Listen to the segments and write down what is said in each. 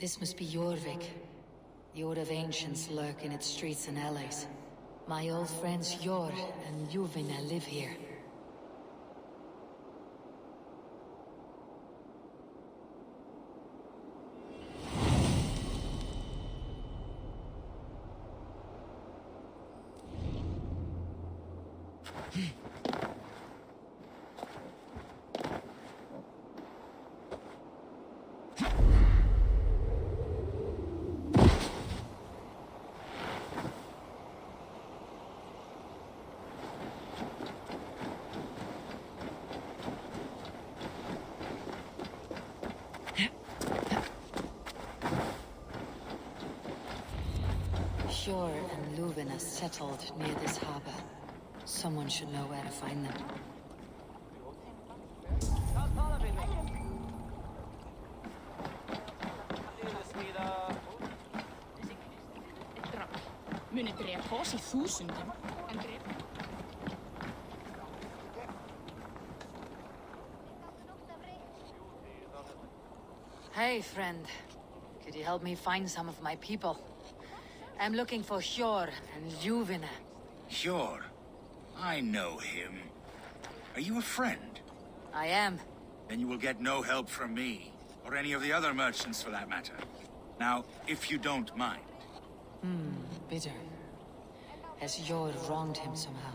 This must be Jorvik. The Order of Ancients lurk in its streets and alleys. My old friends Jor and Juvina live here. Sjor and Luvina settled near this harbor. Someone should know where to find them. Hey, friend. Could you help me find some of my people? I'm looking for Sjor and Juvina. Sjor? I know him. Are you a friend? I am. Then you will get no help from me, or any of the other merchants for that matter. Now, if you don't mind. Bitter. Has Jor wronged him somehow?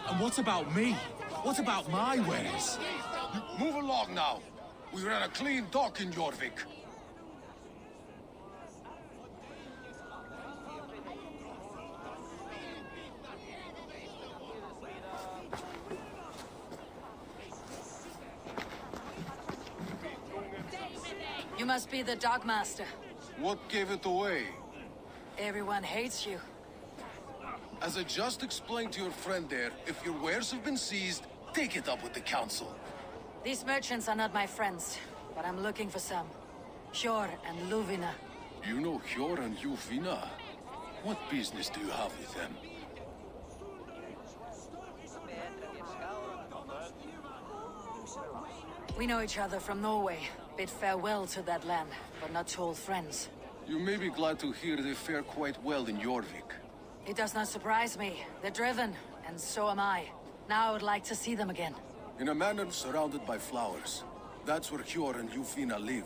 And what about me? What about my wares? Move along now. We ran a clean dock in Jorvik. You must be the Dogmaster. What gave it away? Everyone hates you. As I just explained to your friend there, if your wares have been seized, take it up with the council. These merchants are not my friends, but I'm looking for some. Sjor and Luvina. You know Hjor and Juvina? What business do you have with them? We know each other from Norway. Bid farewell to that land, but not to old friends. You may be glad to hear they fare quite well in Jorvik. It does not surprise me. They're driven, and so am I. Now I would like to see them again. In a manor surrounded by flowers. That's where Hjor and Juvina live.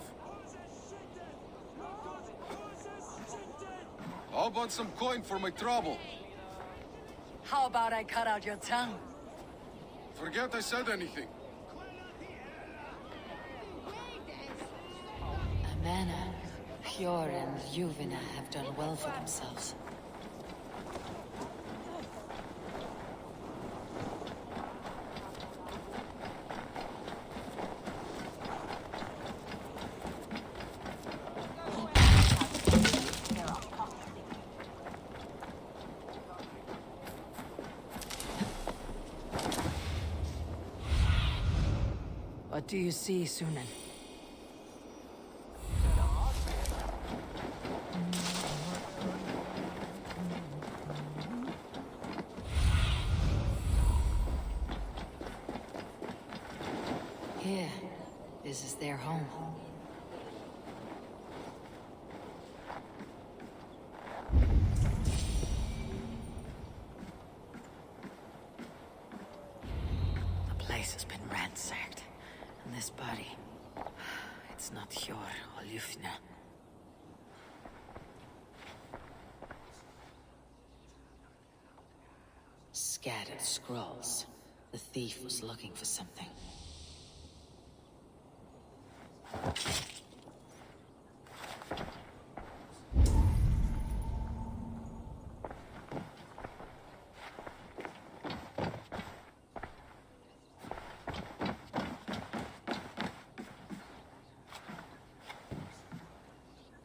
How about some coin for my trouble? How about I cut out your tongue? Forget I said anything. Amana, Hjor and Juvina have done well for themselves. What do you see, Sunan? Here, this is their home. The place has been ransacked. And this body, it's not Hjor or Juvina. Scattered scrolls. The thief was looking for something.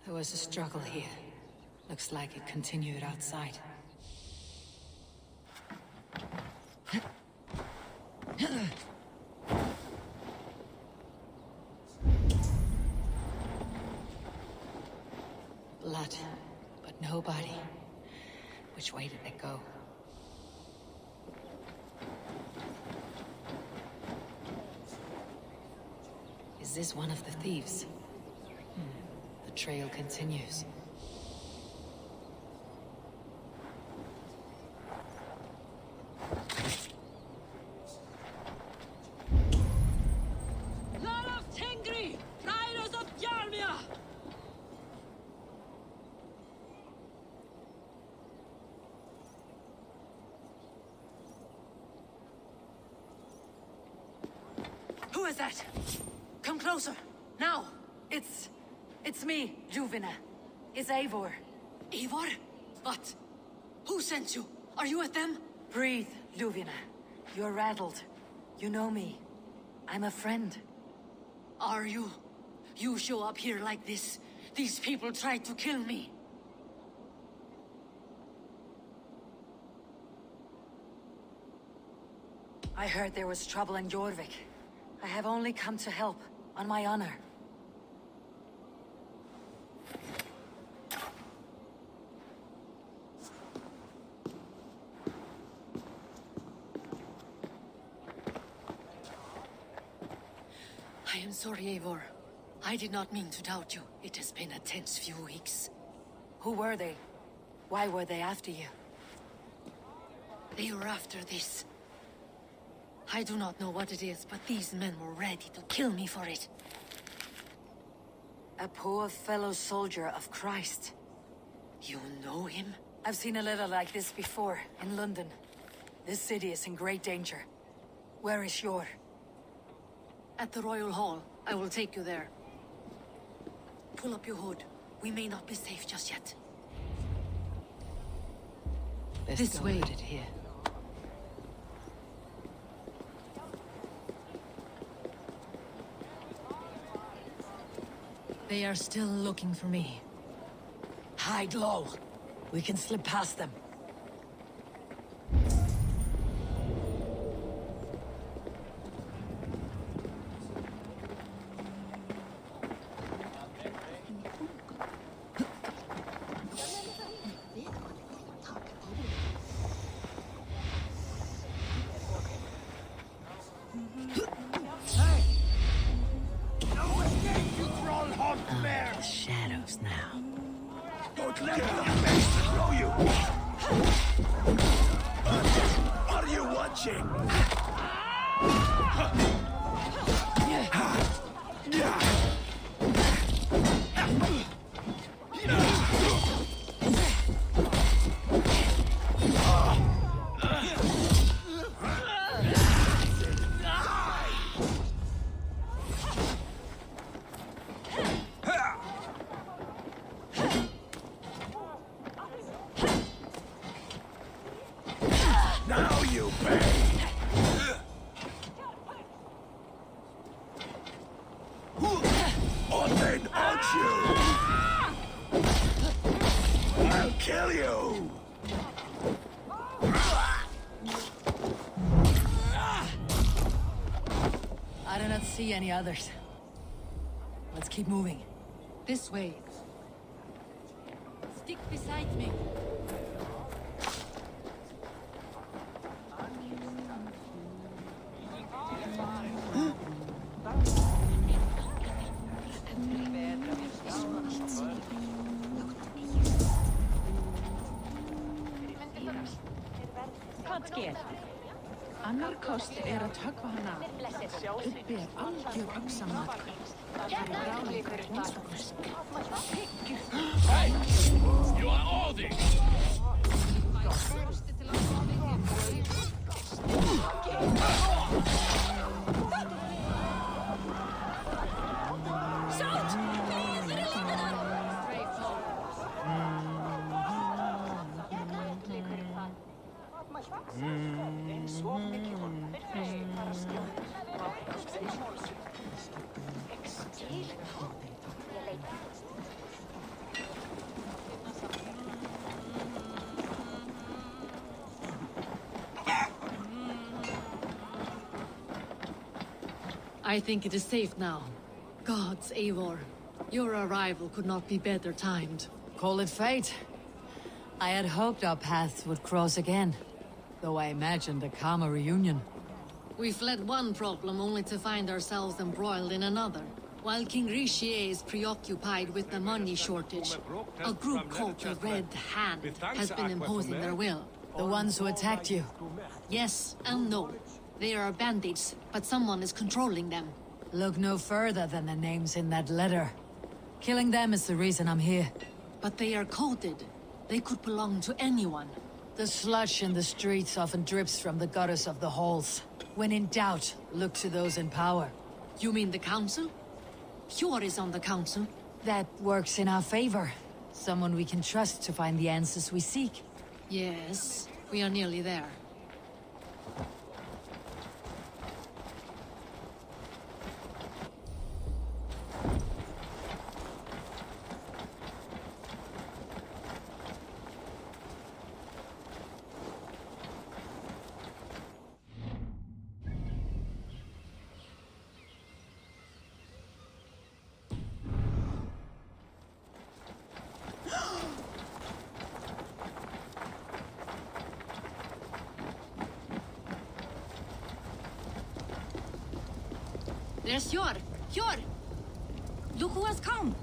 There was a struggle here. Looks like it continued outside. Blood, but no body. Which way did they go? Is this one of the thieves? The trail continues. Who is that? Come closer, now! It's me, Juvina. It's Eivor. Eivor? What? Who sent you? Are you with them? Breathe, Juvina. You're rattled. You know me. I'm a friend. Are you? You show up here like this. These people tried to kill me. I heard there was trouble in Jorvik. I have only come to help, on my honor. I am sorry, Eivor. I did not mean to doubt you. It has been a tense few weeks. Who were they? Why were they after you? They were after this. I do not know what it is, but these men were ready to kill me for it. A poor fellow soldier of Christ. You know him? I've seen a letter like this before, in London. This city is in great danger. Where is Yor? At the Royal Hall. I will take you there. Pull up your hood. We may not be safe just yet. This way. Put it here. They are still looking for me. Hide low. We can slip past them. The shadows now. Don't let the face throw you! Are you watching? Now you pay! Or then aren't you? I'll kill you! I do not see any others. Let's keep moving. This way. Stick beside me. Annar kost að tökva hana uppi algjör öxamnak. Hey! You are all these! I think it is safe now. Gods, Eivor. Your arrival could not be better timed. Call it fate. I had hoped our paths would cross again, though I imagined a calmer reunion. We fled one problem only to find ourselves embroiled in another. While King Richier is preoccupied with the money shortage, a group called the Red Hand has been imposing their will. The ones who attacked you. Yes and no. They are bandits, but someone is controlling them. Look no further than the names in that letter. Killing them is the reason I'm here. But they are coded. They could belong to anyone. The slush in the streets often drips from the gutters of the halls. When in doubt, look to those in power. You mean the council? Eivor is on the council. That works in our favor. Someone we can trust to find the answers we seek. Yes, we are nearly there. There's Eivor! Eivor! Look who has come!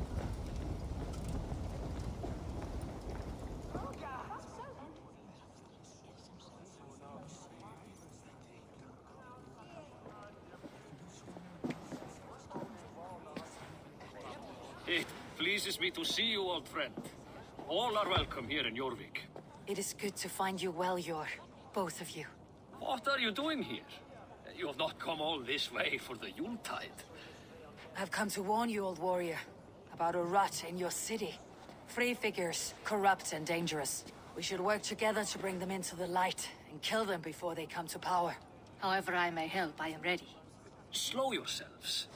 It pleases me to see you, old friend. All are welcome here in Jorvik. It is good to find you well, Eivor. Both of you. What are you doing here? You have not come all this way for the Yuletide. I've come to warn you, old warrior, about a rot in your city. Free figures, corrupt and dangerous. We should work together to bring them into the light and kill them before they come to power. However I may help, I am ready. Slow yourselves.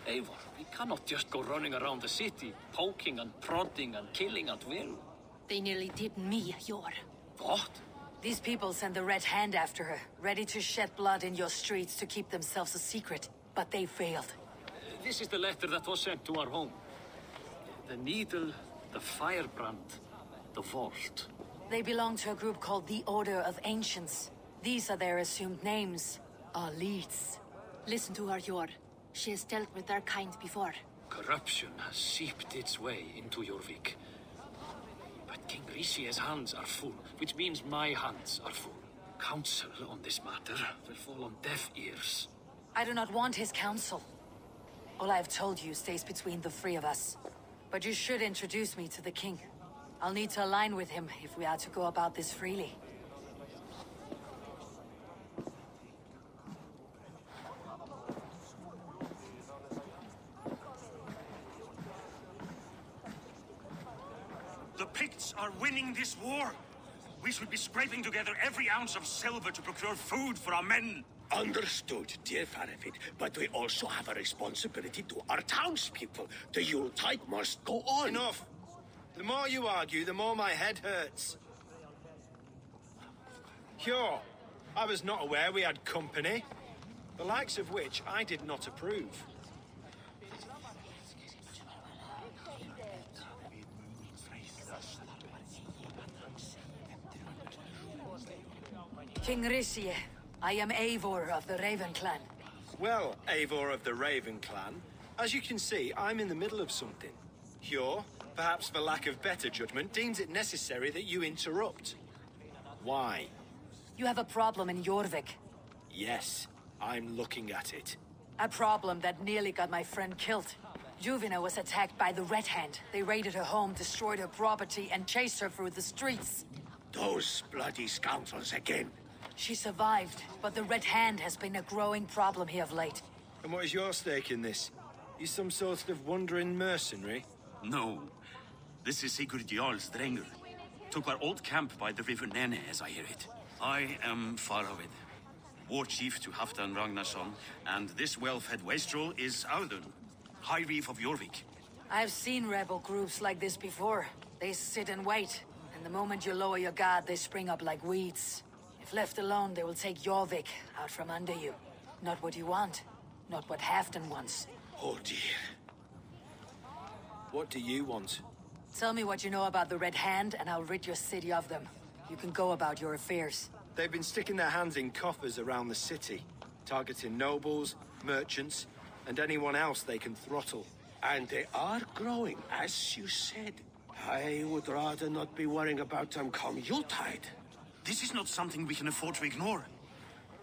Eivor, we cannot just go running around the city, poking and prodding and killing at will. They nearly did me, Eivor. What? These people send the Red Hand after her, ready to shed blood in your streets to keep themselves a secret. But they failed. This is the letter that was sent to our home. The needle, the firebrand, the vault. They belong to a group called the Order of Ancients. These are their assumed names. Our leads. Listen to her, Eivor. She has dealt with their kind before. Corruption has seeped its way into Jorvik. But King Richier's hands are full, which means my hands are full. Counsel on this matter will fall on deaf ears. I do not want his counsel. All I have told you stays between the three of us. But you should introduce me to the king. I'll need to align with him if we are to go about this freely. The Picts are winning this war. We should be scraping together every ounce of silver to procure food for our men. Understood, dear Farafid, but we also have a responsibility to our townspeople. The Yuletide must go on. Enough! The more you argue, the more my head hurts. Sure, I was not aware we had company, the likes of which I did not approve. King Richier, I am Eivor of the Raven Clan. Well, Eivor of the Raven Clan, as you can see, I'm in the middle of something. Hjor, perhaps for lack of better judgment, deems it necessary that you interrupt. Why? You have a problem in Jorvik. Yes, I'm looking at it. A problem that nearly got my friend killed. Juvina was attacked by the Red Hand. They raided her home, destroyed her property, and chased her through the streets. Those bloody scoundrels again. She survived, but the Red Hand has been a growing problem here of late. And what is your stake in this? You some sort of wandering mercenary? No. This is Sigurd Jarl's Drengr. Took our old camp by the river Nene, as I hear it. I am Faravid, war chief to Halfdan Ragnarsson, and this well-fed wastrel is Audun, High Reef of Jorvik. I've seen rebel groups like this before. They sit and wait, and the moment you lower your guard, they spring up like weeds. If left alone, they will take Jorvik out from under you. Not what you want, not what Halfdan wants. Oh dear. What do you want? Tell me what you know about the Red Hand, and I'll rid your city of them. You can go about your affairs. They've been sticking their hands in coffers around the city, targeting nobles, merchants, and anyone else they can throttle. And they are growing, as you said. I would rather not be worrying about them come Yuletide. This is not something we can afford to ignore.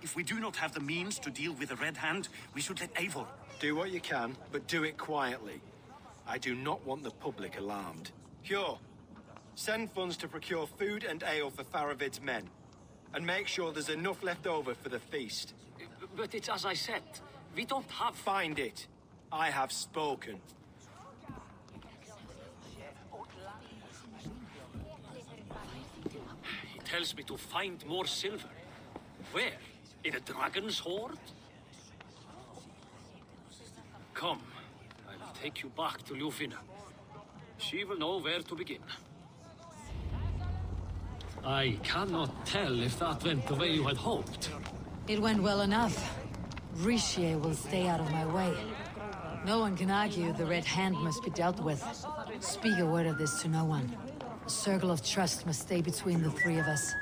If we do not have the means to deal with the Red Hand, we should let Eivor. Do what you can, but do it quietly. I do not want the public alarmed. Hjor, send funds to procure food and ale for Faravid's men. And make sure there's enough left over for the feast. But it's as I said, we don't have... Find it. I have spoken. He tells me to find more silver. Where? In a dragon's hoard? Come, I will take you back to Ljufina. She will know where to begin. I cannot tell if that went the way you had hoped. It went well enough. Richier will stay out of my way. No one can argue the Red Hand must be dealt with. Speak a word of this to no one. A circle of trust must stay between the three of us.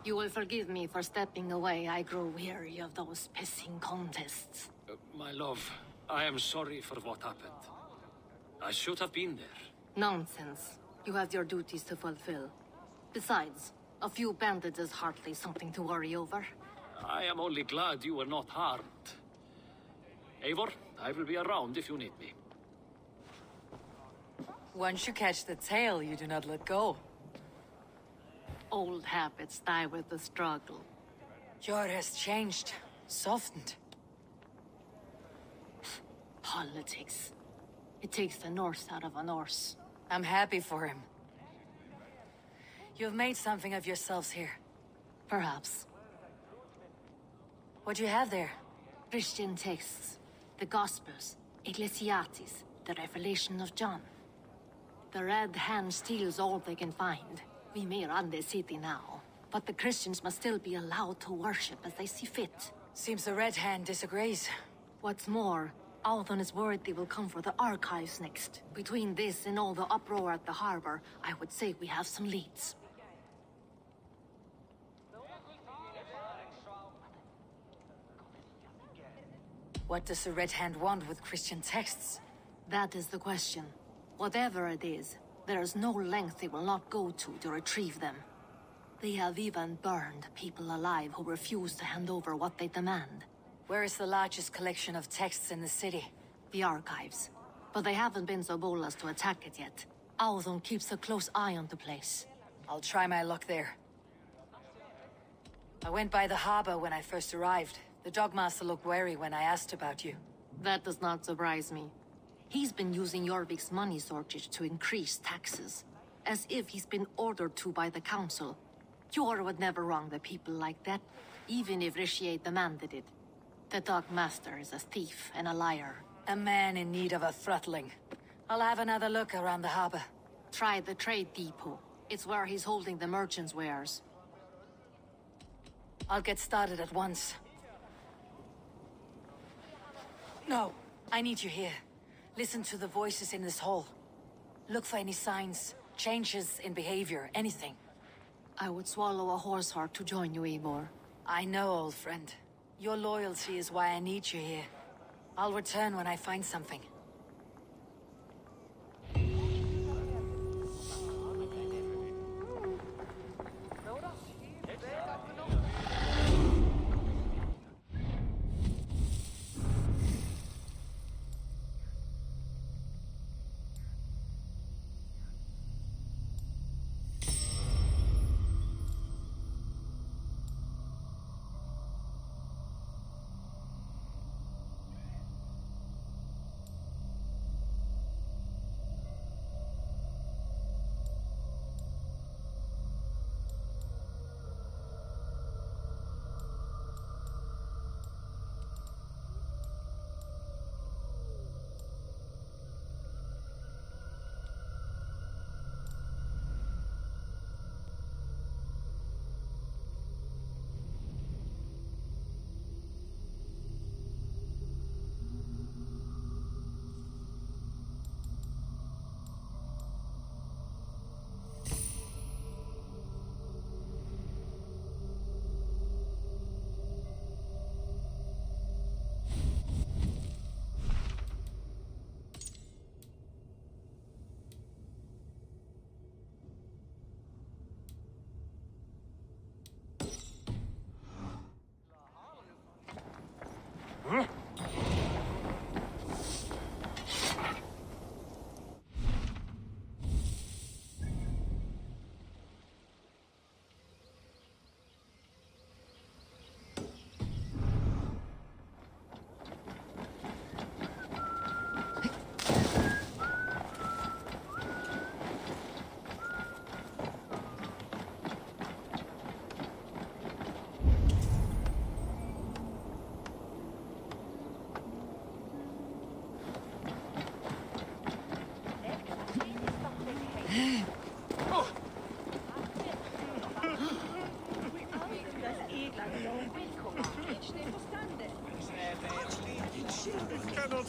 You will forgive me for stepping away. I grow weary of those pissing contests. My love, I am sorry for what happened. I should have been there. Nonsense. You have your duties to fulfill. Besides, a few bandits is hardly something to worry over. I am only glad you were not harmed. Eivor, I will be around if you need me. Once you catch the tail, you do not let go. Old habits die with the struggle. Jor has changed, softened. Politics. It takes the Norse out of a Norse. I'm happy for him. You've made something of yourselves here. Perhaps. What do you have there? Christian texts, the Gospels, Ecclesiastes, the Revelation of John. The Red Hand steals all they can find. We may run the city now, but the Christians must still be allowed to worship as they see fit. Seems the Red Hand disagrees. What's more, Althon is worried they will come for the archives next. Between this and all the uproar at the harbor, I would say we have some leads. What does the Red Hand want with Christian texts? That is the question. Whatever it is, there is no length they will not go to retrieve them. They have even burned people alive who refuse to hand over what they demand. Where is the largest collection of texts in the city? The archives. But they haven't been so bold as to attack it yet. Althon keeps a close eye on the place. I'll try my luck there. I went by the harbor when I first arrived. The Dogmaster looked wary when I asked about you. That does not surprise me. He's been using Jorvik's money shortage to increase taxes. As if he's been ordered to by the council. Hjor would never wrong the people like that, even if Richier demanded it. The Dogmaster is a thief and a liar. A man in need of a throttling. I'll have another look around the harbor. Try the trade depot. It's where he's holding the merchants' wares. I'll get started at once. No, I need you here. Listen to the voices in this hall. Look for any signs, changes in behavior, anything. I would swallow a horse heart to join you, Eivor. I know, old friend. Your loyalty is why I need you here. I'll return when I find something.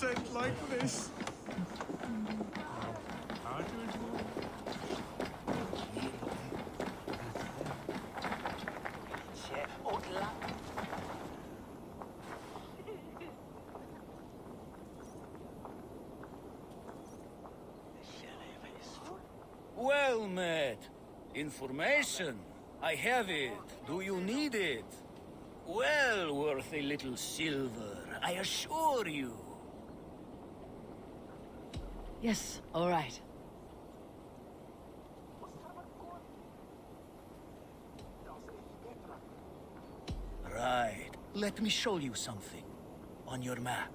end like this. Well met. Information. I have it. Do you need it? Well worth a little silver, I assure you. Yes, all right. Right. Let me show you something. On your map.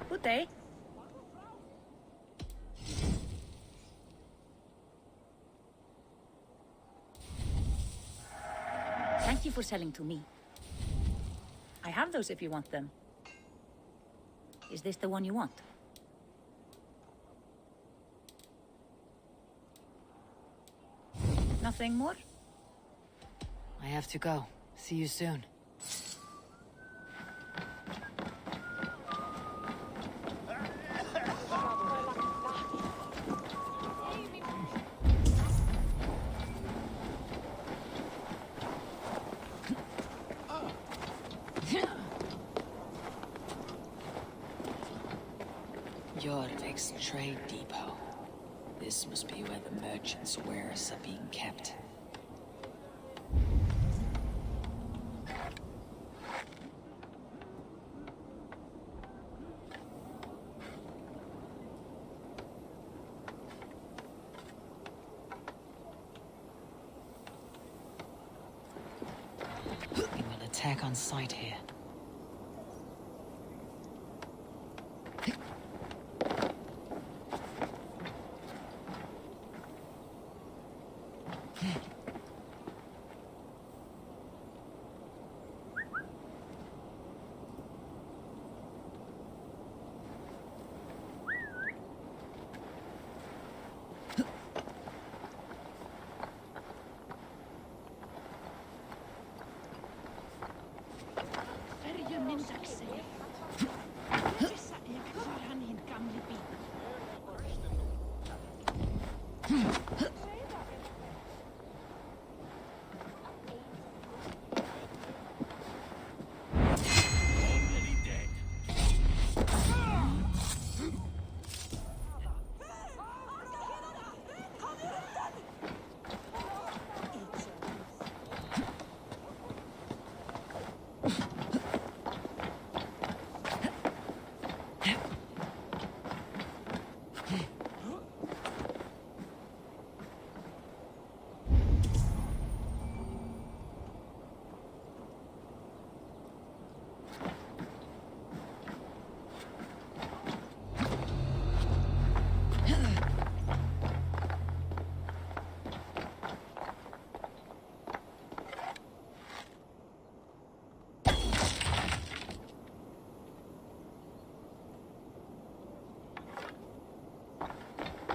Good day. Thank you for selling to me. I have those if you want them. Is this the one you want? Nothing more? I have to go. See you soon. Jorvik's trade depot. This must be where the merchants' wares are being kept. We will attack on sight here.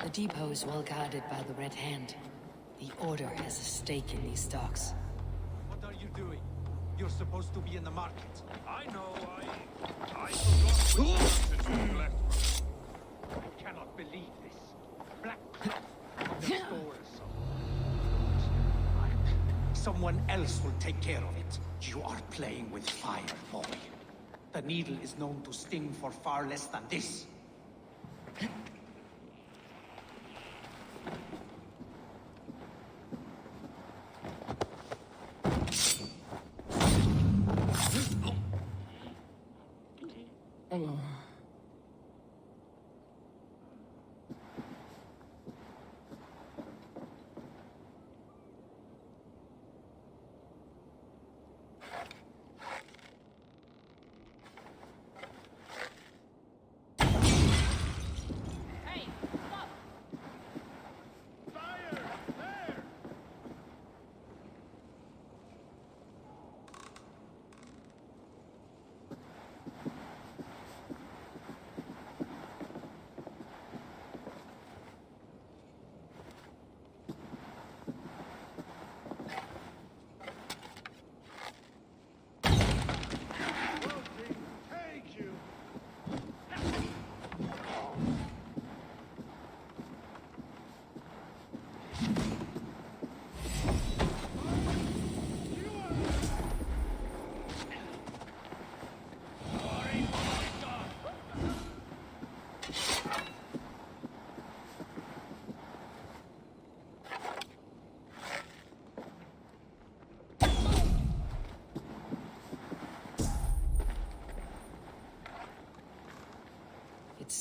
The depot is well guarded by the Red Hand. The Order has a stake in these stocks. What are you doing? You're supposed to be in the market. I know, I forgot which mountains we left. I cannot believe this. Black the stores. Someone else will take care of it. You are playing with fire, boy. The needle is known to sting for far less than this.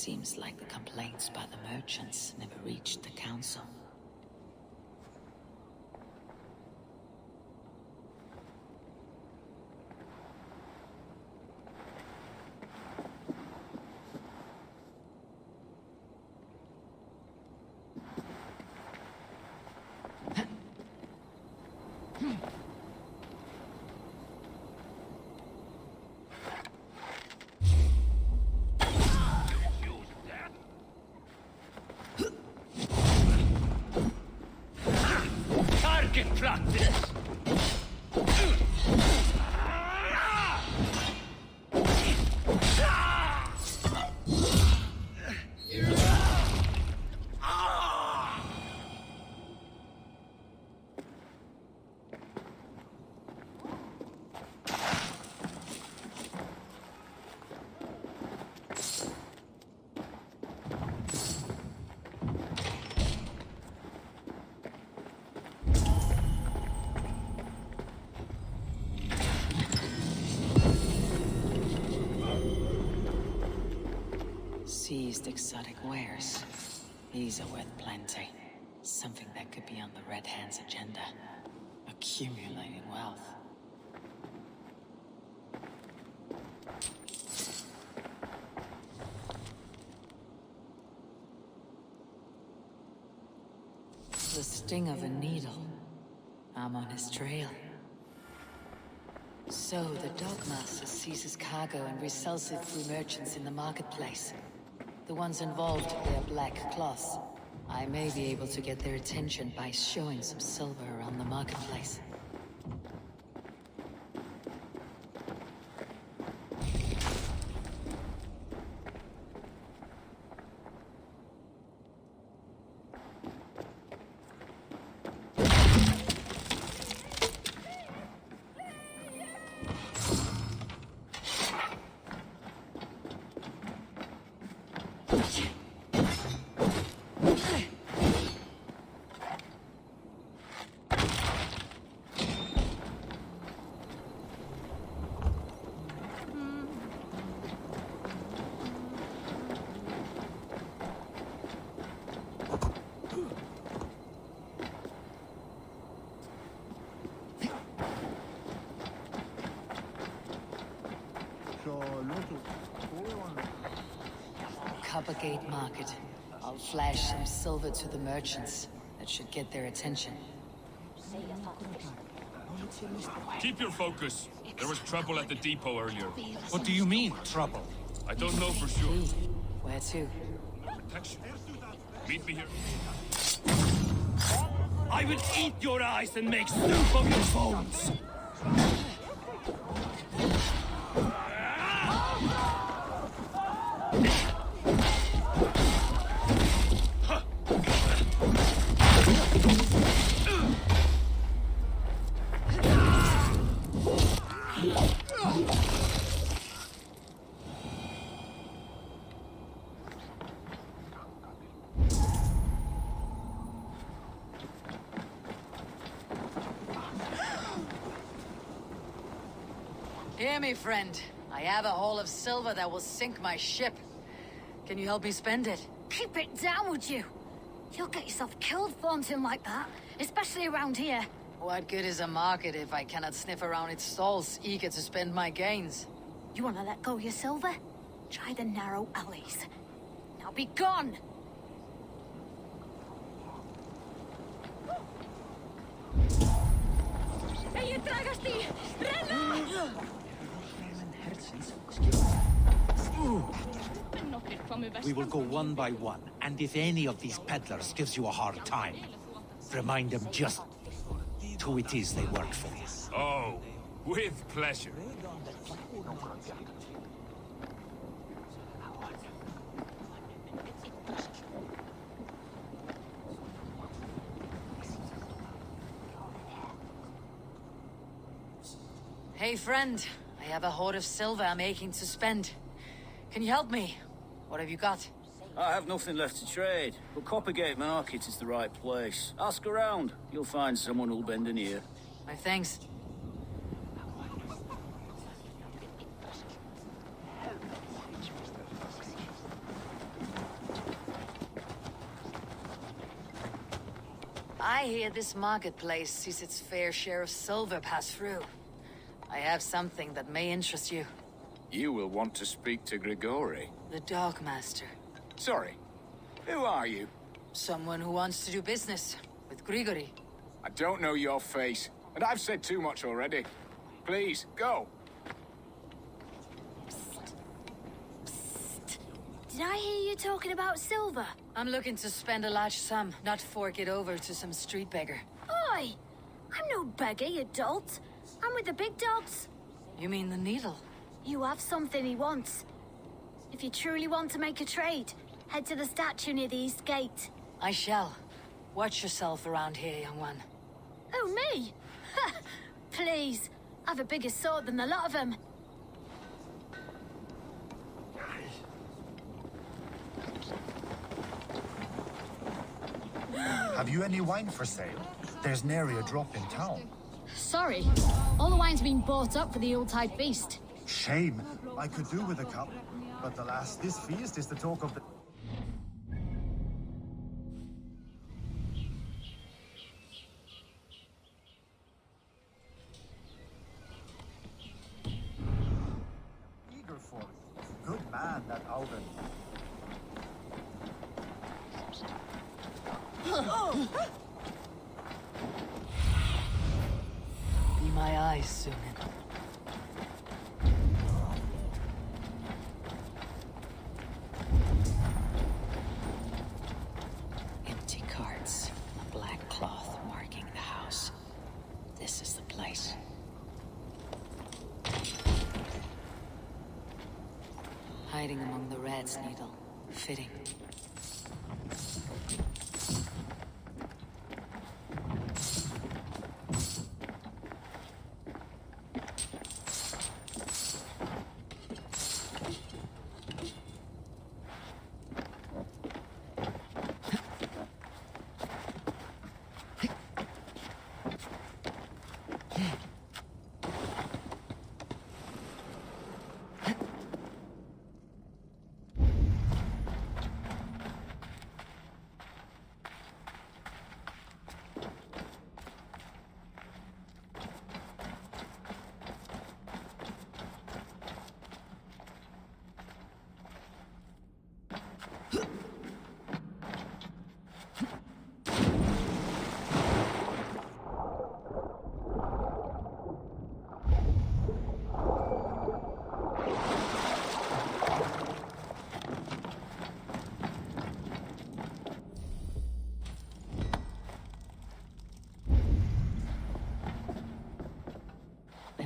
Seems like the complaints by the merchants never reached the council. Target practice! Seized exotic wares. These are worth plenty. Something that could be on the Red Hand's agenda. Accumulating wealth. The sting of a needle. I'm on his trail. So, the Dogmaster seizes cargo and resells it through merchants in the marketplace. The ones involved wear black cloths. I may be able to get their attention by showing some silver around the marketplace. Coppergate Market. I'll flash some silver to the merchants. That should get their attention. Keep your focus. There was trouble at the depot earlier. What do you mean, trouble? I don't know for sure. Where to? Protection. Meet me here. I will eat your eyes and make soup of your bones! Hear me, friend. I have a haul of silver that will sink my ship. Can you help me spend it? Keep it down, would you? You'll get yourself killed flaunting like that, especially around here. What good is a market if I cannot sniff around its stalls, eager to spend my gains? You want to let go of your silver? Try the narrow alleys. Now be gone! Hey, Dragasti! Renna! We will go one by one, and if any of these peddlers gives you a hard time, remind them just who it is they work for. Oh, with pleasure. Hey, friend. I have a hoard of silver I'm aching to spend. Can you help me? What have you got? I have nothing left to trade, but Coppergate Market is the right place. Ask around. You'll find someone who'll bend an ear. My thanks. I hear this marketplace sees its fair share of silver pass through. I have something that may interest you. You will want to speak to Grigori. The Dogmaster. Sorry, who are you? Someone who wants to do business with Grigori. I don't know your face, and I've said too much already. Please, go. Did I hear you talking about silver? I'm looking to spend a large sum, not fork it over to some street beggar. Oi! I'm no beggar, you dolt. I'm with the big dogs. You mean the needle? You have something he wants. If you truly want to make a trade, head to the statue near the east gate. I shall. Watch yourself around here, young one. Oh, me? Ha! Please. I've a bigger sword than the lot of them. Have you any wine for sale? There's nary a drop in town. Sorry. All the wine's been bought up for the Yuletide feast. Shame. I could do with a cup. But alas, this feast is the talk of the... Eager for it. Good man, that Alden. Be my eyes, soon. Empty carts, a black cloth marking the house. This is the place. Hiding among the rat's needle. Fitting.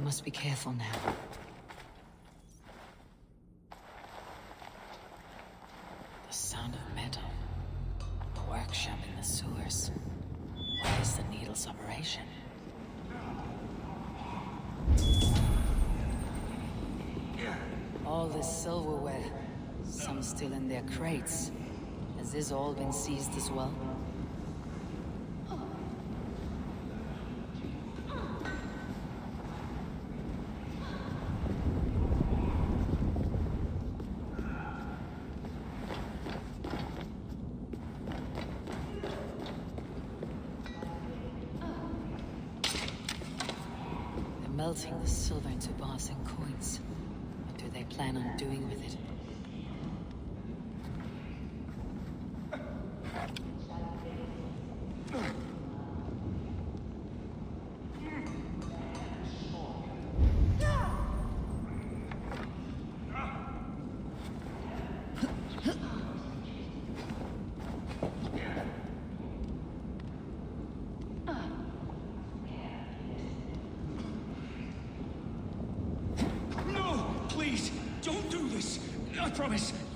Must be careful now. The sound of metal. The workshop in the sewers. What is the needle's operation? All this silverware. Some still in their crates. Has this all been seized as well? Melting the silver into bars and coins. What do they plan on doing with it?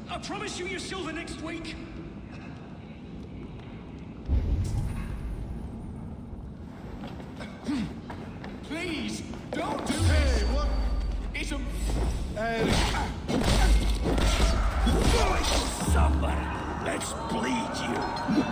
I promise you your silver next week. Please, don't do this! Hey, what? It's a... Somebody, let's bleed you.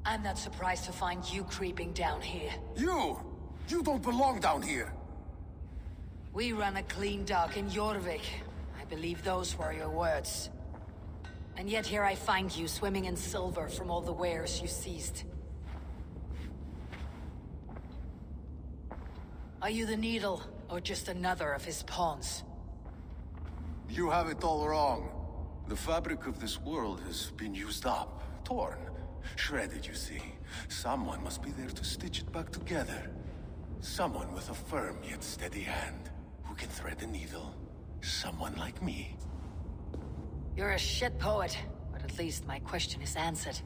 I'm not surprised to find you creeping down here. You! You don't belong down here! We run a clean dock in Jorvik. I believe those were your words. And yet here I find you swimming in silver from all the wares you seized. Are you the Needle, or just another of his pawns? You have it all wrong. The fabric of this world has been used up, torn, shredded, you see. Someone must be there to stitch it back together. Someone with a firm yet steady hand, who can thread the needle. Someone like me. You're a shit poet, but at least my question is answered.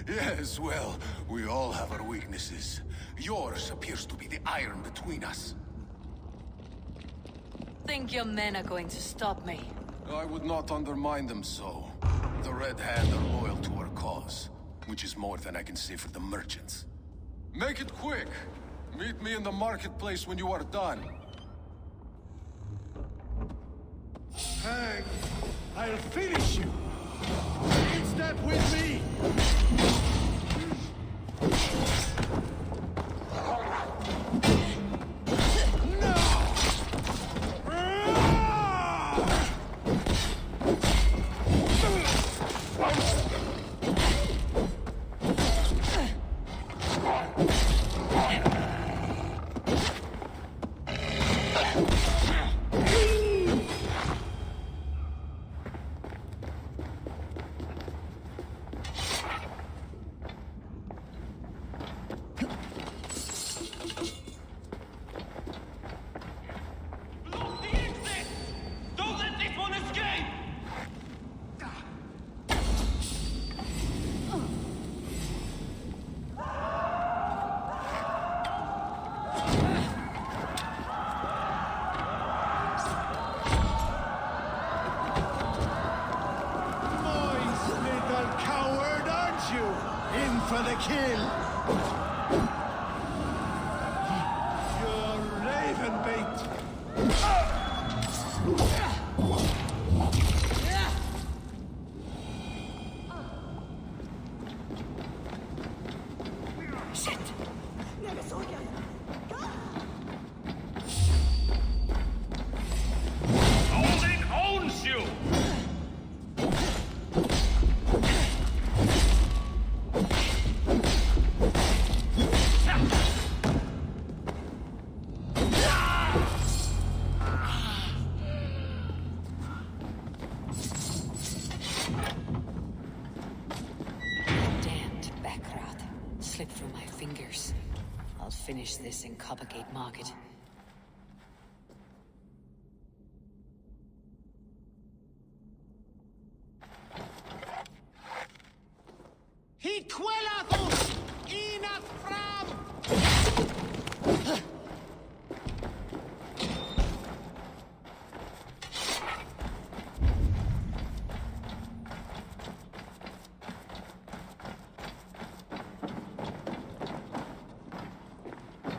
Yes, well, we all have our weaknesses. Yours appears to be the iron between us. Think your men are going to stop me? I would not undermine them so. The Red Hand are loyal to our cause, which is more than I can say for the merchants. Make it quick! Meet me in the marketplace when you are done. Hang! I'll finish you! In step with me! For the kill! You're raven bait! Shit! Odin owns you! Finish this in Coppergate Market. He dwelleth in a fram!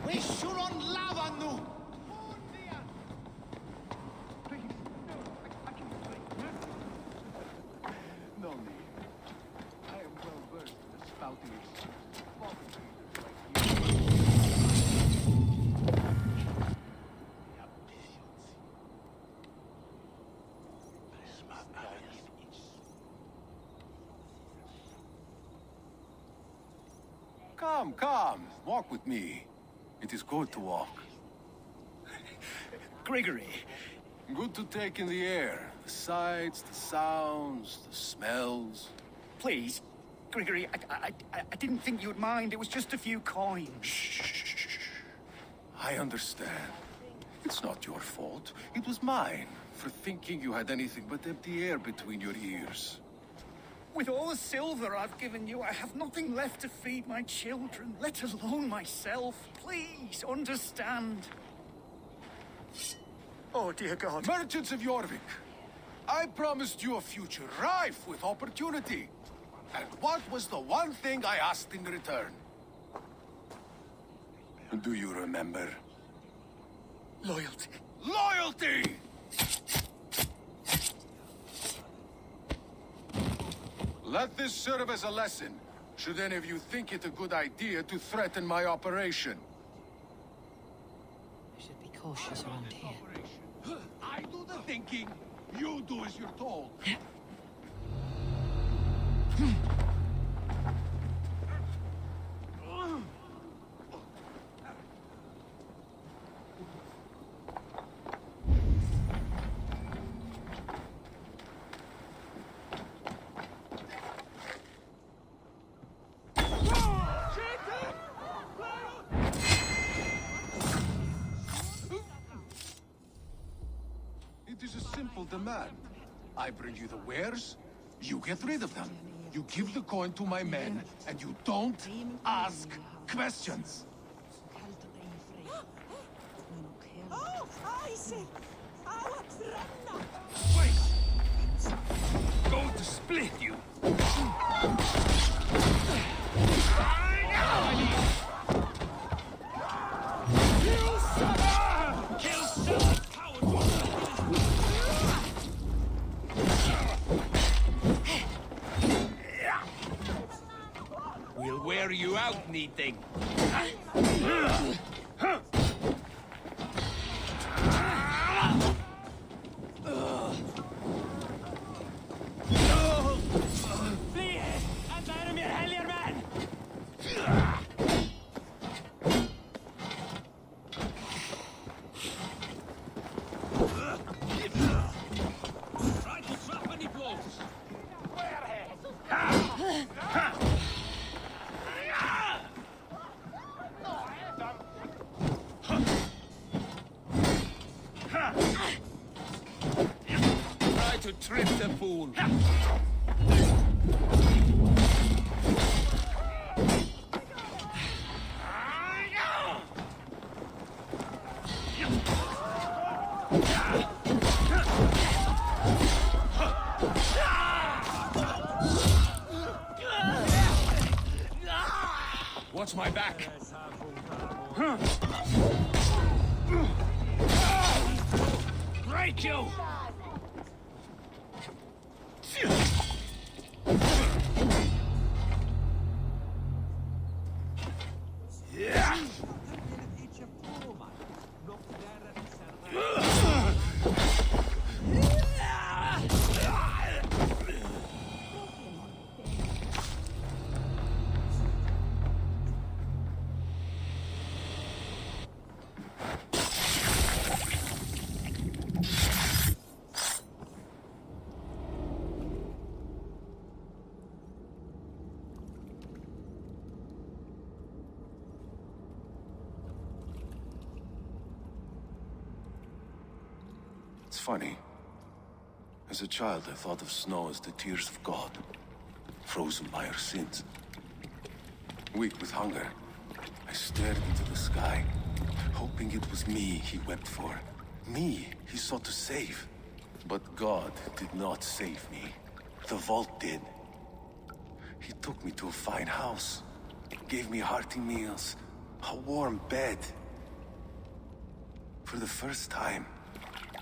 We should on lava nu! come, walk with me. It is good to walk. Gregory. Good to take in the air. The sights, the sounds, the smells. Please, Gregory, I didn't think you'd mind. It was just a few coins. Shh. I understand. It's not your fault. It was mine, for thinking you had anything but empty air between your ears. With all the silver I've given you, I have nothing left to feed my children, let alone myself. Please, understand. Oh, dear God. Merchants of Jorvik, I promised you a future rife with opportunity. And what was the one thing I asked in return? Do you remember? Loyalty. Loyalty! Let this serve as a lesson, should any of you think it a good idea to threaten my operation. We should be cautious around here. I do the thinking, you do as you're told. It is a simple demand. I bring you the wares, you get rid of them. You give the coin to my men, and you don't ask questions. Wait! Going to split you! We'll wear you out, Meeting. To trip the fool. Watch my back. Break you! It's funny. As a child, I thought of snow as the tears of God, frozen by our sins. Weak with hunger, I stared into the sky, hoping it was me he wept for. Me he sought to save. But God did not save me. The vault did. He took me to a fine house, gave me hearty meals, a warm bed. For the first time,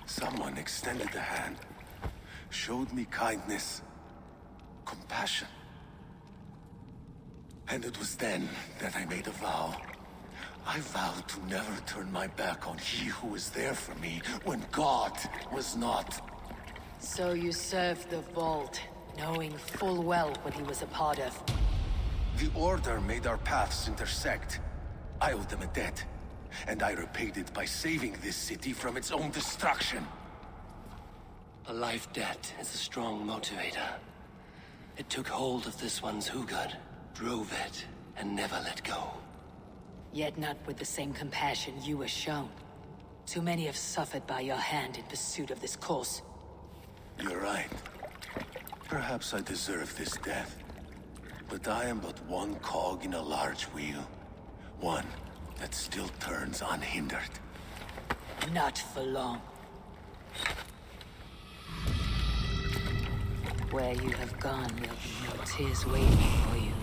someone extended a hand, showed me kindness, compassion. And it was then that I made a vow. I vowed to never turn my back on he who was there for me when God was not. So you served the Vault, knowing full well what he was a part of. The Order made our paths intersect. I owed them a debt, and I repaid it by saving this city from its own destruction. A life debt is a strong motivator. It took hold of this one's hugad, drove it, and never let go. Yet not with the same compassion you were shown. Too many have suffered by your hand in pursuit of this cause. You're right. Perhaps I deserve this death. But I am but one cog in a large wheel. One that still turns unhindered. Not for long. Where you have gone, there'll be no tears waiting for you.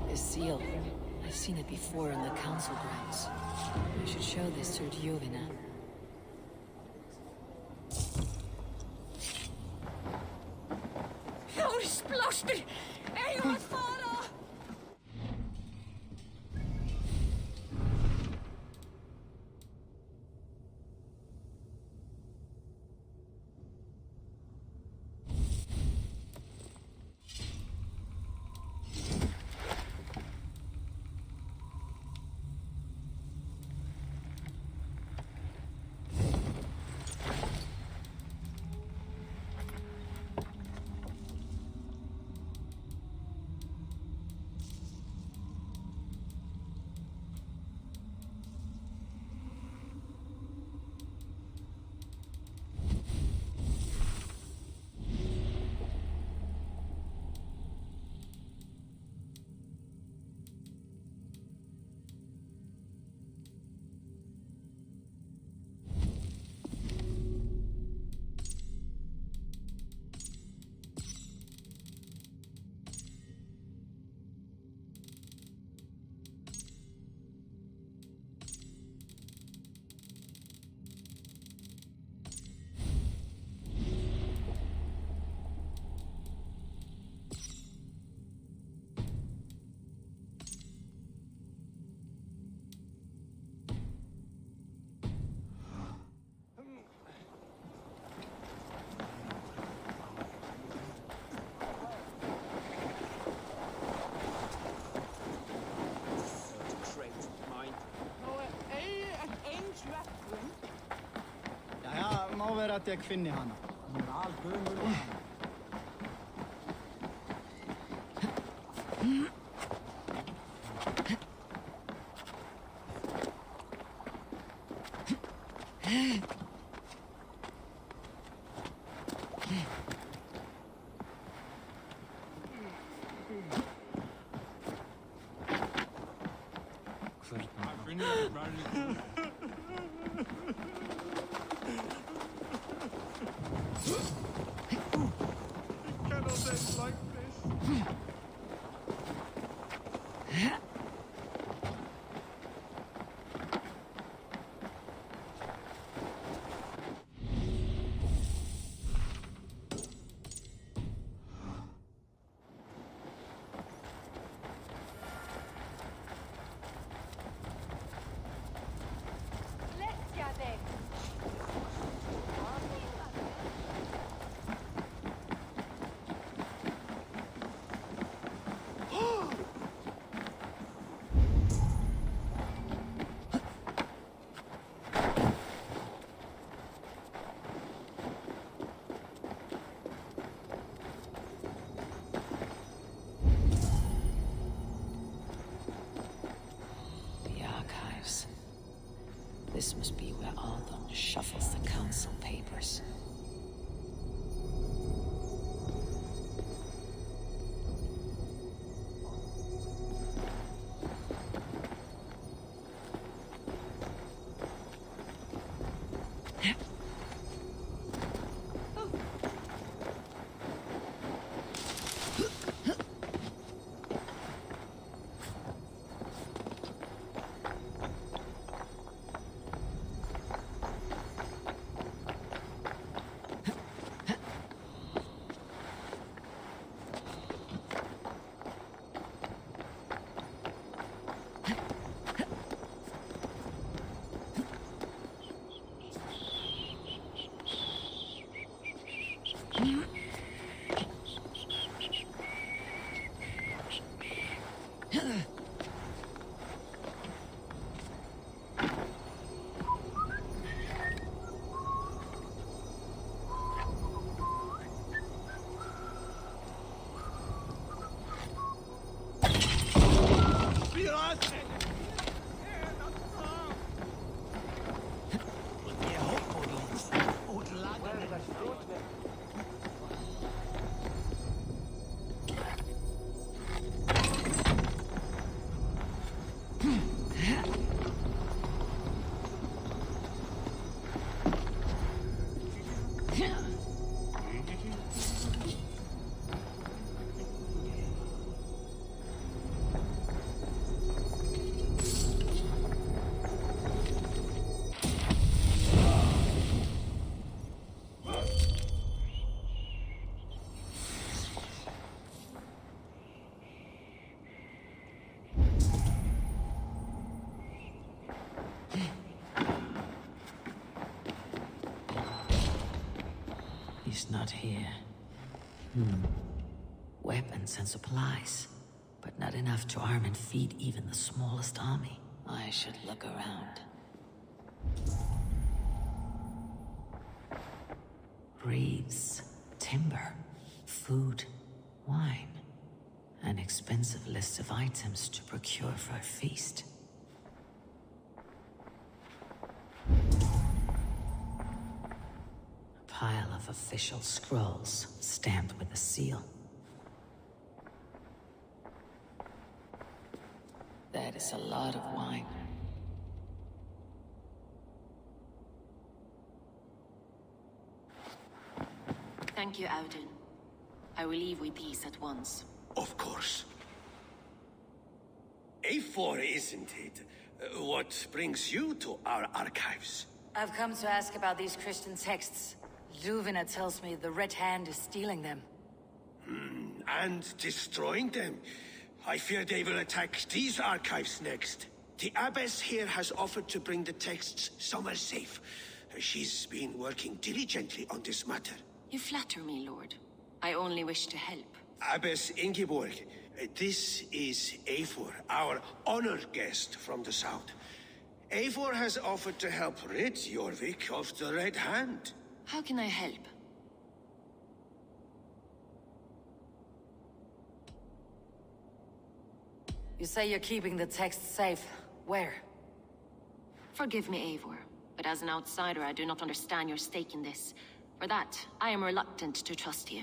This seal. I've seen it before in the council grounds. I should show this to Djovina. Þóris blástur! Eigum að fara! Má vera að ég finni hana. Hún algömul hana. This must be where Ardon shuffles the council papers. He's not here. Weapons and supplies, but not enough to arm and feed even the smallest army. I should look around. Reeds, timber, food, wine. An expensive list of items to procure for a feast. Pile of official scrolls, stamped with a seal. That is a lot of wine. Thank you, Audun. I will leave with these at once. Of course. Eivor, isn't it? What brings you to our archives? I've come to ask about these Christian texts. Luvina tells me the Red Hand is stealing them. And destroying them. I fear they will attack these archives next. The Abbess here has offered to bring the texts somewhere safe. She's been working diligently on this matter. You flatter me, Lord. I only wish to help. Abbess Ingeborg, this is Eivor, our honored guest from the south. Eivor has offered to help rid Jorvik of the Red Hand. How can I help? You say you're keeping the texts safe. Where? Forgive me, Eivor, but as an outsider, I do not understand your stake in this. For that, I am reluctant to trust you.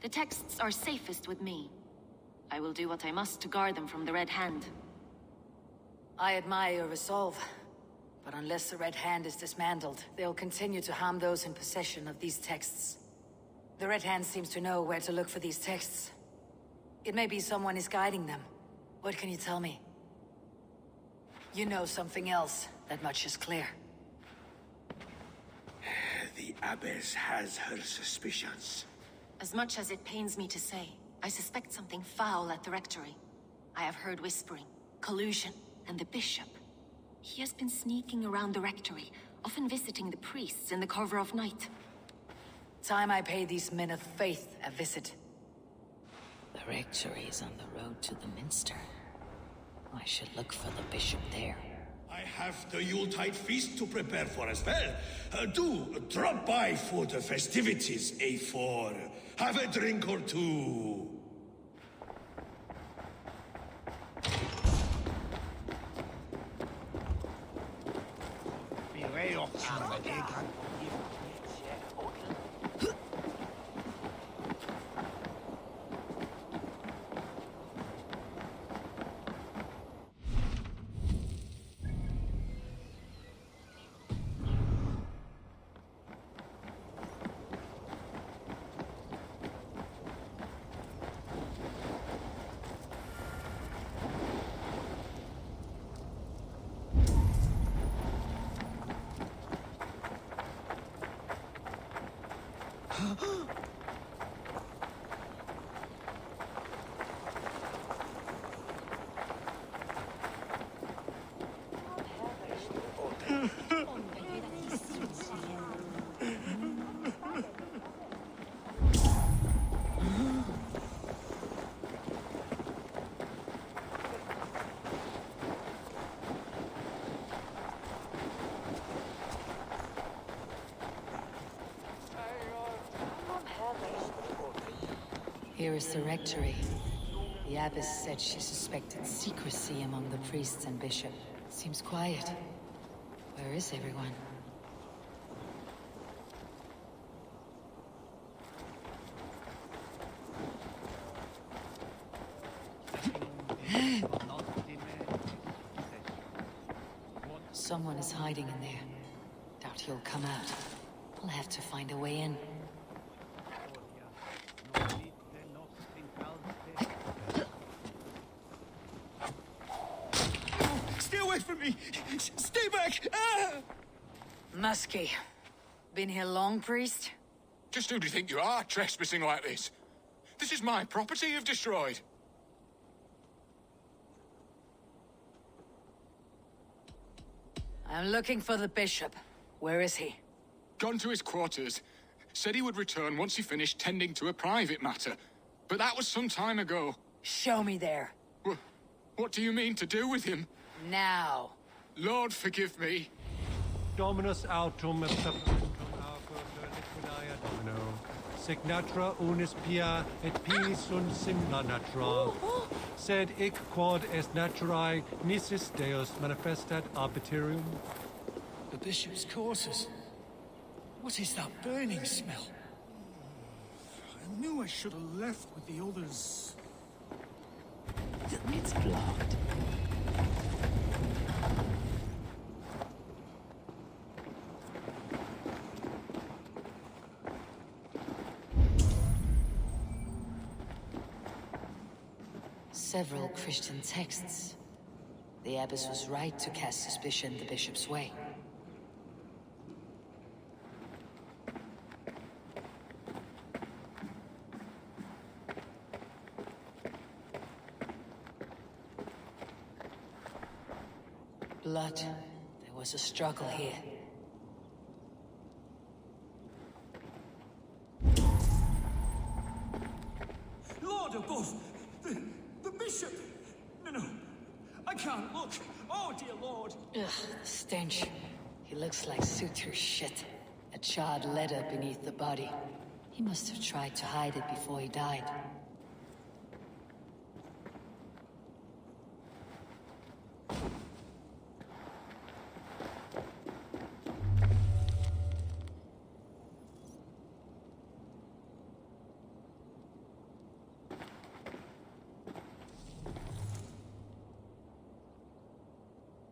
The texts are safest with me. I will do what I must to guard them from the Red Hand. I admire your resolve. But unless the Red Hand is dismantled, they'll continue to harm those in possession of these texts. The Red Hand seems to know where to look for these texts. It may be someone is guiding them. What can you tell me? You know something else. That much is clear. The Abbess has her suspicions. As much as it pains me to say, I suspect something foul at the Rectory. I have heard whispering, collusion, and the Bishop. He has been sneaking around the Rectory, often visiting the priests in the cover of night. Time I pay these men of faith a visit. The Rectory is on the road to the Minster. I should look for the Bishop there. I have the Yuletide feast to prepare for as well. Do drop by for the festivities, Eivor. Have a drink or two. Here is the rectory. The abbess said she suspected secrecy among the priests and bishop. Seems quiet. Where is everyone? Someone is hiding in there. Doubt he'll come out. I'll have to find a way in. Stay away from me! Stay back! Ah! Muskie. Been here long, priest? Just who do you think you are, trespassing like this? This is my property you've destroyed. I'm looking for the bishop. Where is he? Gone to his quarters. Said he would return once he finished tending to a private matter. But that was some time ago. Show me there. What do you mean to do with him? Now. Lord, forgive me. Dominus autum et sepultum liquidae domino. Signatra unis pia et pii sunt simula natura. Sed hic quod est naturae nisis Deus manifestat arbitrium. The bishop's quarters. What is that burning smell? I knew I should have left with the others. It's blocked. Several Christian texts. The abbess was right to cast suspicion the bishop's way. Blood. There was a struggle here. Lord above! The bishop! No. I can't look. Oh, dear Lord. Ugh, the stench. He looks like suture shit. A charred leather beneath the body. He must have tried to hide it before he died.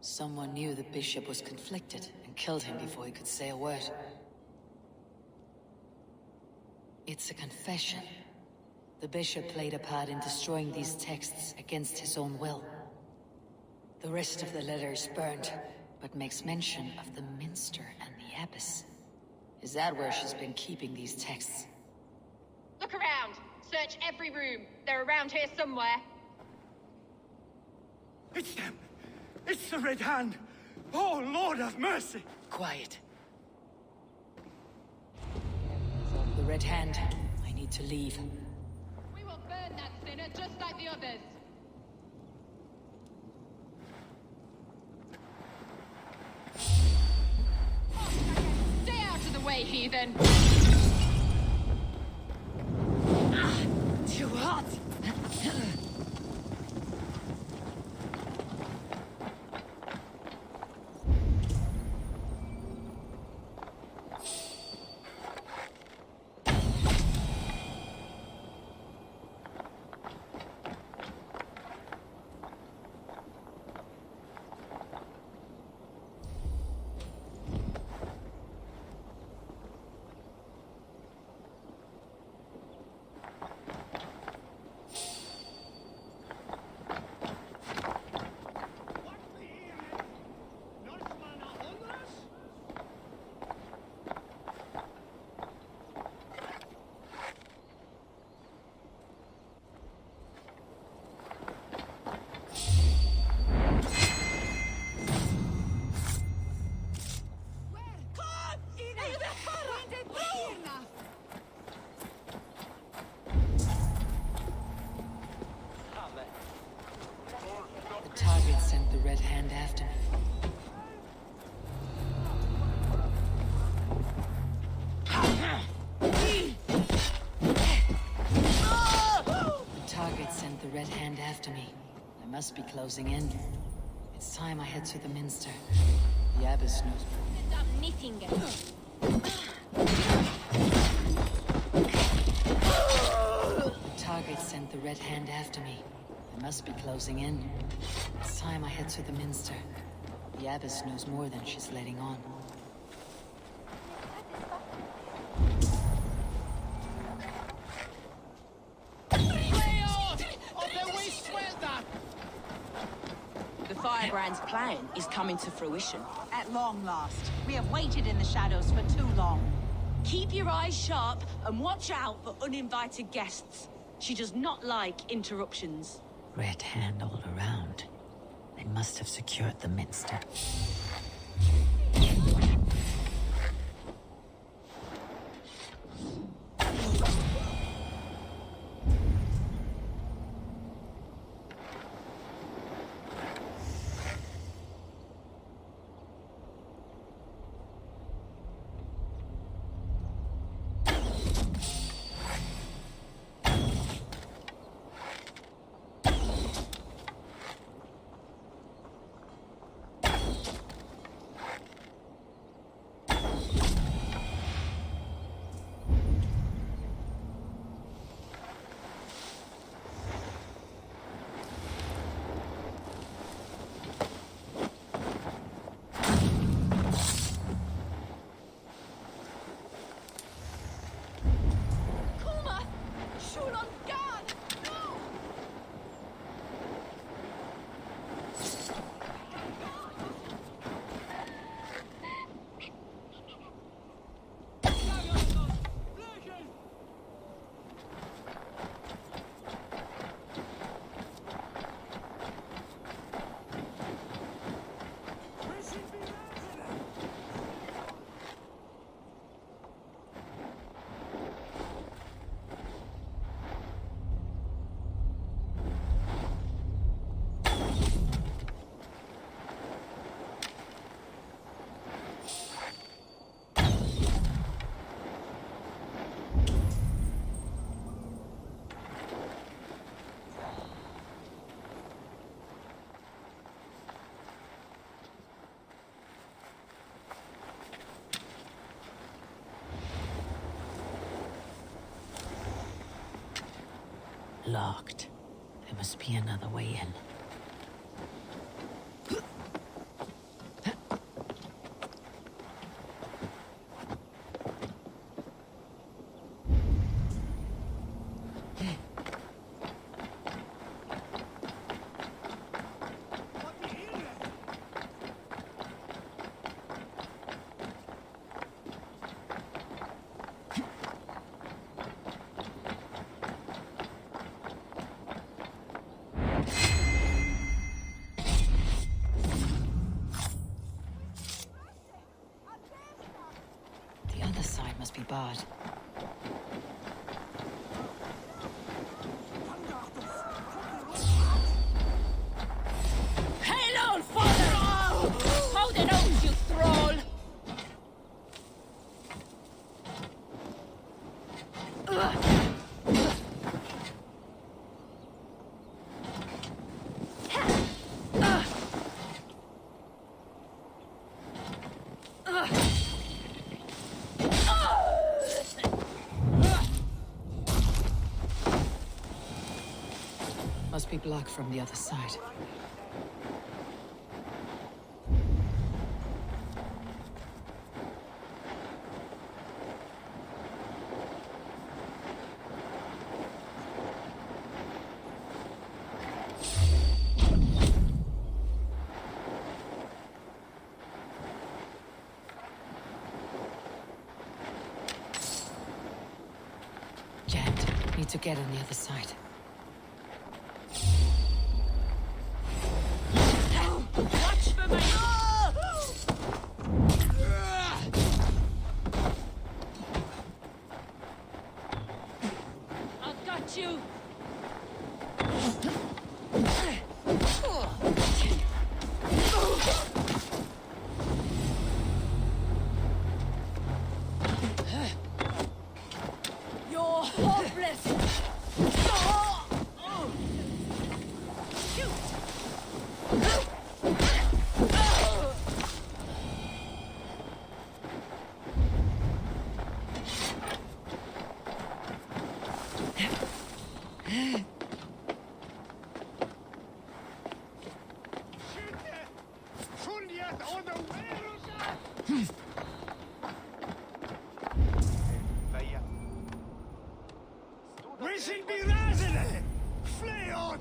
Someone knew the bishop was conflicted and killed him before he could say a word. It's a confession. The bishop played a part in destroying these texts against his own will. The rest of the letter is burned, but makes mention of the minster and the abbess. Is that where she's been keeping these texts? Look around. Search every room. They're around here somewhere. It's them. It's the Red Hand. Oh, Lord have mercy. Quiet. The Red Hand. I need to leave. We will burn that sinner just like the others. Stay out of the way, heathen. Too hot. Red Hand after me. I must be closing in. It's time I head to the Minster. The Abbess knows. Target sent the Red Hand after me. I must be closing in. It's time I head to the Minster. The Abbess knows more than she's letting on. The Firebrand's plan is coming to fruition. At long last. We have waited in the shadows for too long. Keep your eyes sharp and watch out for uninvited guests. She does not like interruptions. Red Hand all around. They must have secured the Minster. Locked. There must be another way in. Must be barred. Hail on, father! Hold it on, you thrall! Must be blocked from the other side. Jammed. Need to get on the other side. Wishing be razile! Flay on!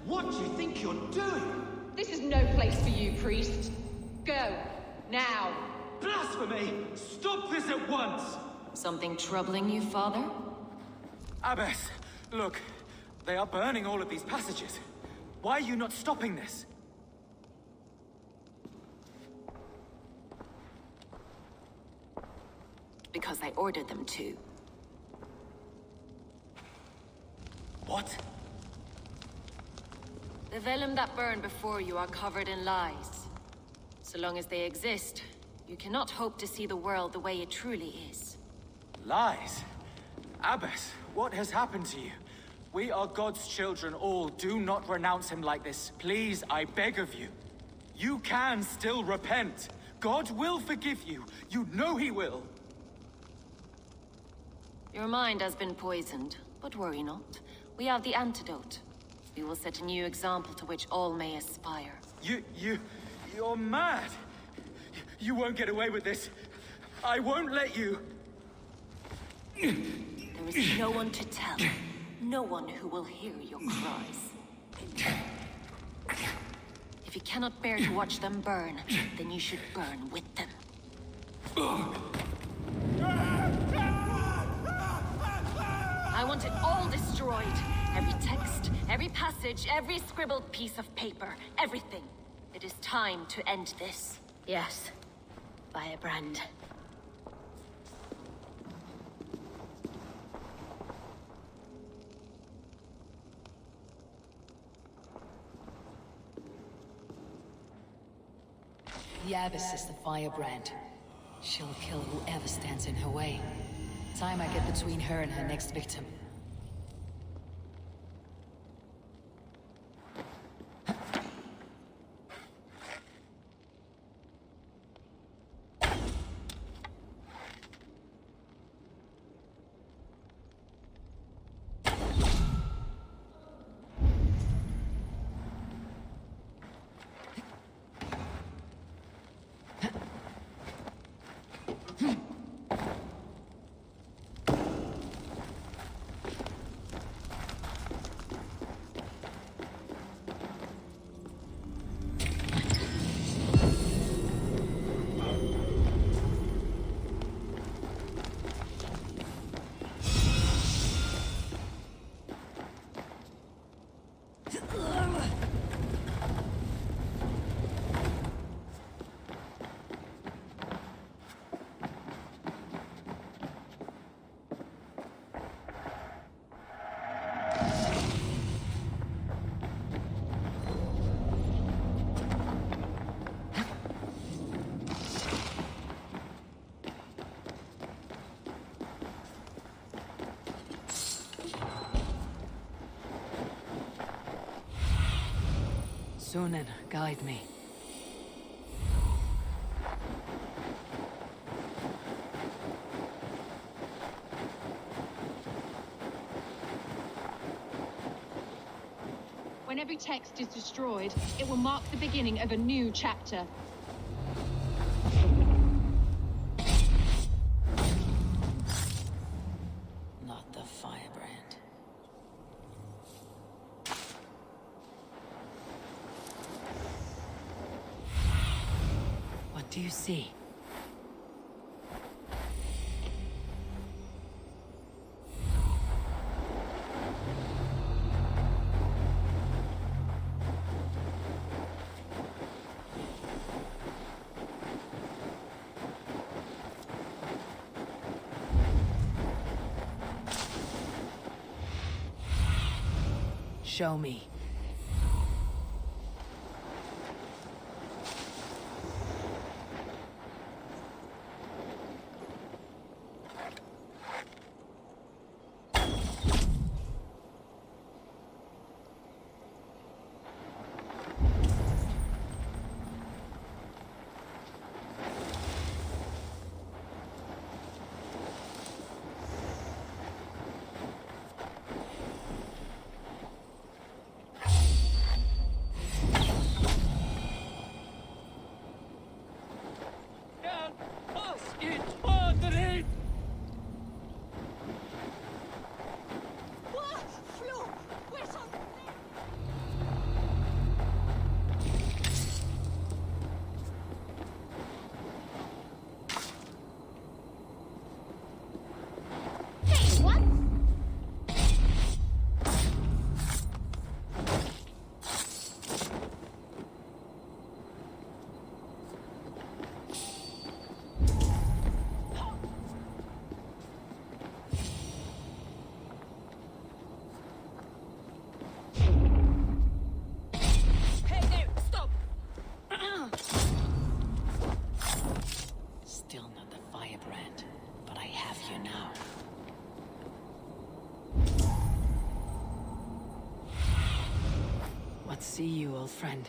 What do you think you're doing? This is no place for you, priest. Go. Now. Blasphemy! Stop this at once! Something troubling you, father? Abbess, look. They are burning all of these passages. Why are you not stopping this? Because I ordered them to. What? The vellum that burn before you are covered in lies. So long as they exist, you cannot hope to see the world the way it truly is. Lies? Abbess, what has happened to you? We are God's children all. Do not renounce him like this. Please, I beg of you. You can still repent. God will forgive you. You know he will. Your mind has been poisoned, but worry not. We have the antidote. We will set a new example to which all may aspire. You're mad. You won't get away with this. I won't let you. There is no one to tell. No one who will hear your cries. If you cannot bear to watch them burn, then you should burn with them. I want it all destroyed. Every text, every passage, every scribbled piece of paper, everything. It is time to end this. Yes. Firebrand. The Abbess is the firebrand. She'll kill whoever stands in her way. Time I get between her and her next victim. Sunan, guide me. When every text is destroyed, it will mark the beginning of a new chapter. Not the firebrand. What do you see? Show me. See you, old friend.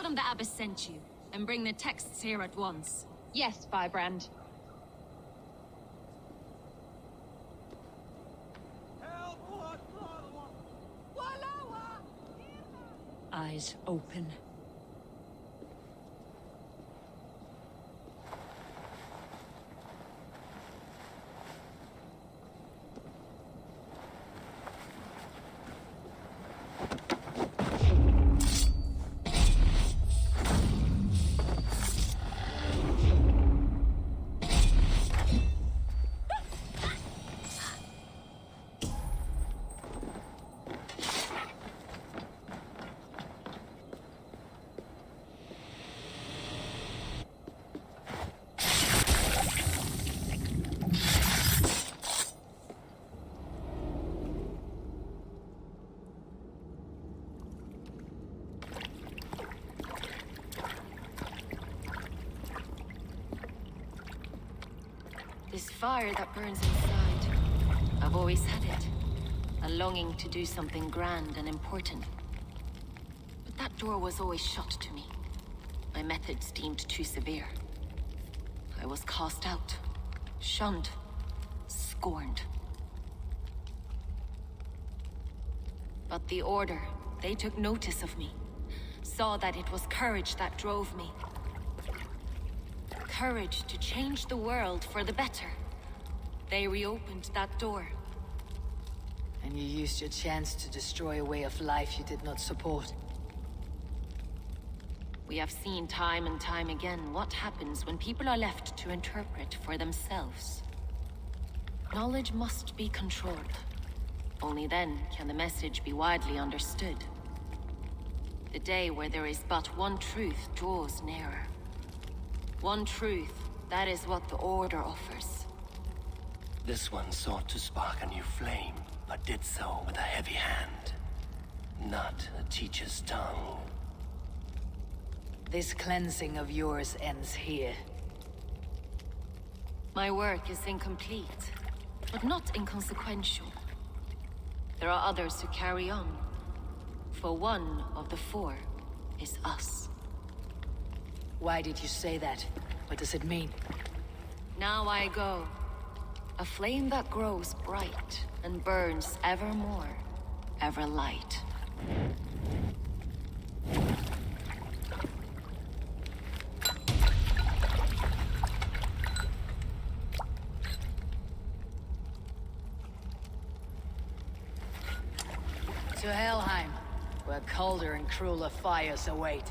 The Abbess sent you, and bring the texts here at once. Yes, Firebrand. Eyes open. This fire that burns inside. I've always had it. A longing to do something grand and important. But that door was always shut to me. My methods deemed too severe. I was cast out, shunned, scorned. But the Order, they took notice of me. Saw that it was courage that drove me. Courage to change the world for the better. They reopened that door. And you used your chance to destroy a way of life you did not support. We have seen time and time again what happens when people are left to interpret for themselves. Knowledge must be controlled. Only then can the message be widely understood. The day where there is but one truth draws nearer. One truth, that is what the Order offers. This one sought to spark a new flame, but did so with a heavy hand. Not a teacher's tongue. This cleansing of yours ends here. My work is incomplete, but not inconsequential. There are others who carry on. For one of the four is us. Why did you say that? What does it mean? Now I go. A flame that grows bright and burns ever more, ever light. To Helheim, where colder and crueler fires await.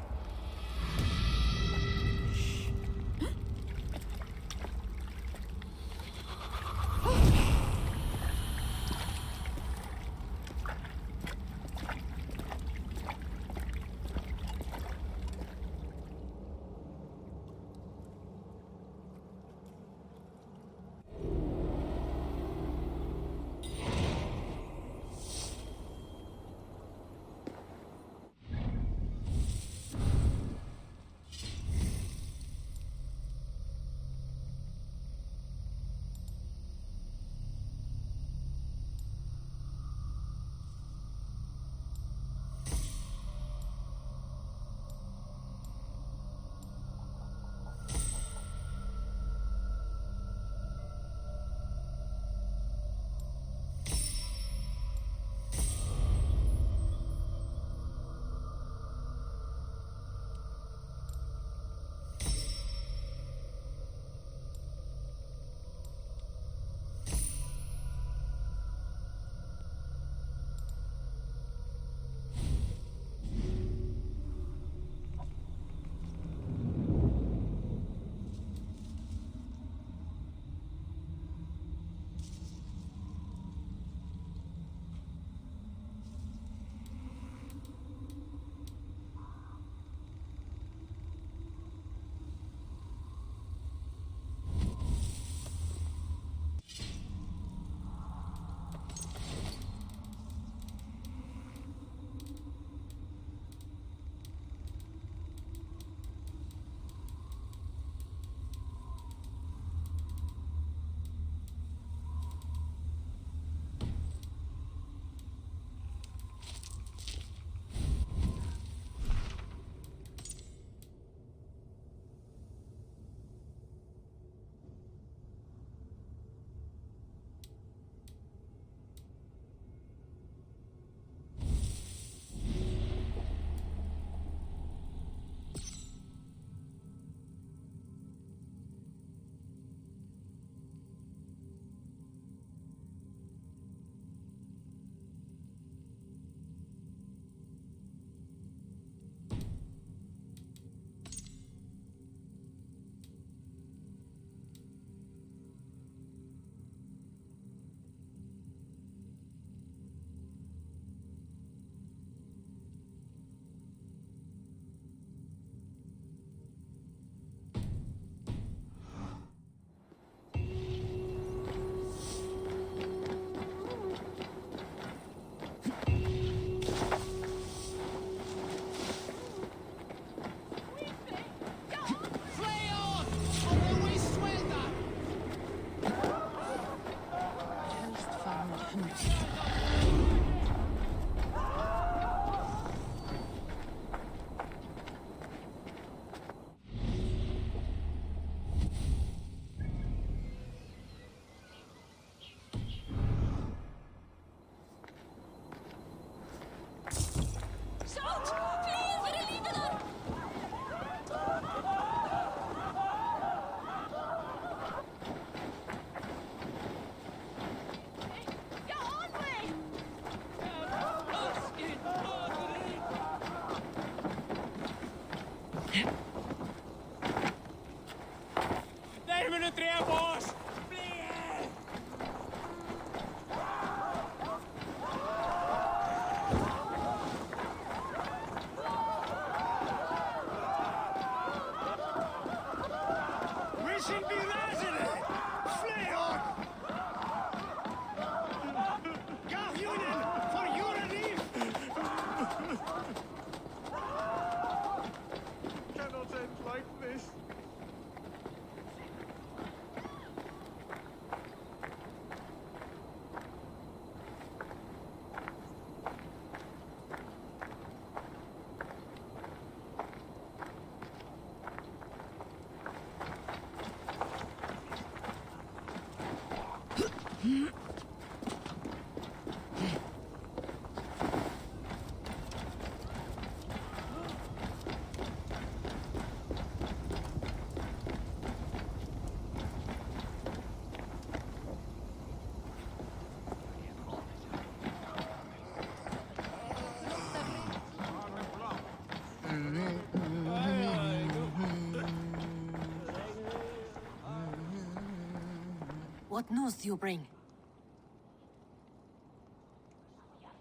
What news do you bring?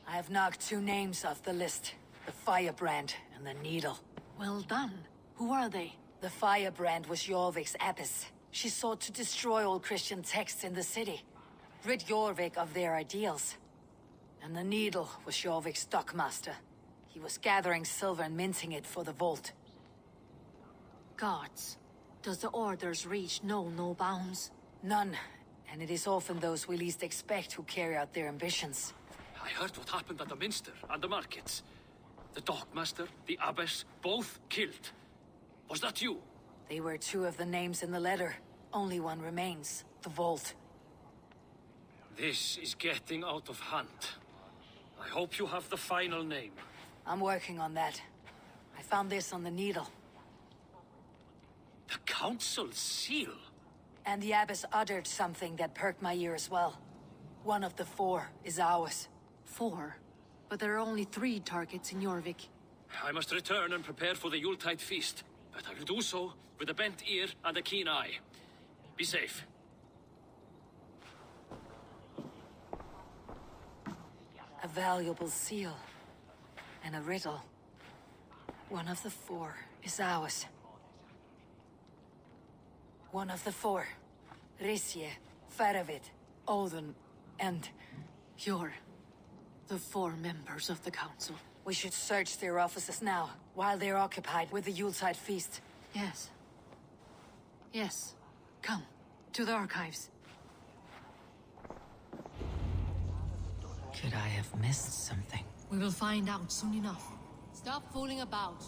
I have knocked 2 names off the list. The Firebrand and the Needle. Well done. Who are they? The Firebrand was Jorvik's abbess. She sought to destroy all Christian texts in the city. Rid Jorvik of their ideals. And the Needle was Jorvik's stockmaster. He was gathering silver and minting it for the vault. Guards. Does the orders reach no bounds? None. And it is often those we least expect who carry out their ambitions. I heard what happened at the minster and the markets. The dockmaster, the abbess, both killed. Was that you? They were 2 of the names in the letter. Only one remains. The vault. This is getting out of hand. I hope you have the final name. I'm working on that. I found this on the Needle. The Council's seal? And the abbess uttered something that perked my ear as well. One of the 4 is ours. 4? But there are only 3 targets in Jorvik. I must return and prepare for the Yuletide feast. But I will do so with a bent ear and a keen eye. Be safe. A valuable seal. And a riddle. One of the 4 is ours. One of the 4. Risje, Faravid, Odin, and... You're the 4 members of the Council. We should search their offices now, while they're occupied with the Yuletide feast. Yes. Yes. Come, to the archives. Could I have missed something? We will find out soon enough. Stop fooling about.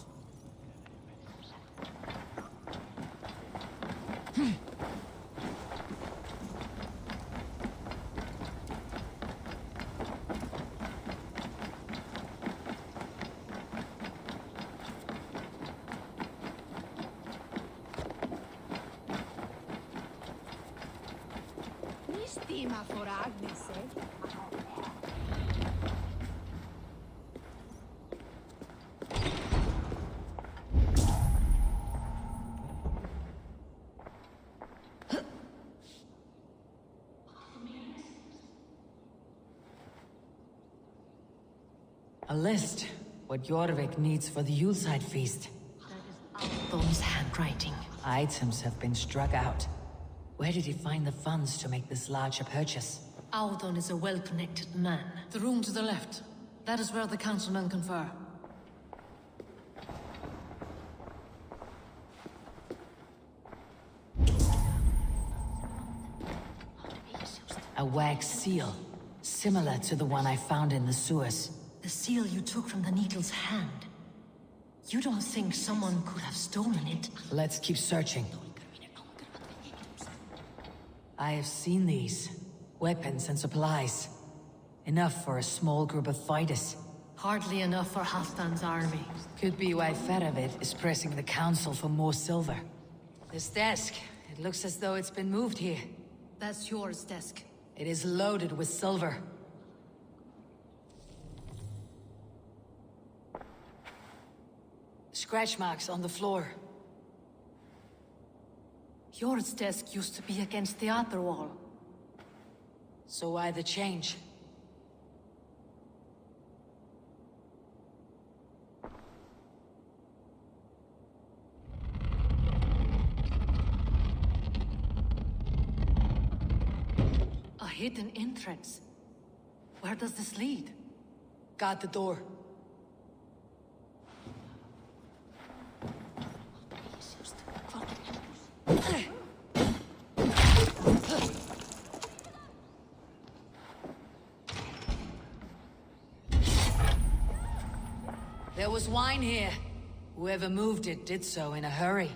A list. What Jorvik needs for the Yuletide feast. Thom's handwriting. Items have been struck out. Where did he find the funds to make this larger purchase? Audon is a well-connected man. The room to the left. That is where the councilmen confer. A wax seal. Similar to the one I found in the sewers. The seal you took from the Needle's hand. You don't think someone could have stolen it? Let's keep searching. I have seen these. Weapons and supplies. Enough for a small group of fighters. Hardly enough for Halfdan's army. Could be why Feravid is pressing the council for more silver. This desk, it looks as though it's been moved here. That's yours, desk. It is loaded with silver. Scratch marks on the floor. Yours desk used to be against the other wall. So why the change? A hidden entrance. Where does this lead? Guard the door. There was wine here. Whoever moved it did so in a hurry.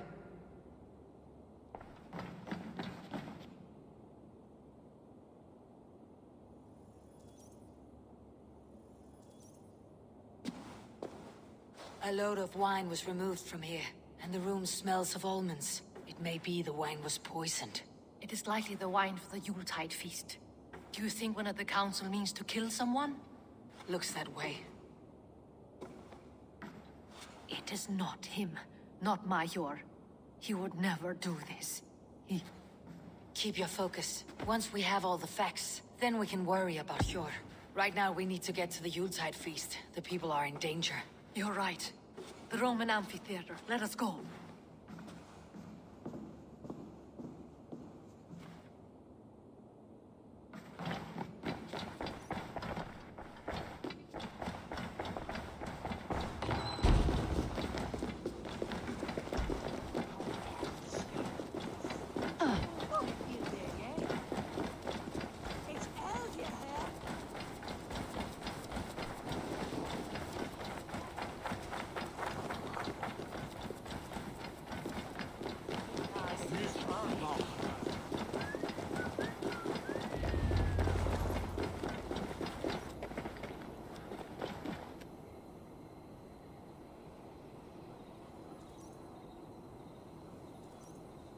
A load of wine was removed from here, and the room smells of almonds. It may be the wine was poisoned. It is likely the wine for the Yuletide feast. Do you think one of the council means to kill someone? Looks that way. It is not him, not Major. He would never do this. Keep your focus. Once we have all the facts, then we can worry about Hjor. Right now we need to get to the Yuletide feast. The people are in danger. You're right. The Roman amphitheater. Let us go.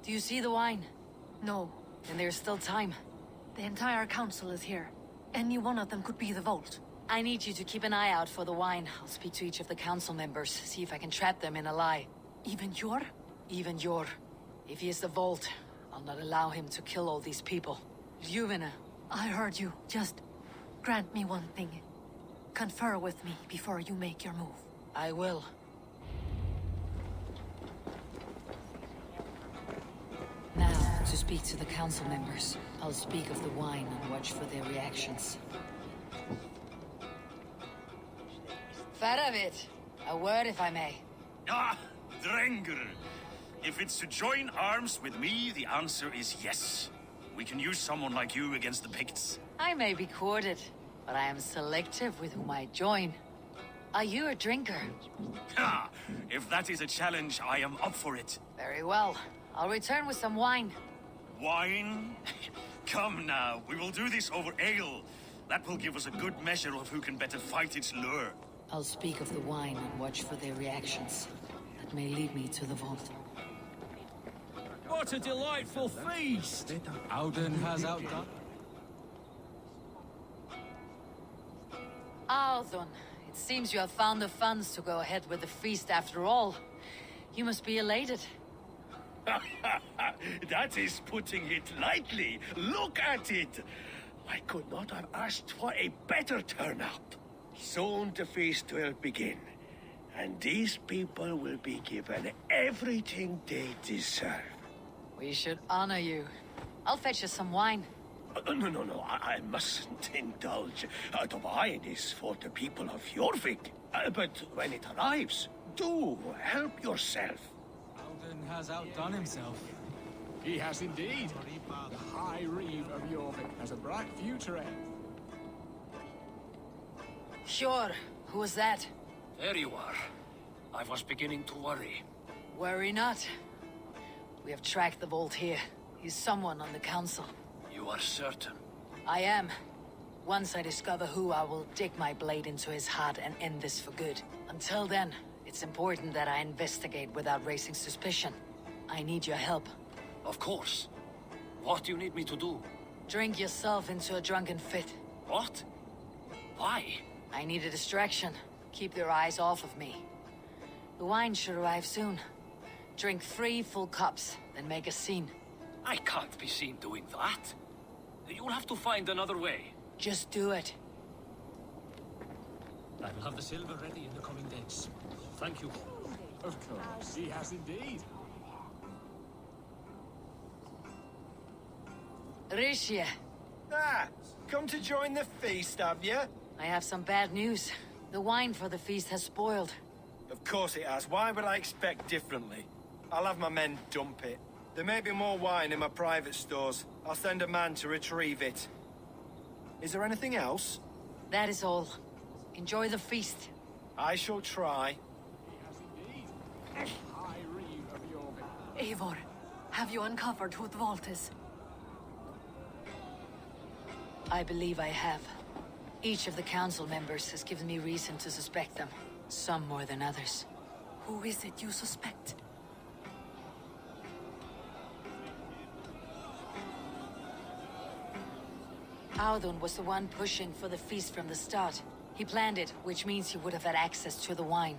Do you see the wine? No. Then there's still time. The entire council is here. Any one of them could be the vault. I need you to keep an eye out for the wine. I'll speak to each of the council members, see if I can trap them in a lie. Even Hjor? Even Hjor. If he is the vault, I'll not allow him to kill all these people. Ljuvena. I heard you. Just grant me one thing. Confer with me before you make your move. I will. Now, to speak to the council members. I'll speak of the wine and watch for their reactions. Faravid, a word if I may. Ah, Drengr. If it's to join arms with me, the answer is yes. We can use someone like you against the Picts. I may be courted, but I am selective with whom I join. Are you a drinker? Ha! If that is a challenge, I am up for it. Very well. I'll return with some wine. Wine? Come now, we will do this over ale. That will give us a good measure of who can better fight its lure. I'll speak of the wine and watch for their reactions. That may lead me to the vault. What a delightful feast! Auden has outdone. Audun, it seems you have found the funds to go ahead with the feast after all. You must be elated. That is putting it lightly. Look at it. I could not have asked for a better turnout. Soon the feast will begin, and these people will be given everything they deserve. We should honor you. I'll fetch you some wine. No, I mustn't indulge. The wine is for the people of Jorvik. But when it arrives, do help yourself. Auden has outdone himself. He has indeed. The High Reeve of Jorvik has a bright future ahead. Sure. Who was that? There you are. I was beginning to worry. Worry not. We have tracked the Vault here. He's someone on the council. You are certain? I am. Once I discover who, I will dig my blade into his heart and end this for good. Until then, it's important that I investigate without raising suspicion. I need your help. Of course. What do you need me to do? Drink yourself into a drunken fit. What? Why? I need a distraction. Keep your eyes off of me. The wine should arrive soon. Drink 3 full cups, then make a scene. I can't be seen doing that. You'll have to find another way. Just do it. I will have the silver ready in the coming days. Thank you. Of course, he has indeed. Mercia. Ah, come to join the feast, have you? I have some bad news. The wine for the feast has spoiled. Of course it has. Why would I expect differently? I'll have my men dump it. There may be more wine in my private stores. I'll send a man to retrieve it. Is there anything else? That is all. Enjoy the feast. I shall try. Eivor, have you uncovered who the Vault is? I believe I have. Each of the council members has given me reason to suspect them. Some more than others. Who is it you suspect? Audun was the one pushing for the feast from the start. He planned it, which means he would have had access to the wine.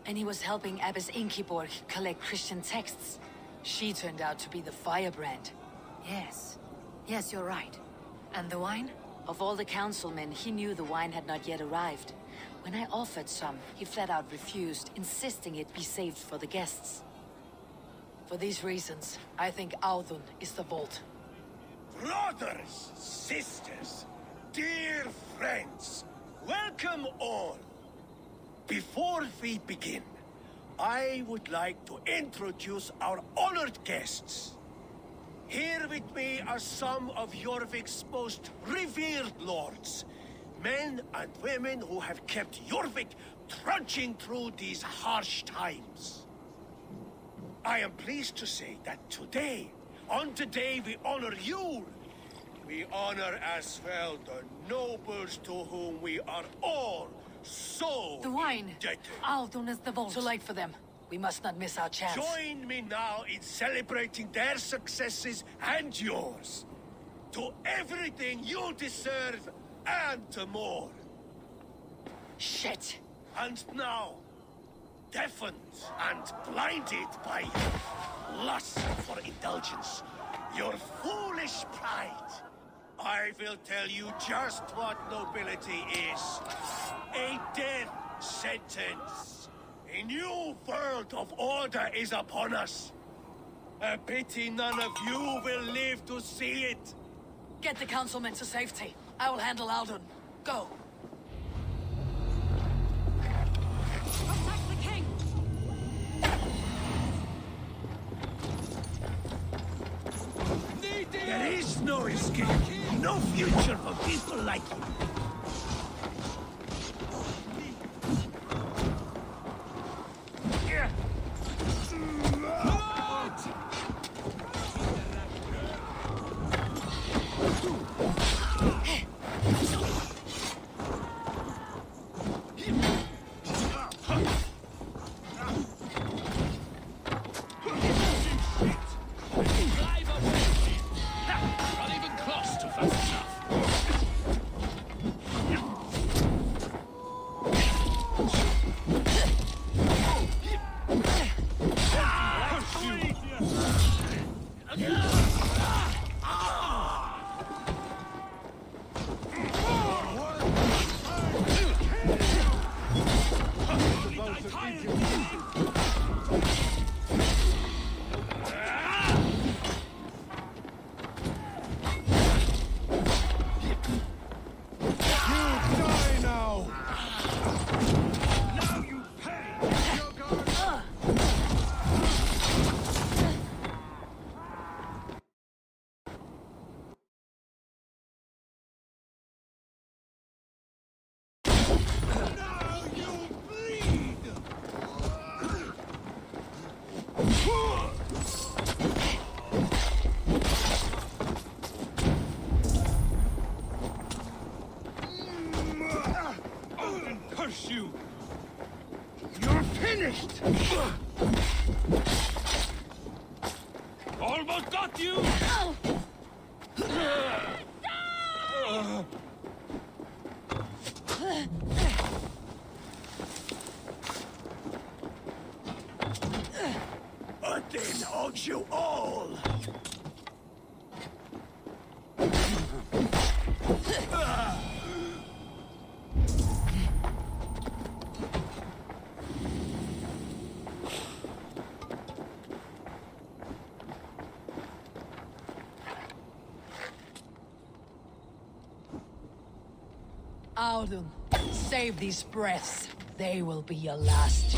And he was helping Abbess Ingeborg collect Christian texts. She turned out to be the firebrand. Yes. Yes, you're right. And the wine? Of all the councilmen, he knew the wine had not yet arrived. When I offered some, he flat out refused, insisting it be saved for the guests. For these reasons, I think Audun is the Vault. Brothers, sisters, dear friends, welcome all. Before we begin, I would like to introduce our honored guests. Here with me are some of Jorvik's most revered lords. Men and women who have kept Jorvik trudging through these harsh times. I am pleased to say that today, on the day we honor you, we honor as well the nobles to whom we are all so the wine. indebted. Audun is the Vault. Too late for them. We must not miss our chance. Join me now in celebrating their successes and yours. To everything you deserve and more. Shit. And now, deafened and blinded by your lust for indulgence, your foolish pride, I will tell you just what nobility is. A death sentence. A new world of order is upon us. A pity none of you will live to see it. Get the councilmen to safety. I will handle Audun. Go. Protect the king! There is no escape. No future for people like you. Not even close to fast enough. finish you! You're finished! Almost got you! Odin owns you all! Audun, save these breaths. They will be your last.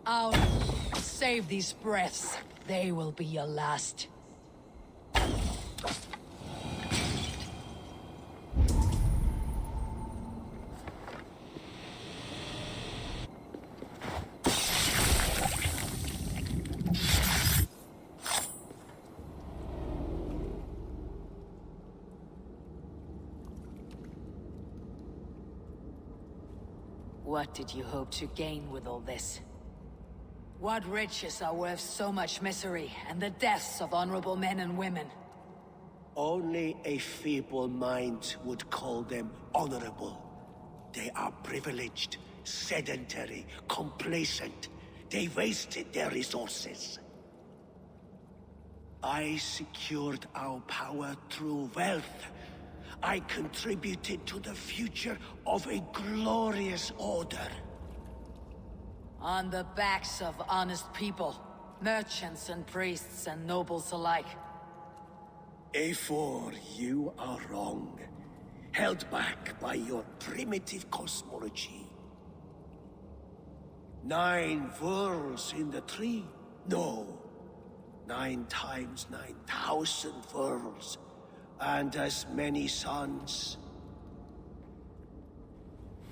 Audun, save these breaths. They will be your last. What did you hope to gain with all this? What riches are worth so much misery and the deaths of honorable men and women? Only a feeble mind would call them honorable. They are privileged, sedentary, complacent. They wasted their resources. I secured our power through wealth. I contributed to the future of a glorious order. On the backs of honest people, merchants and priests and nobles alike. Eivor, you are wrong. Held back by your primitive cosmology. 9 worlds in the tree? No. 9 times 9,000 worlds. And as many suns.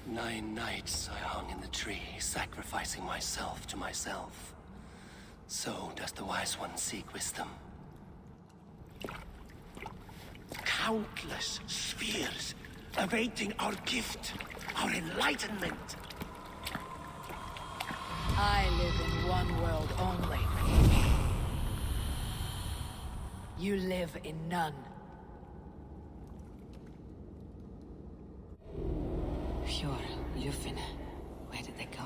9 nights I hung in the tree, sacrificing myself to myself. So does the Wise One seek wisdom. Countless spheres, awaiting our gift, our enlightenment. I live in one world only. You live in none. Fjord, Lufin, where did they go?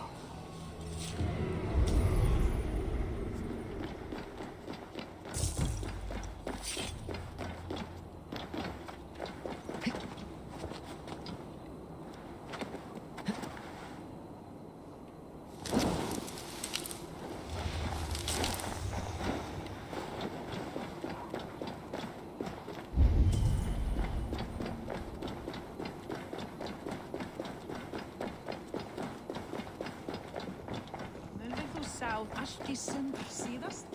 Síðast?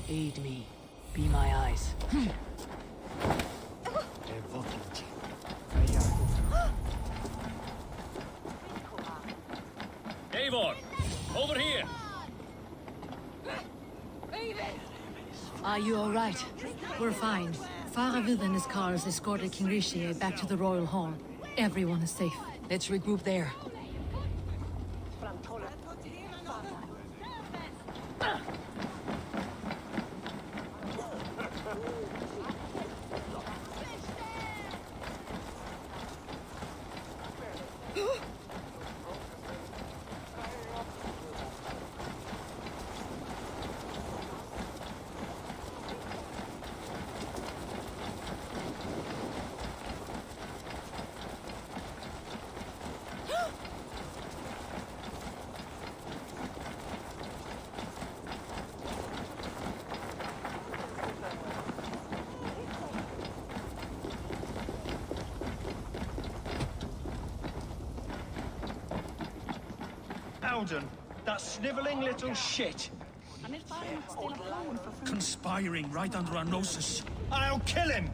Aid me. Be my eyes. Eivor! Over here! Are you all right? We're fine. Faravid and his cars escorted King Rishi back to the Royal Hall. Everyone is safe. Let's regroup there. Alden, that snivelling little shit. Conspiring right under our noses. I'll kill him!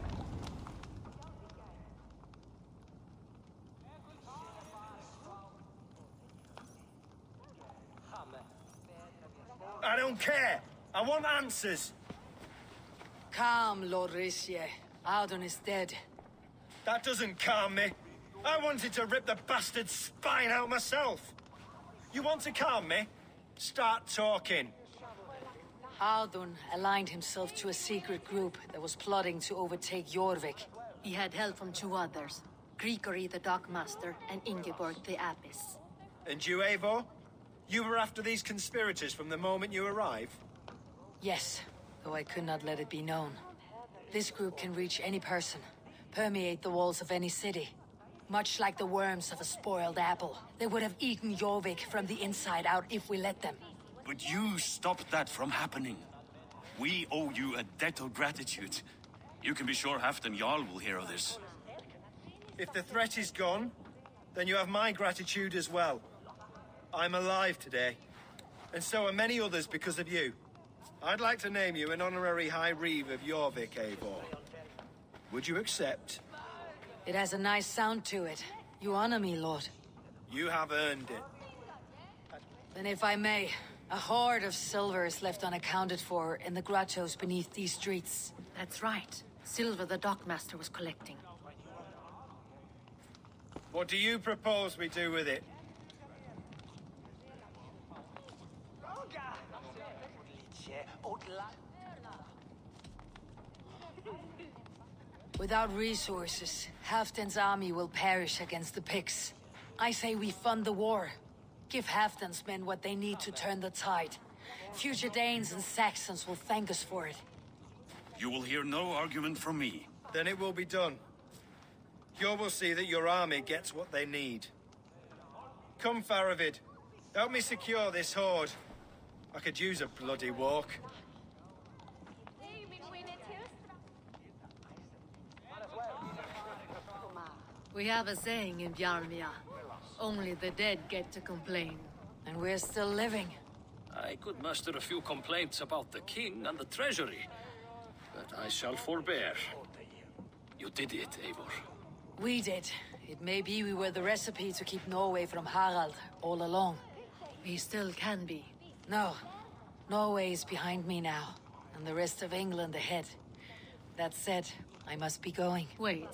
I don't care. I want answers. Calm, Lord Rishi. Audun is dead. That doesn't calm me. I wanted to rip the bastard's spine out myself. You want to calm me? Start talking. Audun aligned himself to a secret group that was plotting to overtake Jorvik. He had help from two others. Grigori the Dockmaster and Ingeborg the Abbess. And you, Eivor? You were after these conspirators from the moment you arrived? Yes, though I could not let it be known. This group can reach any person, permeate the walls of any city. Much like the worms of a spoiled apple, they would have eaten Jorvik from the inside out if we let them. But you stopped that from happening. We owe you a debt of gratitude. You can be sure Halfdan Jarl will hear of this. If the threat is gone, then you have my gratitude as well. I'm alive today, and so are many others because of you. I'd like to name you an honorary High Reeve of Jorvik, Eivor. Would you accept? It has a nice sound to it. You honor me, Lord. You have earned it. Then if I may, a hoard of silver is left unaccounted for in the grottos beneath these streets. That's right. Silver the Dockmaster was collecting. What do you propose we do with it? Without resources, Halfdan's army will perish against the Picts. I say we fund the war. Give Halfdan's men what they need to turn the tide. Future Danes and Saxons will thank us for it. You will hear no argument from me. Then it will be done. You will see that your army gets what they need. Come, Faravid. Help me secure this hoard. I could use a bloody walk. We have a saying in Bjarmia. Only the dead get to complain. And we're still living. I could muster a few complaints about the king and the treasury, but I shall forbear. You did it, Eivor. We did. It may be we were the recipe to keep Norway from Harald all along. We still can be. No. Norway is behind me now, and the rest of England ahead. That said, I must be going. Wait.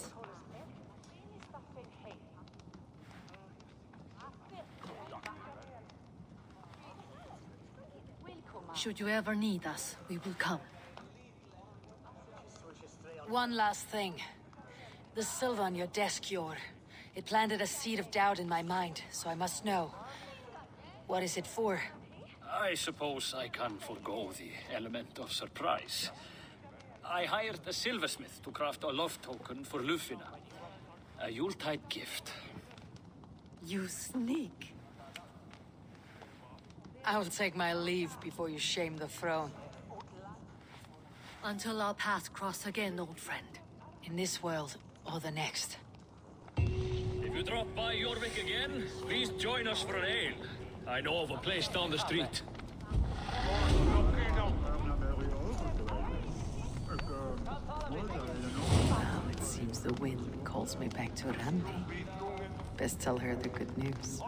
Should you ever need us, we will come. One last thing. The silver on your desk, Jor. It planted a seed of doubt in my mind, so I must know. What is it for? I suppose I can forego the element of surprise. I hired a silversmith to craft a love token for Lufina. A Yuletide gift. You sneak. I'll take my leave before you shame the throne. Until our paths cross again, old friend. In this world or the next. If you drop by Jorvik again, please join us for an ale. I know of a place down the street. Now it seems the wind calls me back to Randi. Best tell her the good news.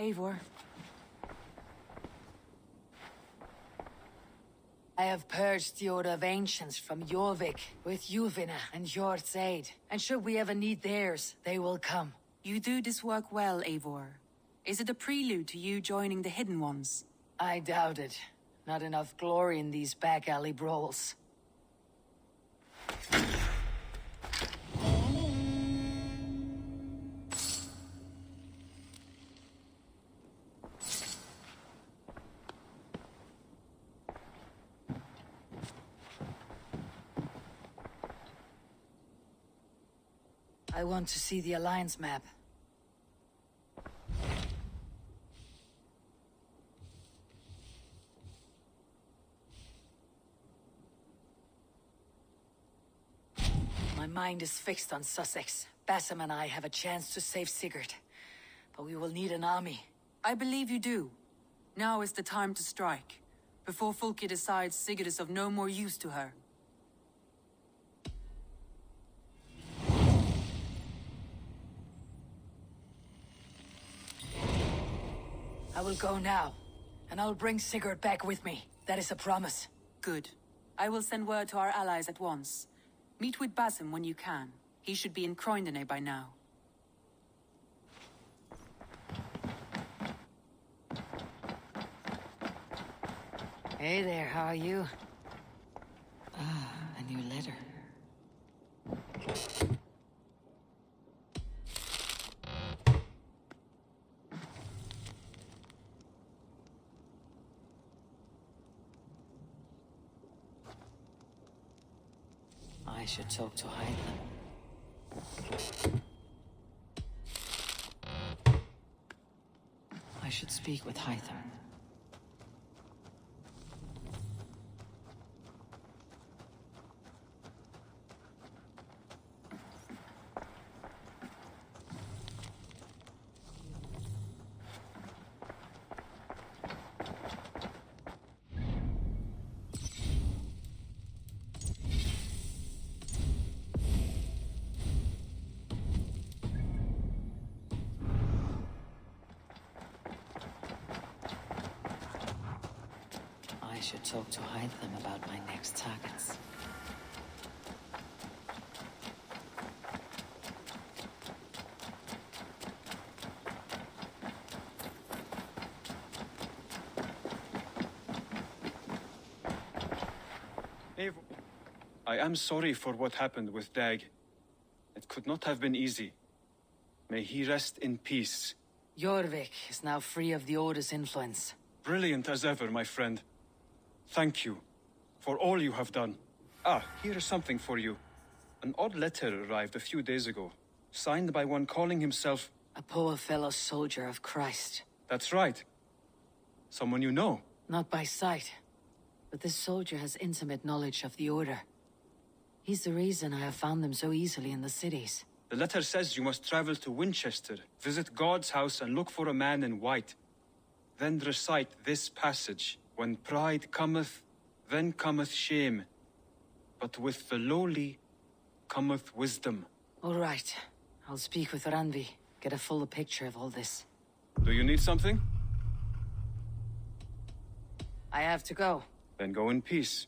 Eivor. I have purged the Order of Ancients from Jorvik with Yuvina and Hjort's aid. And should we ever need theirs, they will come. You do this work well, Eivor. Is it a prelude to you joining the Hidden Ones? I doubt it. Not enough glory in these back alley brawls. I want to see the Alliance map. My mind is fixed on Sussex. Basim and I have a chance to save Sigurd. But we will need an army. I believe you do. Now is the time to strike, before Fulke decides Sigurd is of no more use to her. I will go now, and I'll bring Sigurd back with me. That is a promise. Good. I will send word to our allies at once. Meet with Basim when you can. He should be in Croydon by now. Hey there, how are you? Ah, a new letter. I should talk to Hytham. I should speak with Hytham. I should talk to Hytham about my next targets. Eivor, I am sorry for what happened with Dag. It could not have been easy. May he rest in peace. Jorvik is now free of the Order's influence. Brilliant as ever, my friend. Thank you for all you have done. Ah, here is something for you. An odd letter arrived a few days ago, signed by one calling himself... A poor fellow soldier of Christ. That's right. Someone you know. Not by sight, but this soldier has intimate knowledge of the Order. He's the reason I have found them so easily in the cities. The letter says you must travel to Winchester, visit God's house and look for a man in white. Then recite this passage. When pride cometh, then cometh shame. But with the lowly cometh wisdom. All right. I'll speak with Randvi. Get a fuller picture of all this. Do you need something? I have to go. Then go in peace.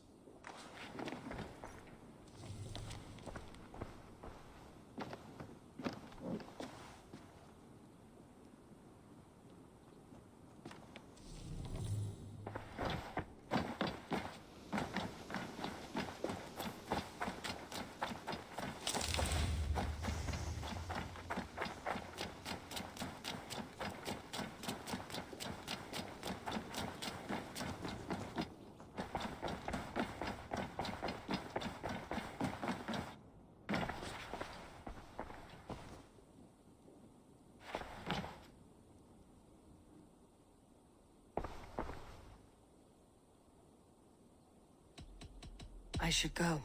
I should go.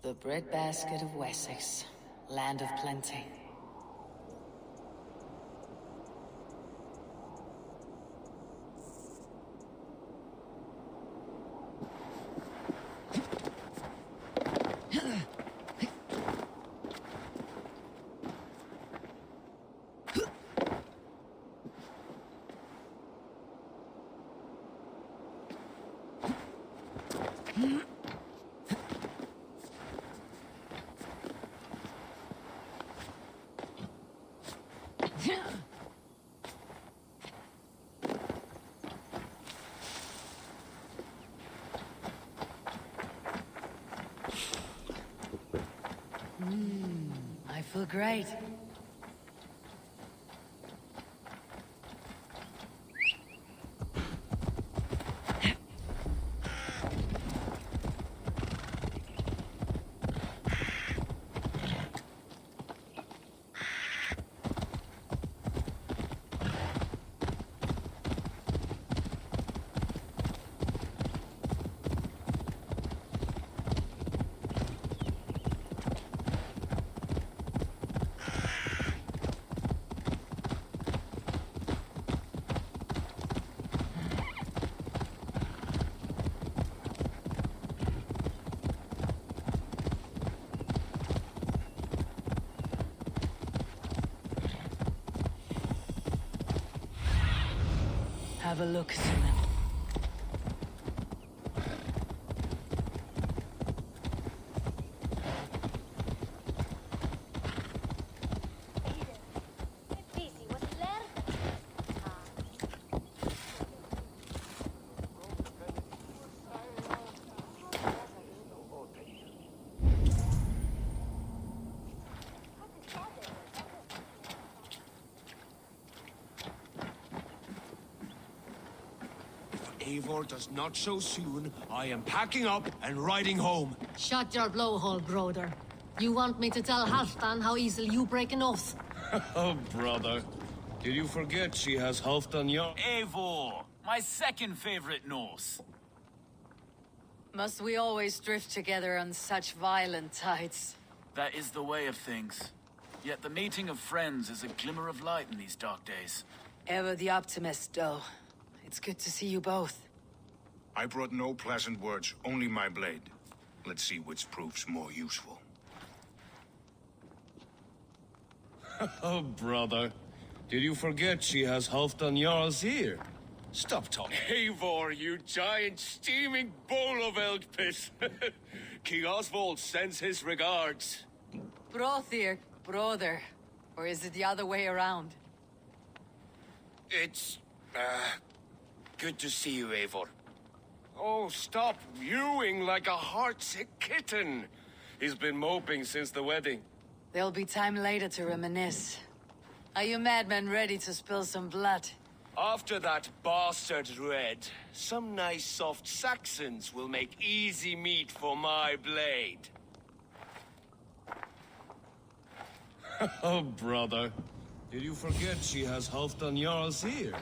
The breadbasket of Wessex, land of plenty. I feel great. Have a look, Simon. Eivor does not show soon, I am packing up and riding home. Shut your blowhole, brother. You want me to tell Halfdan how easily you break an oath? Oh, brother. Did you forget she has Halfdan your... Eivor, my second favorite Norse. Must we always drift together on such violent tides? That is the way of things. Yet the meeting of friends is a glimmer of light in these dark days. Ever the optimist, though. It's good to see you both. I brought no pleasant words, only my blade. Let's see which proves more useful. Oh, brother. Did you forget she has Halfdan Jarl's ear? Stop talking. Eivor, you giant steaming bowl of elk piss. King Oswald sends his regards. Brothir, brother. Or is it the other way around? It's, good to see you, Eivor. Oh, stop mewing like a heartsick kitten. He's been moping since the wedding. There'll be time later to reminisce. Are you madmen ready to spill some blood? After that bastard Red, some nice soft Saxons will make easy meat for my blade. Oh, brother. Did you forget she has Halfdan Jarl's ear?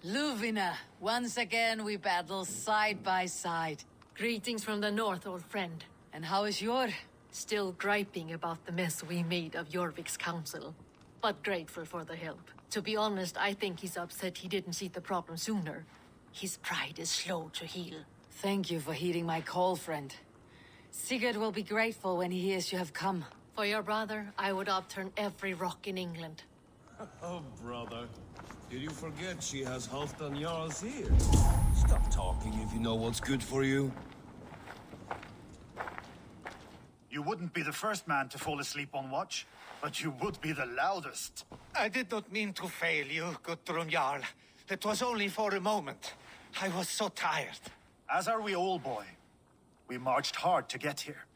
Luvina, once again we battle side by side. Greetings from the north, old friend. And how is your? Still griping about the mess we made of Jorvik's council, but grateful for the help. To be honest, I think he's upset he didn't see the problem sooner. His pride is slow to heal. Thank you for heeding my call, friend. Sigurd will be grateful when he hears you have come. For your brother, I would upturn every rock in England. Oh, brother. Did you forget she has Halfdan Jarl's ear? Stop talking if you know what's good for you. You wouldn't be the first man to fall asleep on watch, but you would be the loudest. I did not mean to fail you, Guthrum Jarl. It was only for a moment. I was so tired. As are we all, boy. We marched hard to get here.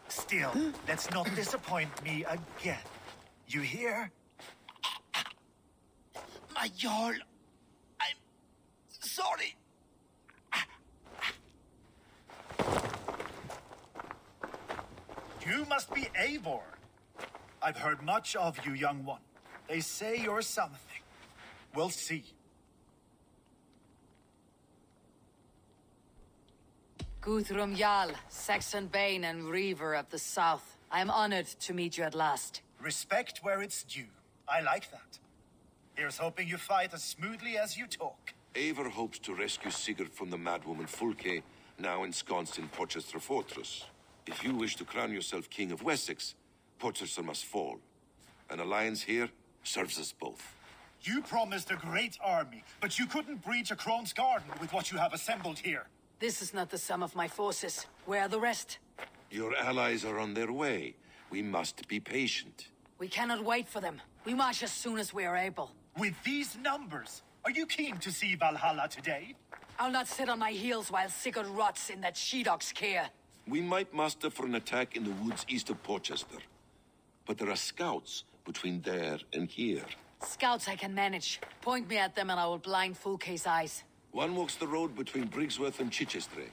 Still, let's not disappoint me again. You hear? My Jarl, I'm sorry. You must be Eivor. I've heard much of you, young one. They say you're something. We'll see. Guthrum Jarl, Saxon Bane and Reaver of the South. I am honored to meet you at last. Respect where it's due. I like that. Here's hoping you fight as smoothly as you talk. Eivor hopes to rescue Sigurd from the madwoman Fulke, now ensconced in Porchester Fortress. If you wish to crown yourself King of Wessex, Porchester must fall. An alliance here serves us both. You promised a great army, but you couldn't breach a Krone's garden with what you have assembled here. This is not the sum of my forces. Where are the rest? Your allies are on their way. We must be patient. We cannot wait for them. We march as soon as we are able. With these numbers, are you keen to see Valhalla today? I'll not sit on my heels while Sigurd rots in that she-dog's care. We might muster for an attack in the woods east of Porchester. But there are scouts between there and here. Scouts I can manage. Point me at them and I will blind Fulke's eyes. One walks the road between Briggsworth and Chichester.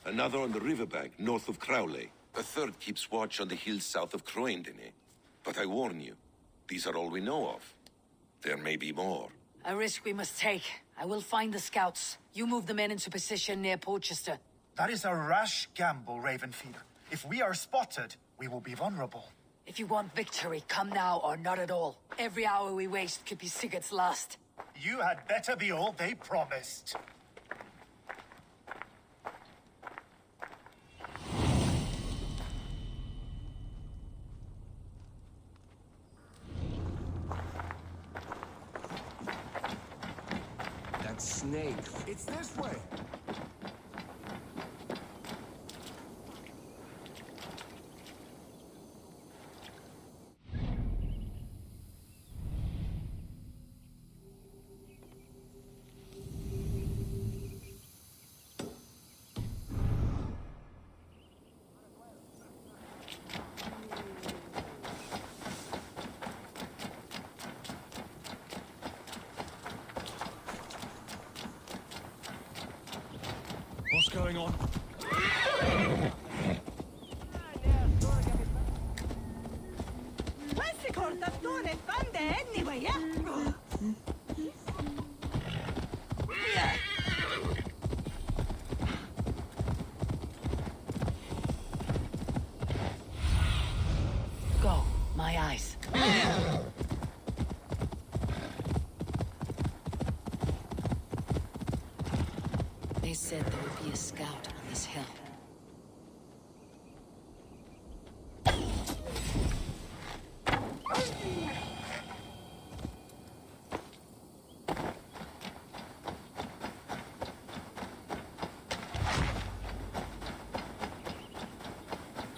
Another on the riverbank north of Crowley. A third keeps watch on the hills south of Croendene. But I warn you, these are all we know of. There may be more. A risk we must take. I will find the scouts. You move the men into position near Porchester. That is a rash gamble, Ravenfeeder. If we are spotted, we will be vulnerable. If you want victory, come now or not at all. Every hour we waste could be Sigurd's last. You had better be all they promised. That snake. It's this way. What's going on? Go, my eyes. They said there would be a scout on this hill.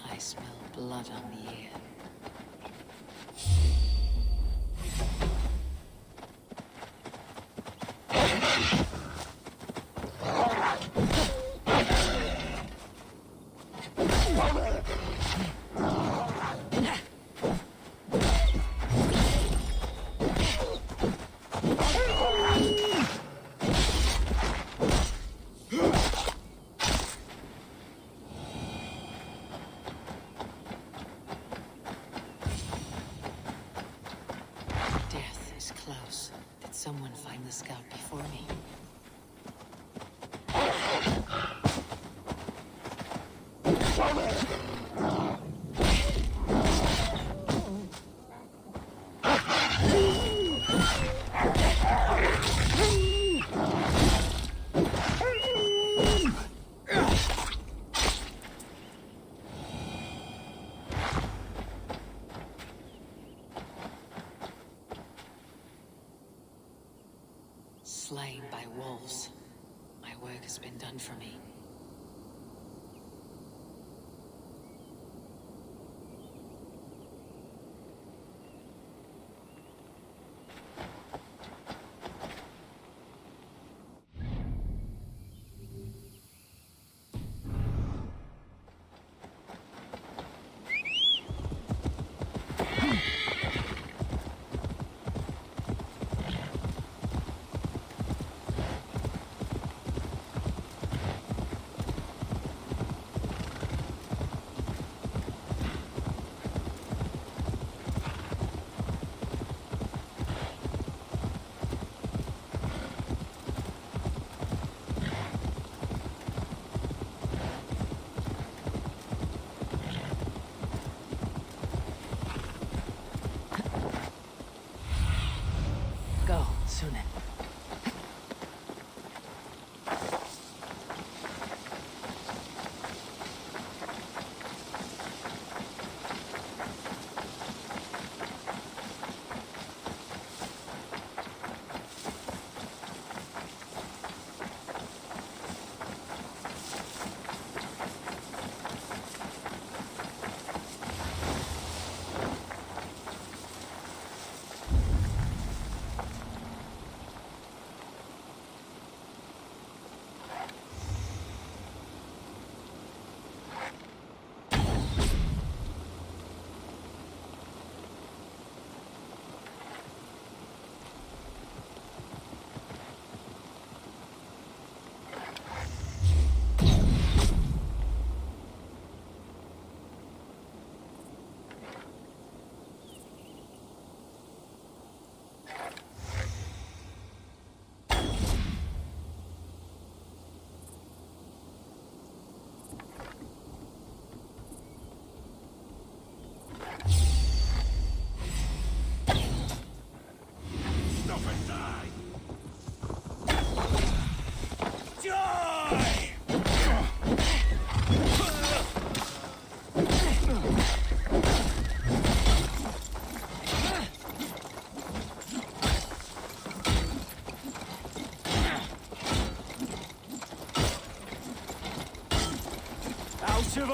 I smell blood on the air. Death is close. Did someone find the scout before me? Slain by wolves. My work has been done for me.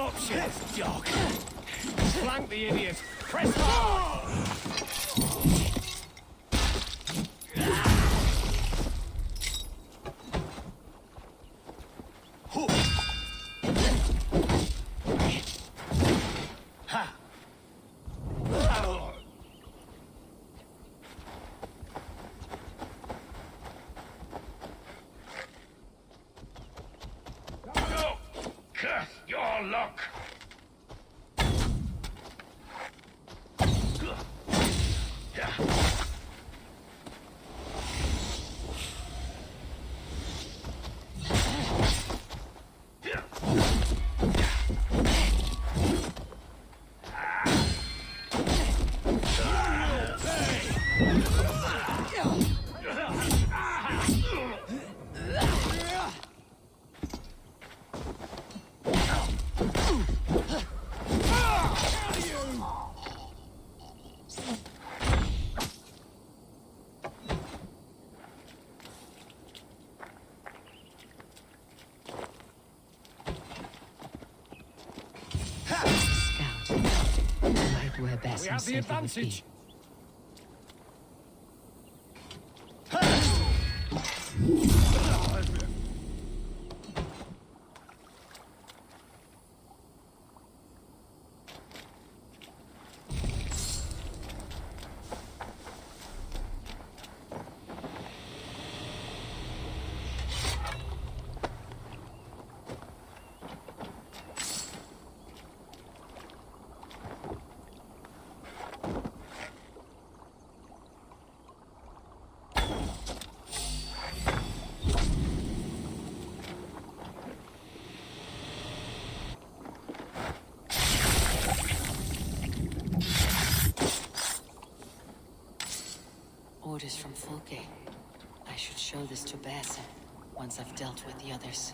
options, dog. Flank the idiot. Press hard! Your luck. Where best We have the advantage. Orders from Folke. I should show this to Basim once I've dealt with the others.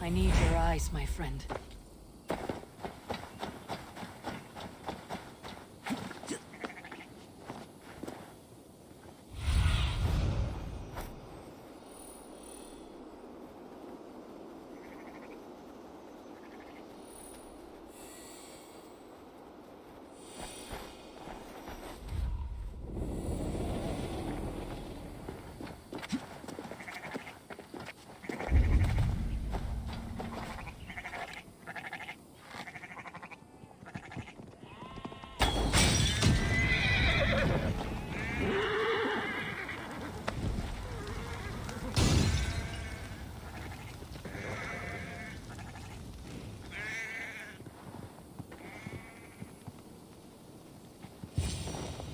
I need your eyes, my friend.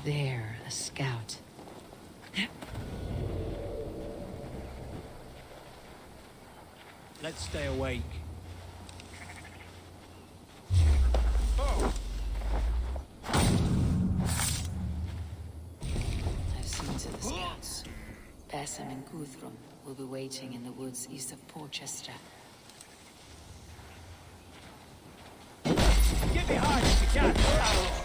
There, a scout. Let's stay awake. I've seen to the scouts. Basim and Guthrum will be waiting in the woods east of Porchester. Get behind if you can!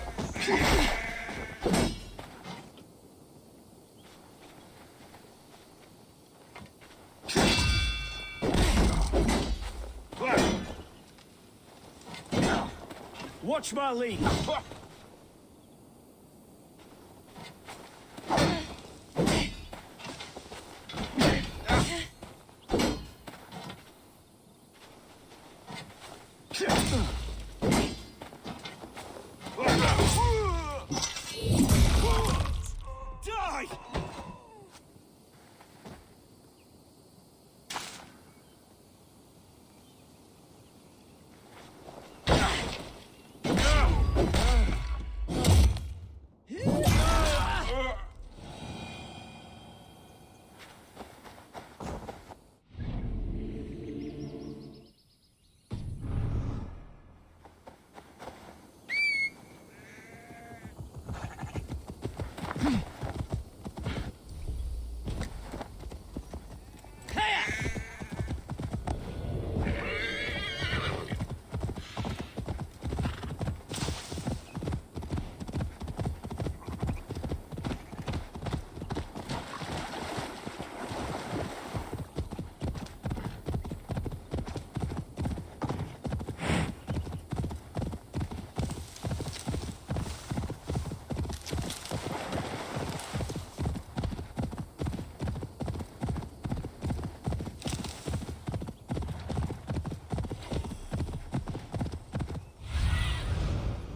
Watch my lead.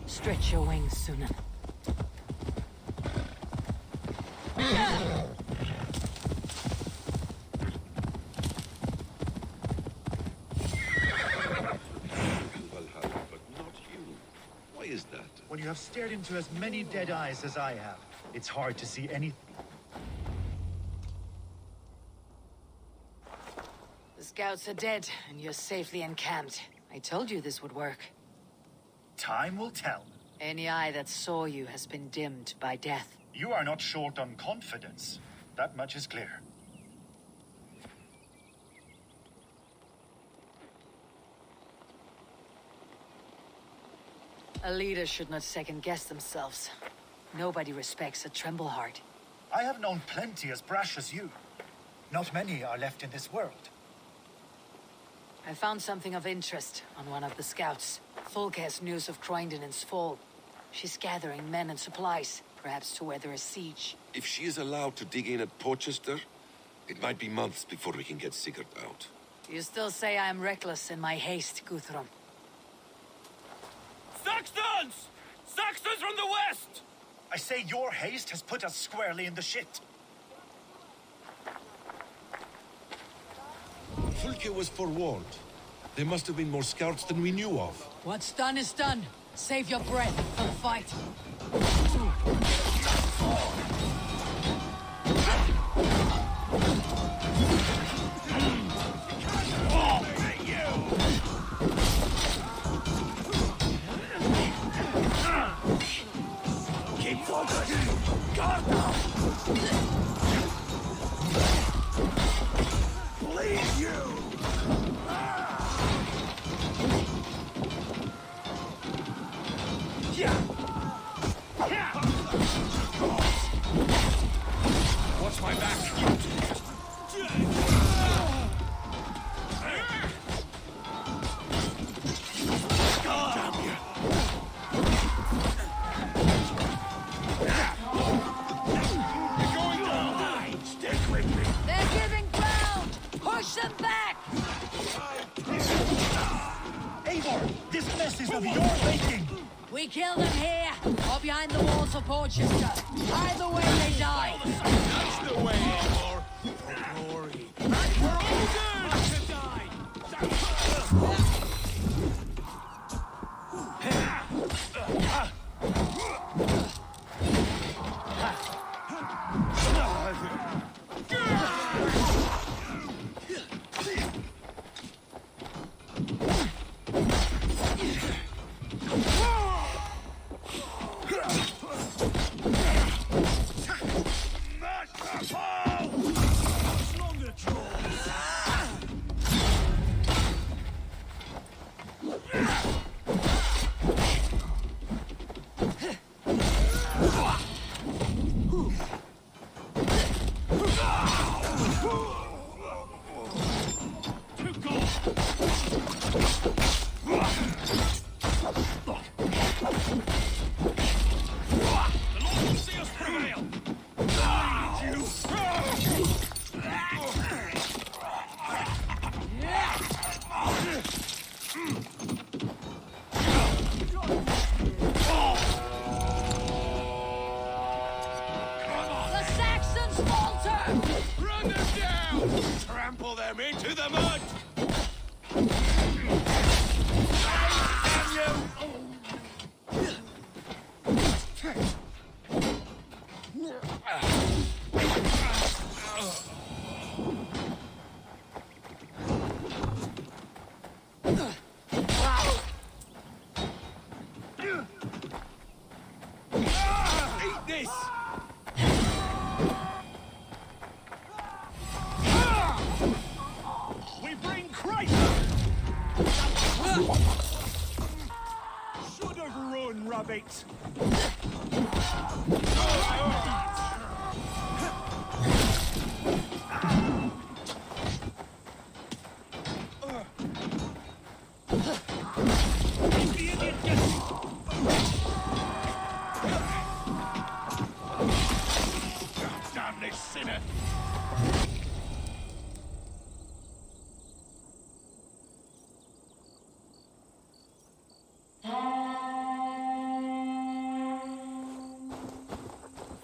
Stretch your wings, Sunan. Valhalla, but not you. Why is that? When you have stared into as many dead eyes as I have, it's hard to see anything. The scouts are dead, and you're safely encamped. I told you this would work. Time will tell. Any eye that saw you has been dimmed by death. You are not short on confidence. That much is clear. A leader should not second-guess themselves. Nobody respects a tremble heart. I have known plenty as brash as you. Not many are left in this world. I found something of interest on one of the scouts. Fulke has news of Croydon's fall. She's gathering men and supplies, perhaps to weather a siege. If she is allowed to dig in at Porchester, it might be months before we can get Sigurd out. You still say I am reckless in my haste, Guthrum. Saxons! Saxons from the west! I say your haste has put us squarely in the shit. Fulke was forewarned. There must have been more scouts than we knew of. What's done is done. Save your breath for the fight. Keep focused! Guard down! Bleed you! Watch my back. Damn you! You're going down. Stick with me! They're giving ground! Push them back! Eivor, this mess is of your making! We kill them here, or behind the walls of Porchester. Either way, they die. That's the way, Eivor! For glory! We're all doomed to die! Smalter! Run them down! Trample them into the mud! Damn you! Eat this! We bring Christ! Should have run, rabbit! Damn this sinner!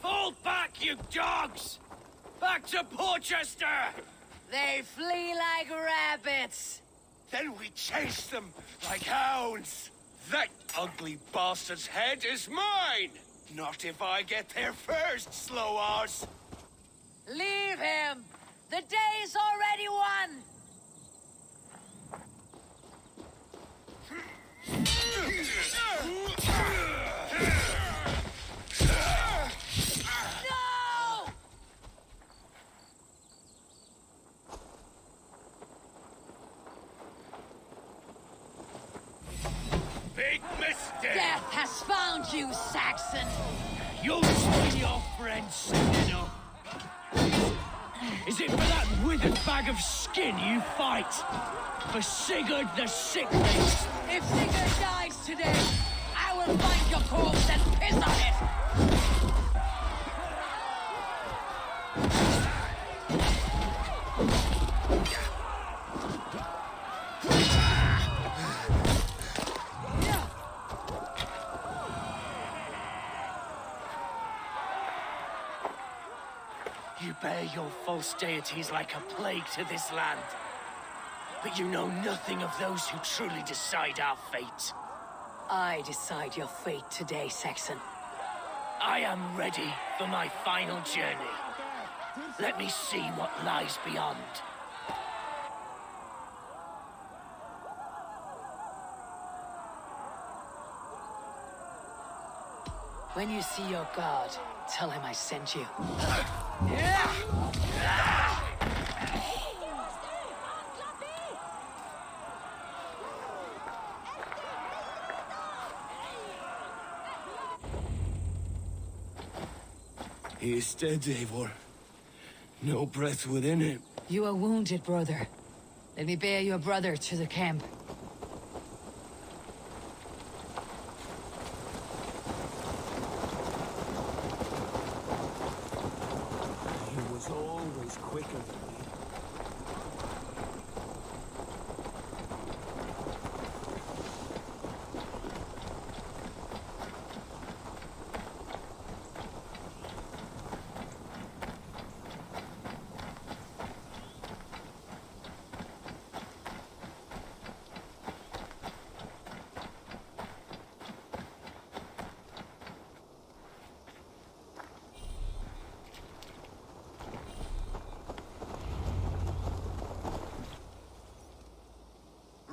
Fall back, you dogs! Back to Porchester! They flee like rabbits. Then we chase them like hounds. That ugly bastard's head is mine! Not if I get there first, slow arse! Leave him! The day's already won! No! Big mistake! Death has found you, Saxon! You'll spin your friends soon enough. Is it for that withered bag of skin you fight? For Sigurd the Sick-Faced? If Sigurd dies today, I will find your corpse and piss on it! You bear your false deities like a plague to this land. But you know nothing of those who truly decide our fate. I decide your fate today, Saxon. I am ready for my final journey. Let me see what lies beyond. When you see your god, tell him I sent you. He is dead, Eivor. No breath within him. You are wounded, brother. Let me bear your brother to the camp. He was always quicker than me.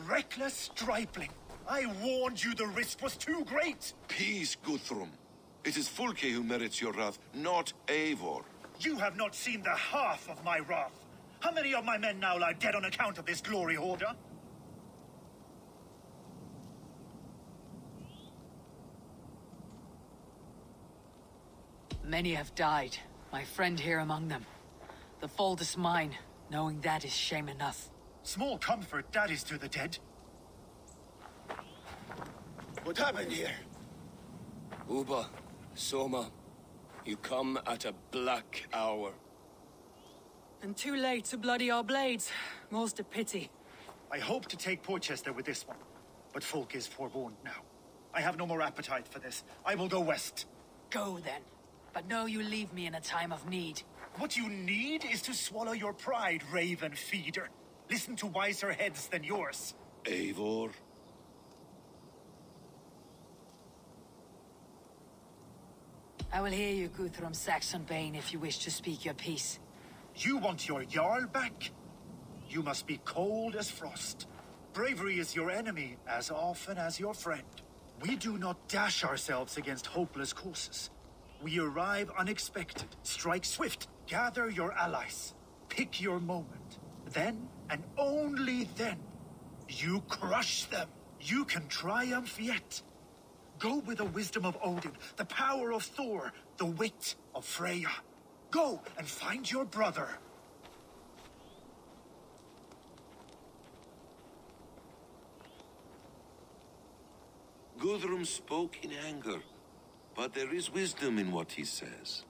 Reckless stripling! I warned you the risk was too great! Peace, Guthrum. It is Fulke who merits your wrath, not Eivor. You have not seen the half of my wrath. How many of my men now lie dead on account of this glory hoarder? Many have died, my friend here among them. The fault is mine, knowing that is shame enough. Small comfort that is to the dead. What happened here? Uba, Soma, you come at a black hour. And too late to bloody our blades. Most a pity. I hope to take Porchester with this one, but folk is forewarned now. I have no more appetite for this. I will go west. Go then. but know you leave me in a time of need. What you need is to swallow your pride, raven feeder. Listen to wiser heads than yours. Eivor? I will hear you, Guthrum Saxon Bane, if you wish to speak your piece. You want your Jarl back? You must be cold as frost. Bravery is your enemy as often as your friend. We do not dash ourselves against hopeless courses. We arrive unexpected, strike swift, gather your allies, pick your moment. Then, and only then, you crush them. You can triumph yet. Go with the wisdom of Odin, the power of Thor, the wit of Freya. Go and find your brother. Guthrum spoke in anger, but there is wisdom in what he says.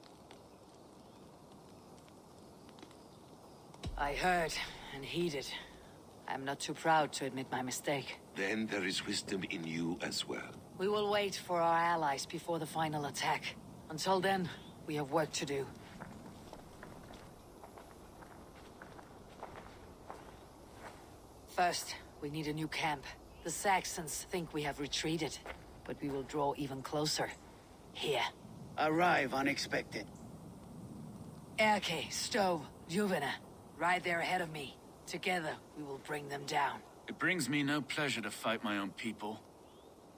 I heard and heeded. I'm not too proud to admit my mistake. Then there is wisdom in you as well. We will wait for our allies before the final attack. Until then, we have work to do. First, we need a new camp. The Saxons think we have retreated, but we will draw even closer. Here. Arrive unexpected. Erke, Stove, Juvena. Right there ahead of me. Together, we will bring them down. It brings me no pleasure to fight my own people.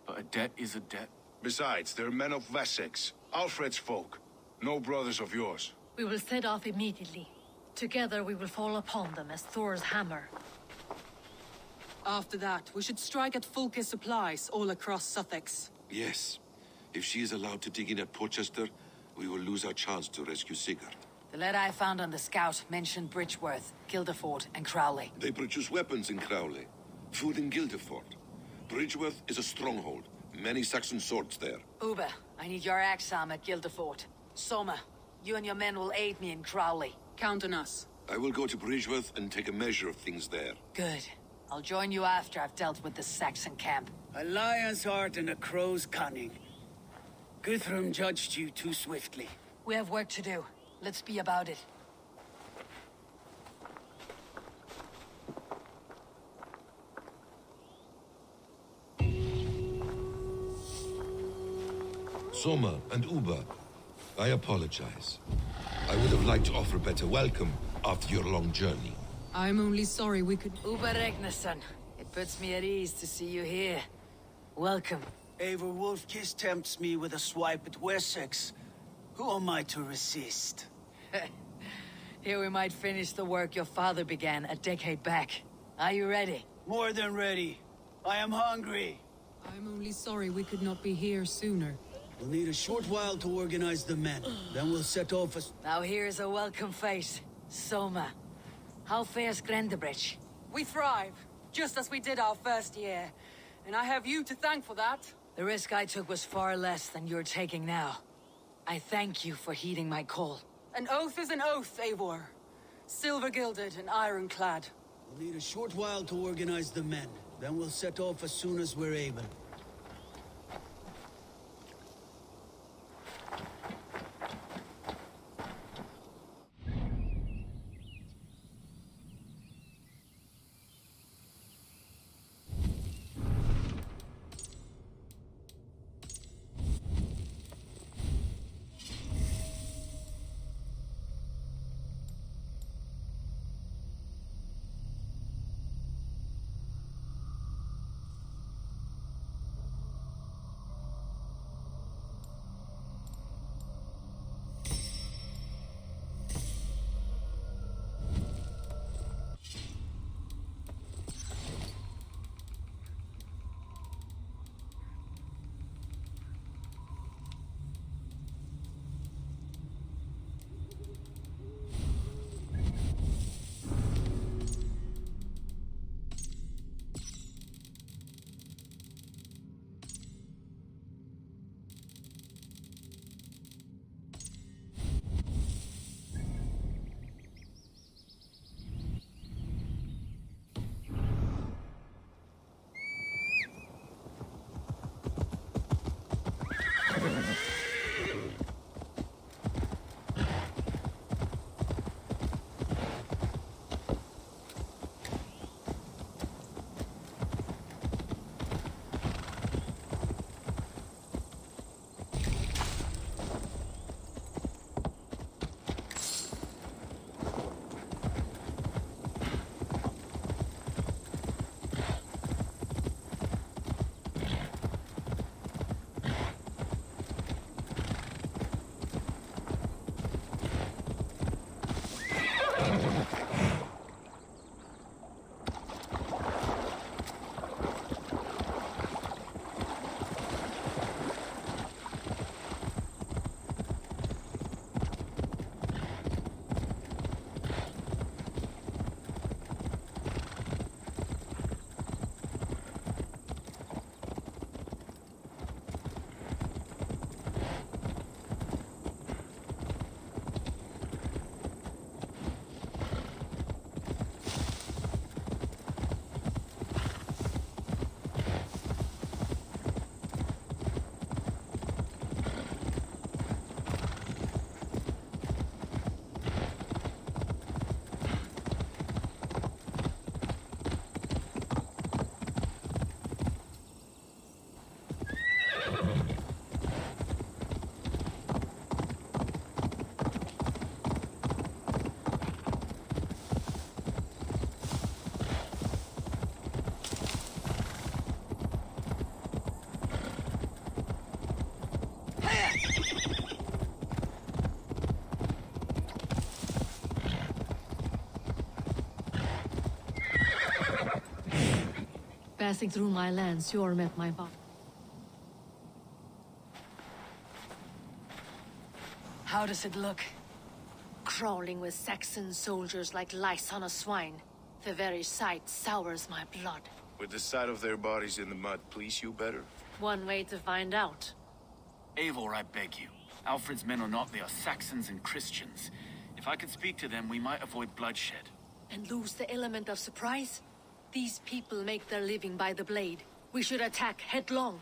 But a debt is a debt. Besides, they're men of Wessex, Alfred's folk. No brothers of yours. We will set off immediately. Together we will fall upon them as Thor's hammer. After that, we should strike at Fulke's supplies all across Sussex. Yes. If she is allowed to dig in at Portchester, we will lose our chance to rescue Sigurd. The letter I found on the scout mentioned Bridgeworth, Guildeford, and Crowley. They produce weapons in Crowley, food in Guildeford. Bridgeworth is a stronghold. Many Saxon swords there. Uber, I need your axe arm at Guildeford. Soma, you and your men will aid me in Crowley. Count on us. I will go to Bridgeworth and take a measure of things there. Good. I'll join you after I've dealt with the Saxon camp. A lion's heart and a crow's cunning. Guthrum judged you too swiftly. We have work to do. Let's be about it. Soma and Uber, I apologize. I would have liked to offer a better welcome after your long journey. I'm only sorry we could... Uber Regnason. It puts me at ease to see you here. Welcome. Eivor Wolfkiss tempts me with a swipe at Wessex. Who am I to resist? Here we might finish the work your father began a decade back. Are you ready? More than ready. I am hungry. I'm only sorry we could not be here sooner. We'll need a short while to organize the men. Then we'll set off as... Now here's a welcome face. Soma. How fares Grendebridge? We thrive, just as we did our first year. And I have you to thank for that. The risk I took was far less than you're taking now. I thank you for heeding my call. An oath is an oath, Eivor. Silver-gilded and ironclad. We'll need a short while to organize the men. Then we'll set off as soon as we're able. Passing through my lands, you're met my body. How does it look? Crawling with Saxon soldiers like lice on a swine. The very sight sours my blood. Would the sight of their bodies in the mud please you better? One way to find out. Eivor, I beg you. Alfred's men are not, they are Saxons and Christians. If I could speak to them, we might avoid bloodshed. And lose the element of surprise? These people make their living by the blade. We should attack headlong.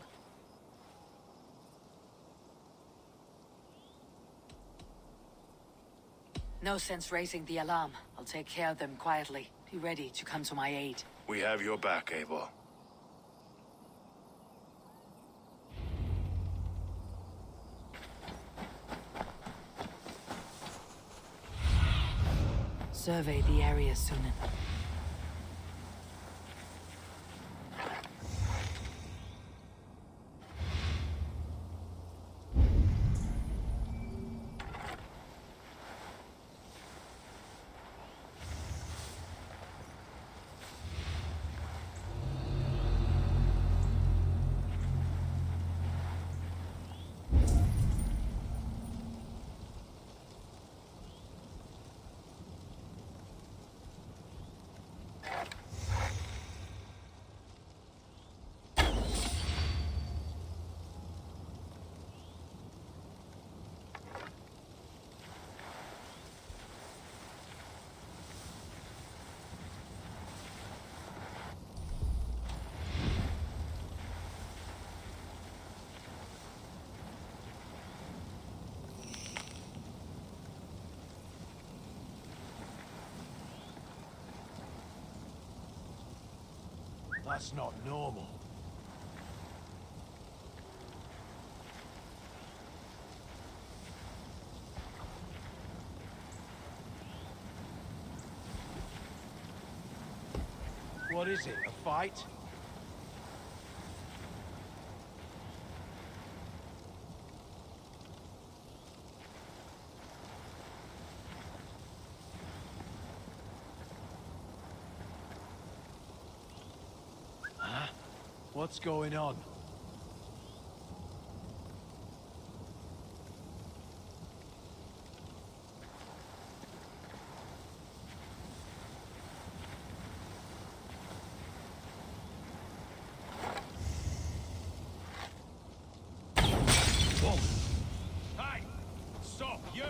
No sense raising the alarm. I'll take care of them quietly. Be ready to come to my aid. We have your back, Eivor. Survey the area soon. That's not normal. What is it, a fight? Huh? What's going on? Hey! Stop, you!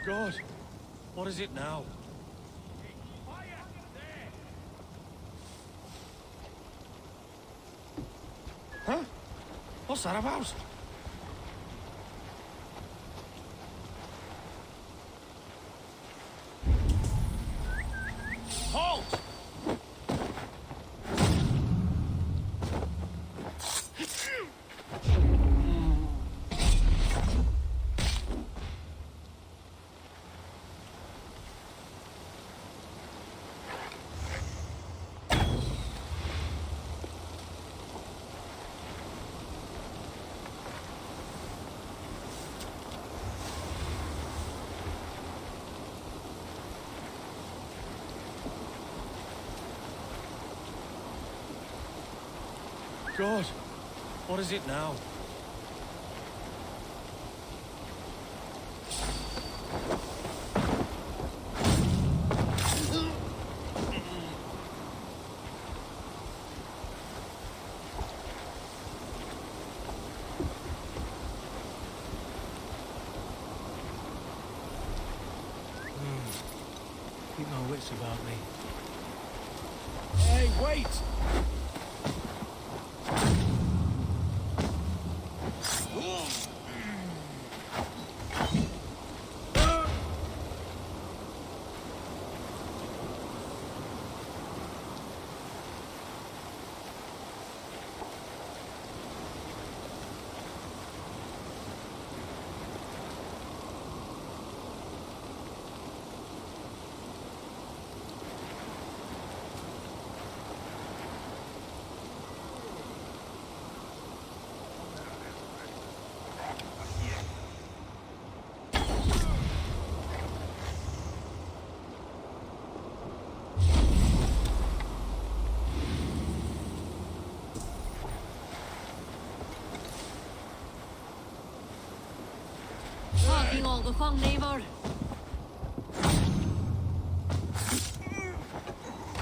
God, what is it now? Huh? What's that about? Halt! God, what is it now? Keep my wits about me. Hey, wait! all the fun, Eivor.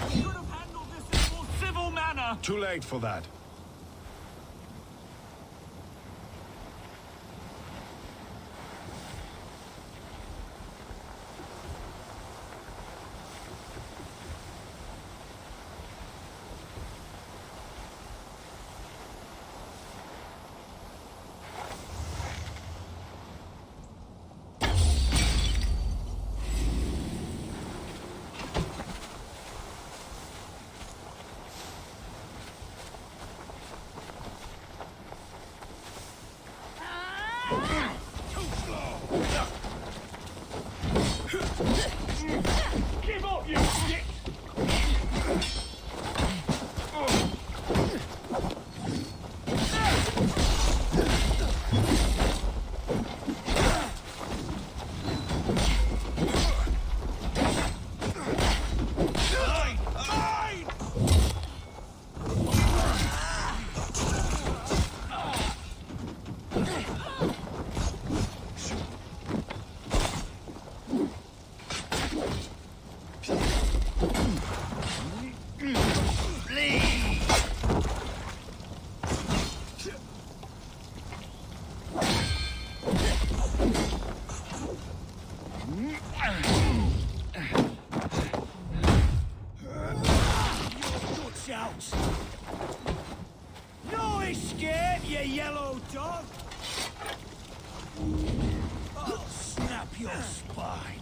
We could have handled this in a more civil manner! Too late for that. Give up, you shit! No escape, you yellow dog! I'll snap your spine.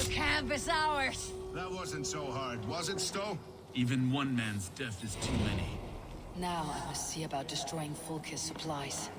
Canvas ours. That wasn't so hard, was it, Stowe? Even one man's death is too many. Now I must see about destroying Fulk's supplies.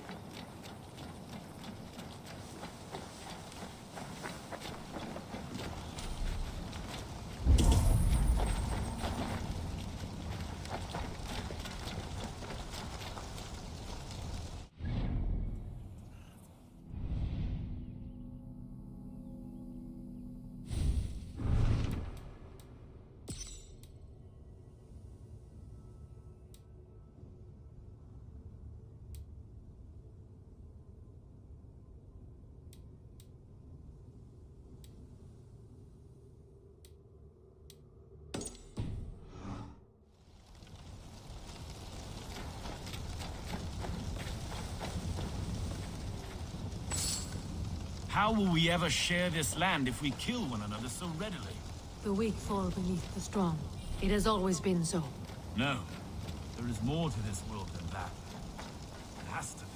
How will we ever share this land if we kill one another so readily? The weak fall beneath the strong. It has always been so. No. There is more to this world than that. It has to be.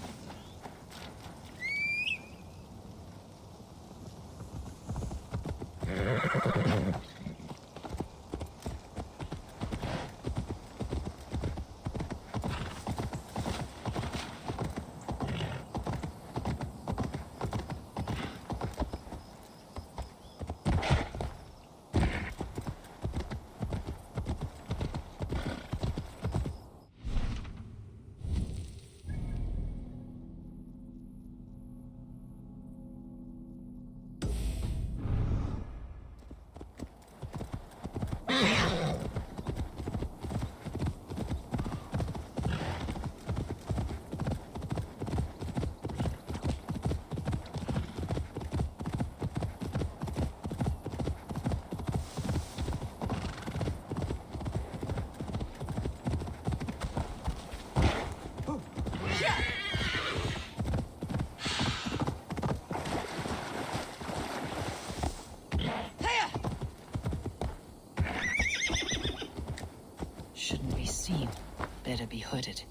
better be hooded.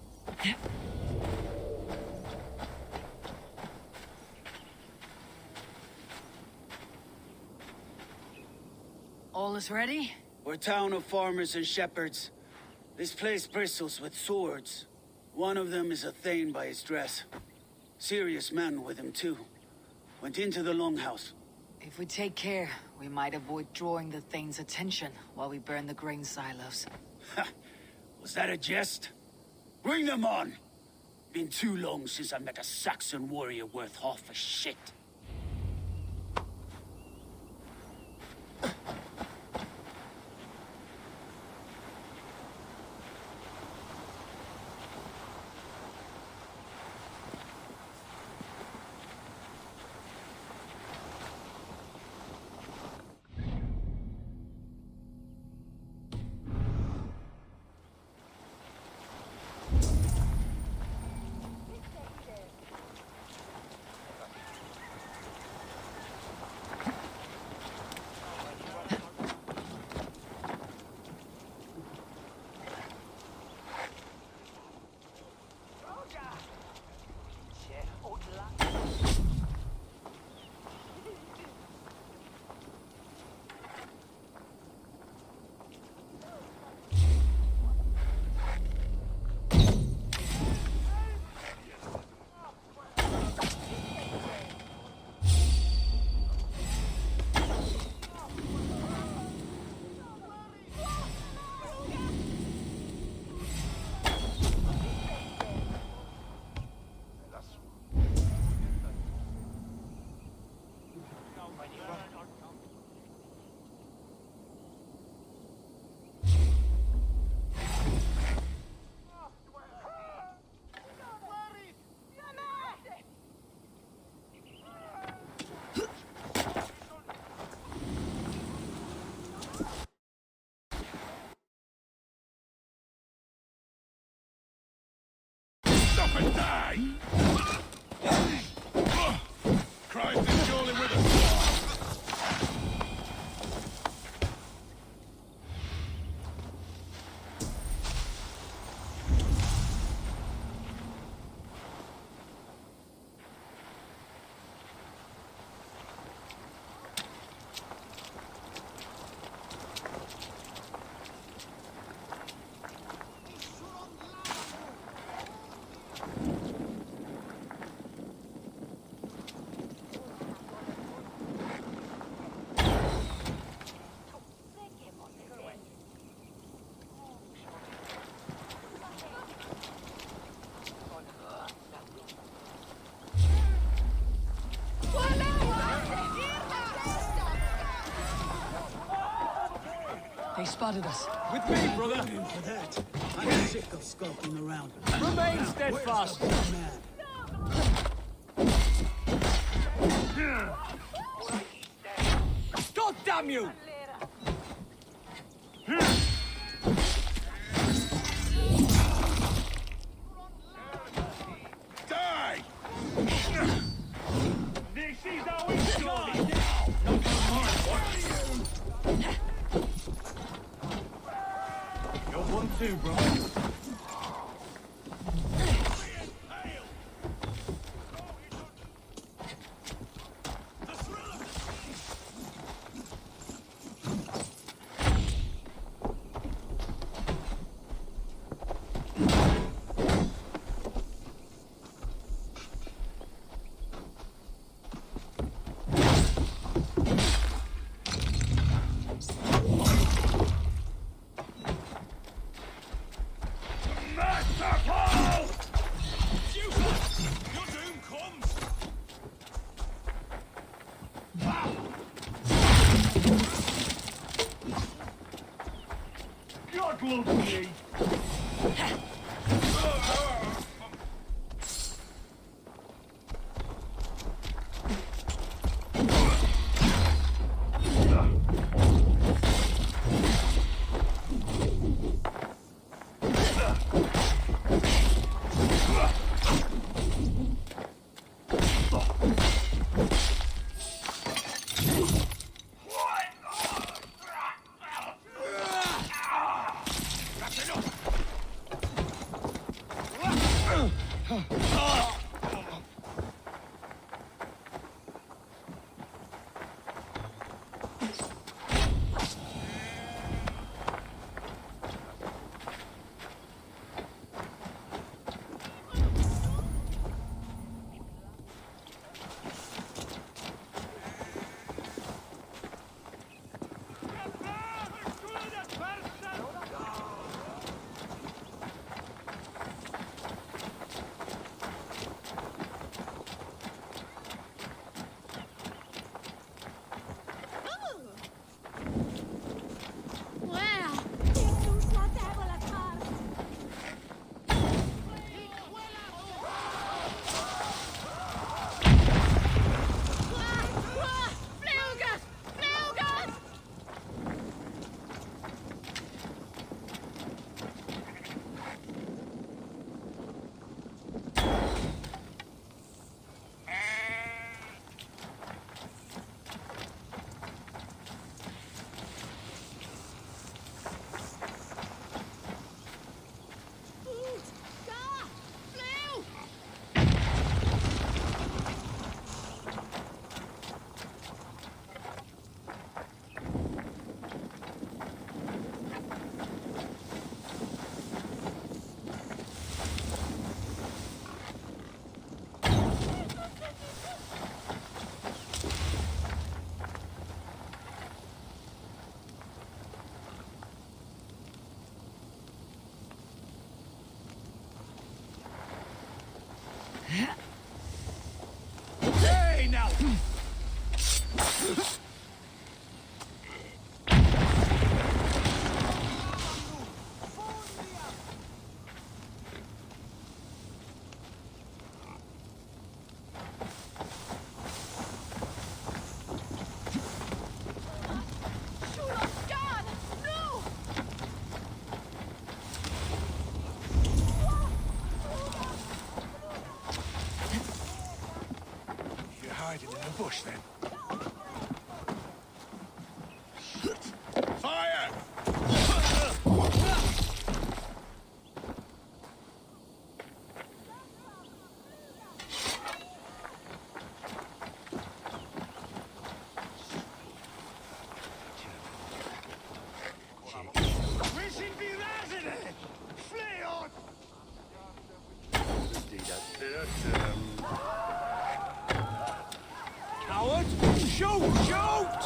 All is ready? We're a town of farmers and shepherds. This place bristles with swords. One of them is a thane by his dress. Serious man with him too. Went into the longhouse. If we take care, we might avoid drawing the Thane's attention while we burn the grain silos. Ha! Was that a jest? Bring them on! Been too long since I met a Saxon warrior worth half a shit. Stop and die! Christ is surely with us! They spotted us. With me, brother. For that, I'm sick of skulking around. Remain steadfast. God damn you! Die! This is how it's done. You're one too, bro. Hiding in the bush, then. Fire! Coward! Shoot! Shoot!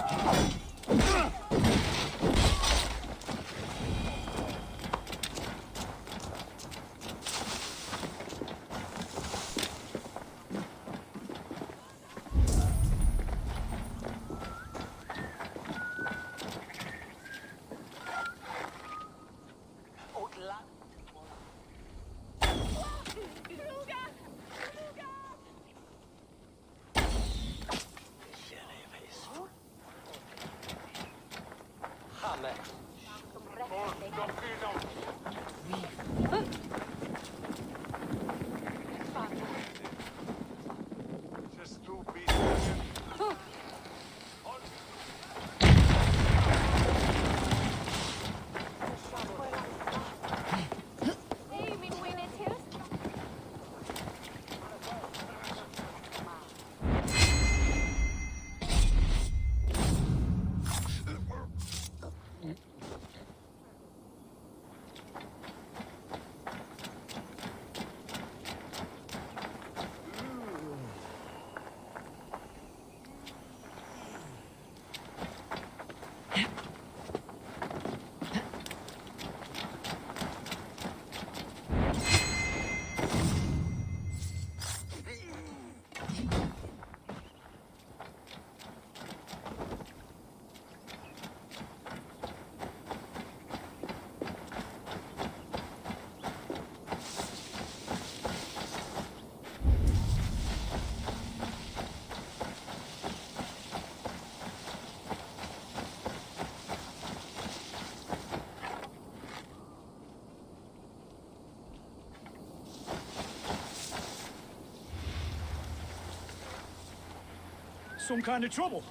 Some kind of trouble.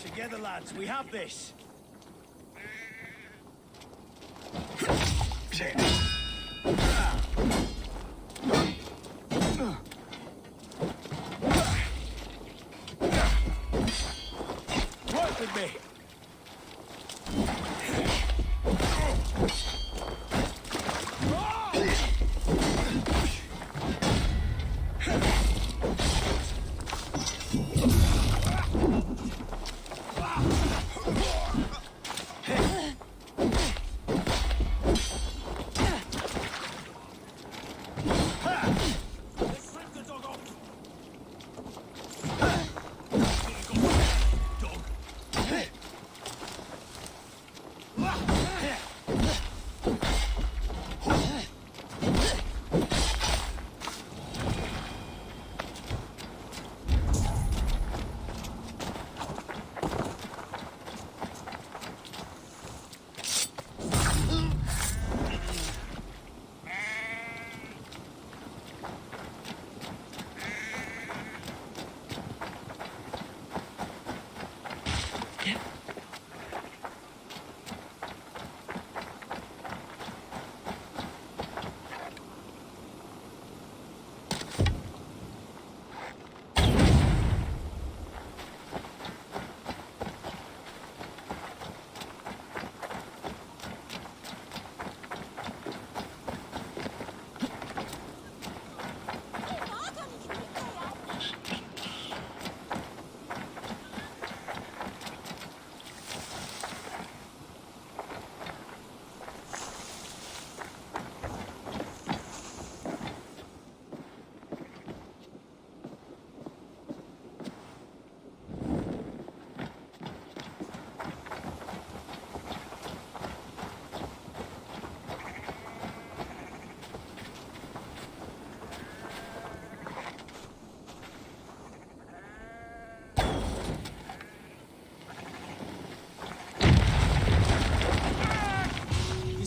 Together, lads, we have this. Work with me.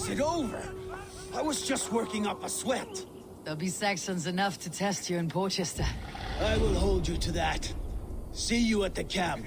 Is it over? I was just working up a sweat. There'll be Saxons enough to test you in Porchester. I will hold you to that. See you at the camp.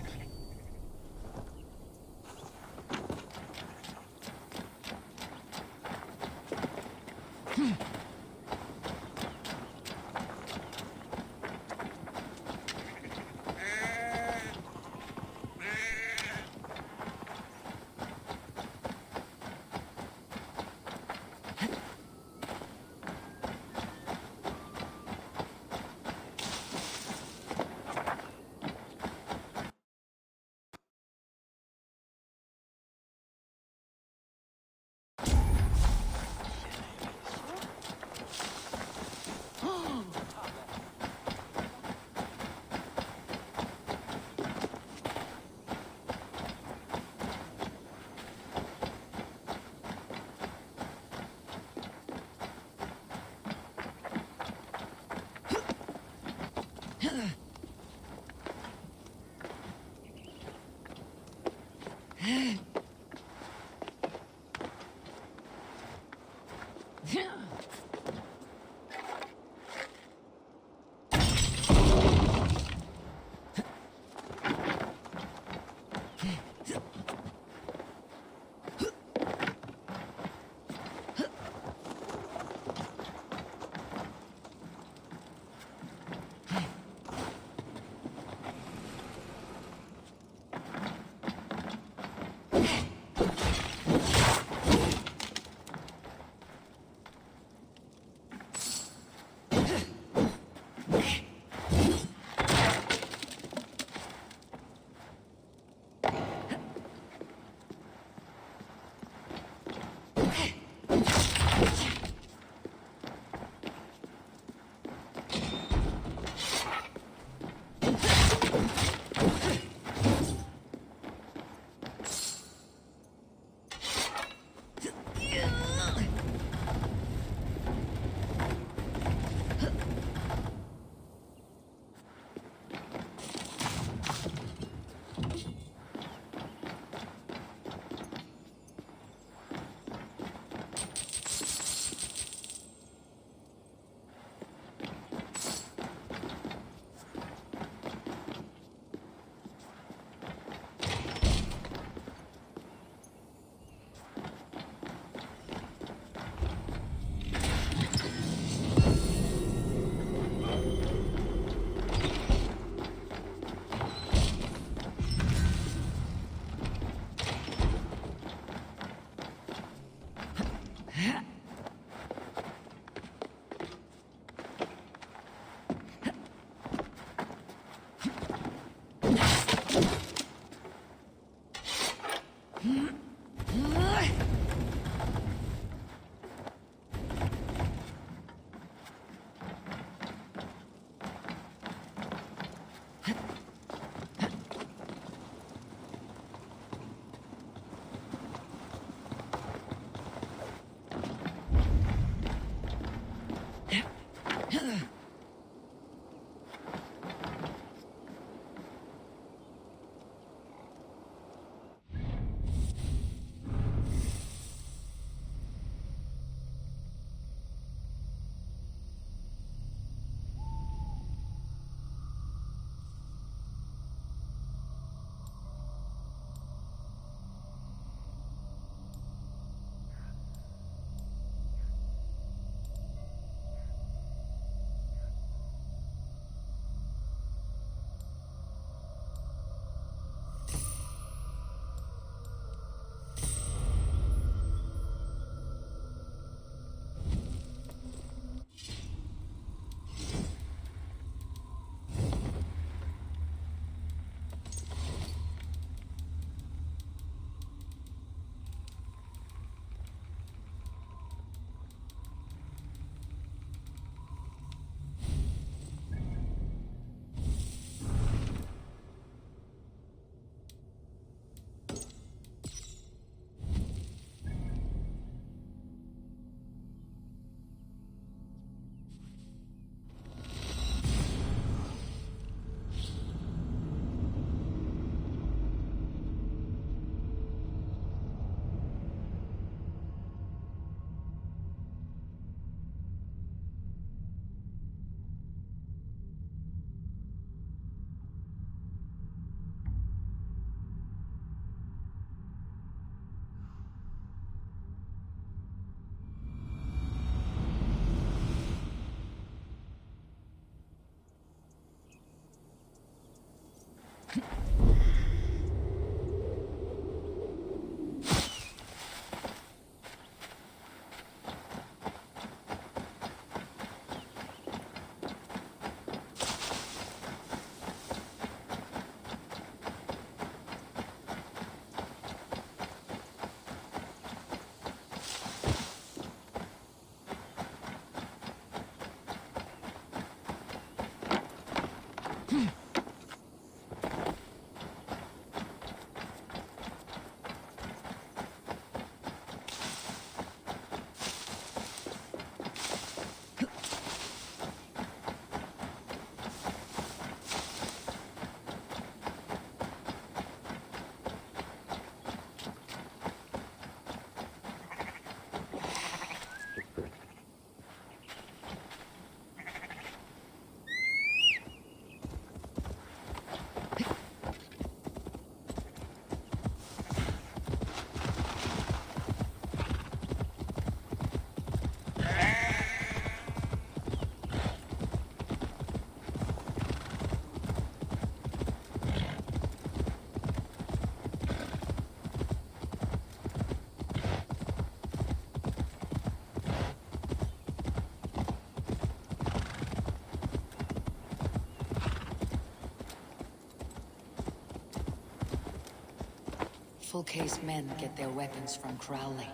Fulke's men get their weapons from Crowley.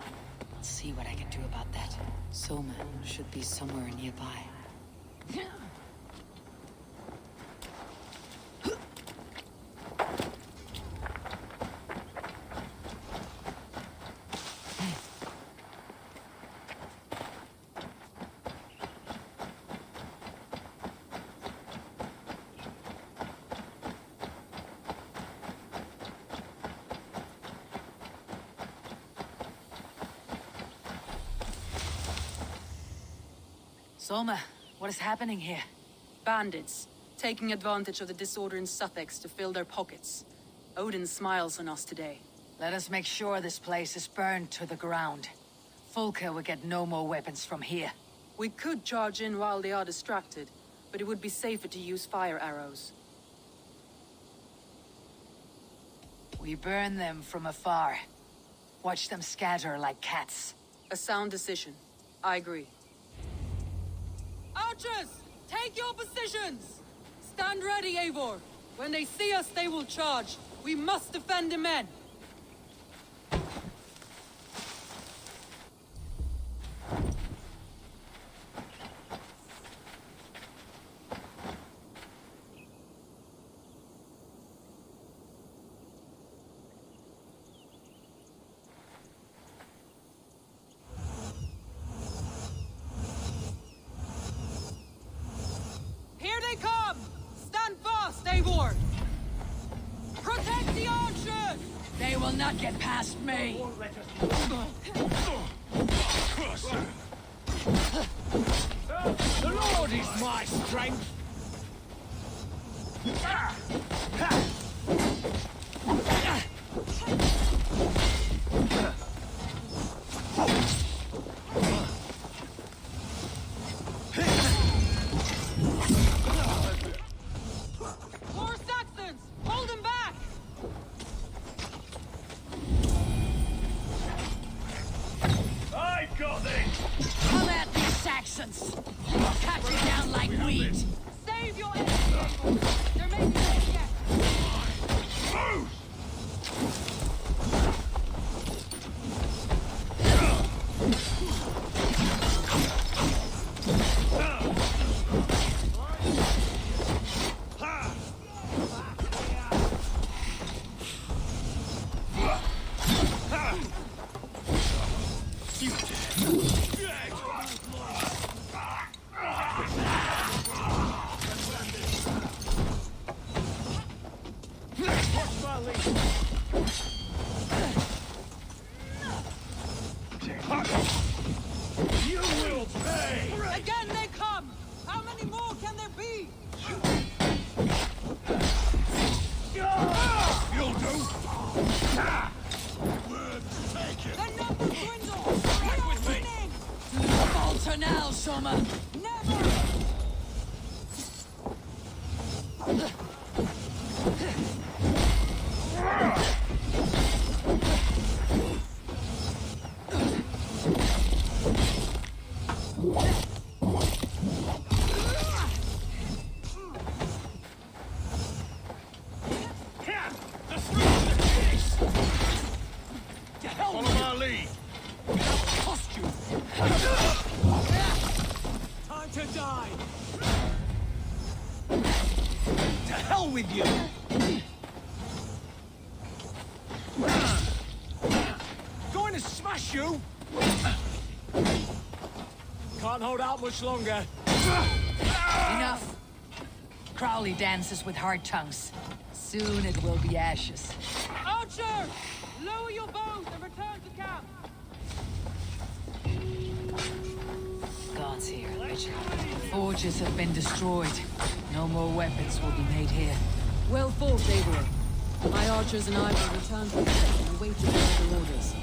I'll see what I can do about that. Soma should be somewhere nearby. Soma, what is happening here? Bandits, taking advantage of the disorder in Sussex to fill their pockets. Odin smiles on us today. Let us make sure this place is burned to the ground. Fulke will get no more weapons from here. We could charge in while they are distracted, but it would be safer to use fire arrows. We burn them from afar. Watch them scatter like cats. A sound decision. I agree. Archers! Take your positions! Stand ready, Eivor! When they see us, they will charge. We must defend the men! Eivor! Protect the archers! They will not get past me! The Lord is my strength! Come at me, Saxons! I'll cut you down like wheat! Save your enemies! There may be more yet! You will pay! Again they come! How many more can there be? You'll do! Word taken! The numbers dwindle! We are winning! Falter now, Soma! Never! Follow my lead! Cost you! Time to die! To hell with you! Going to smash you! Can't hold out much longer. Enough! Crowley dances with hard tongues. Soon it will be ashes. Archer! Lower your bows and return to camp! Gods here, Richard. Forges have been destroyed. No more weapons will be made here. Well fought, Eivor. My archers and I will return to the camp and await your further orders.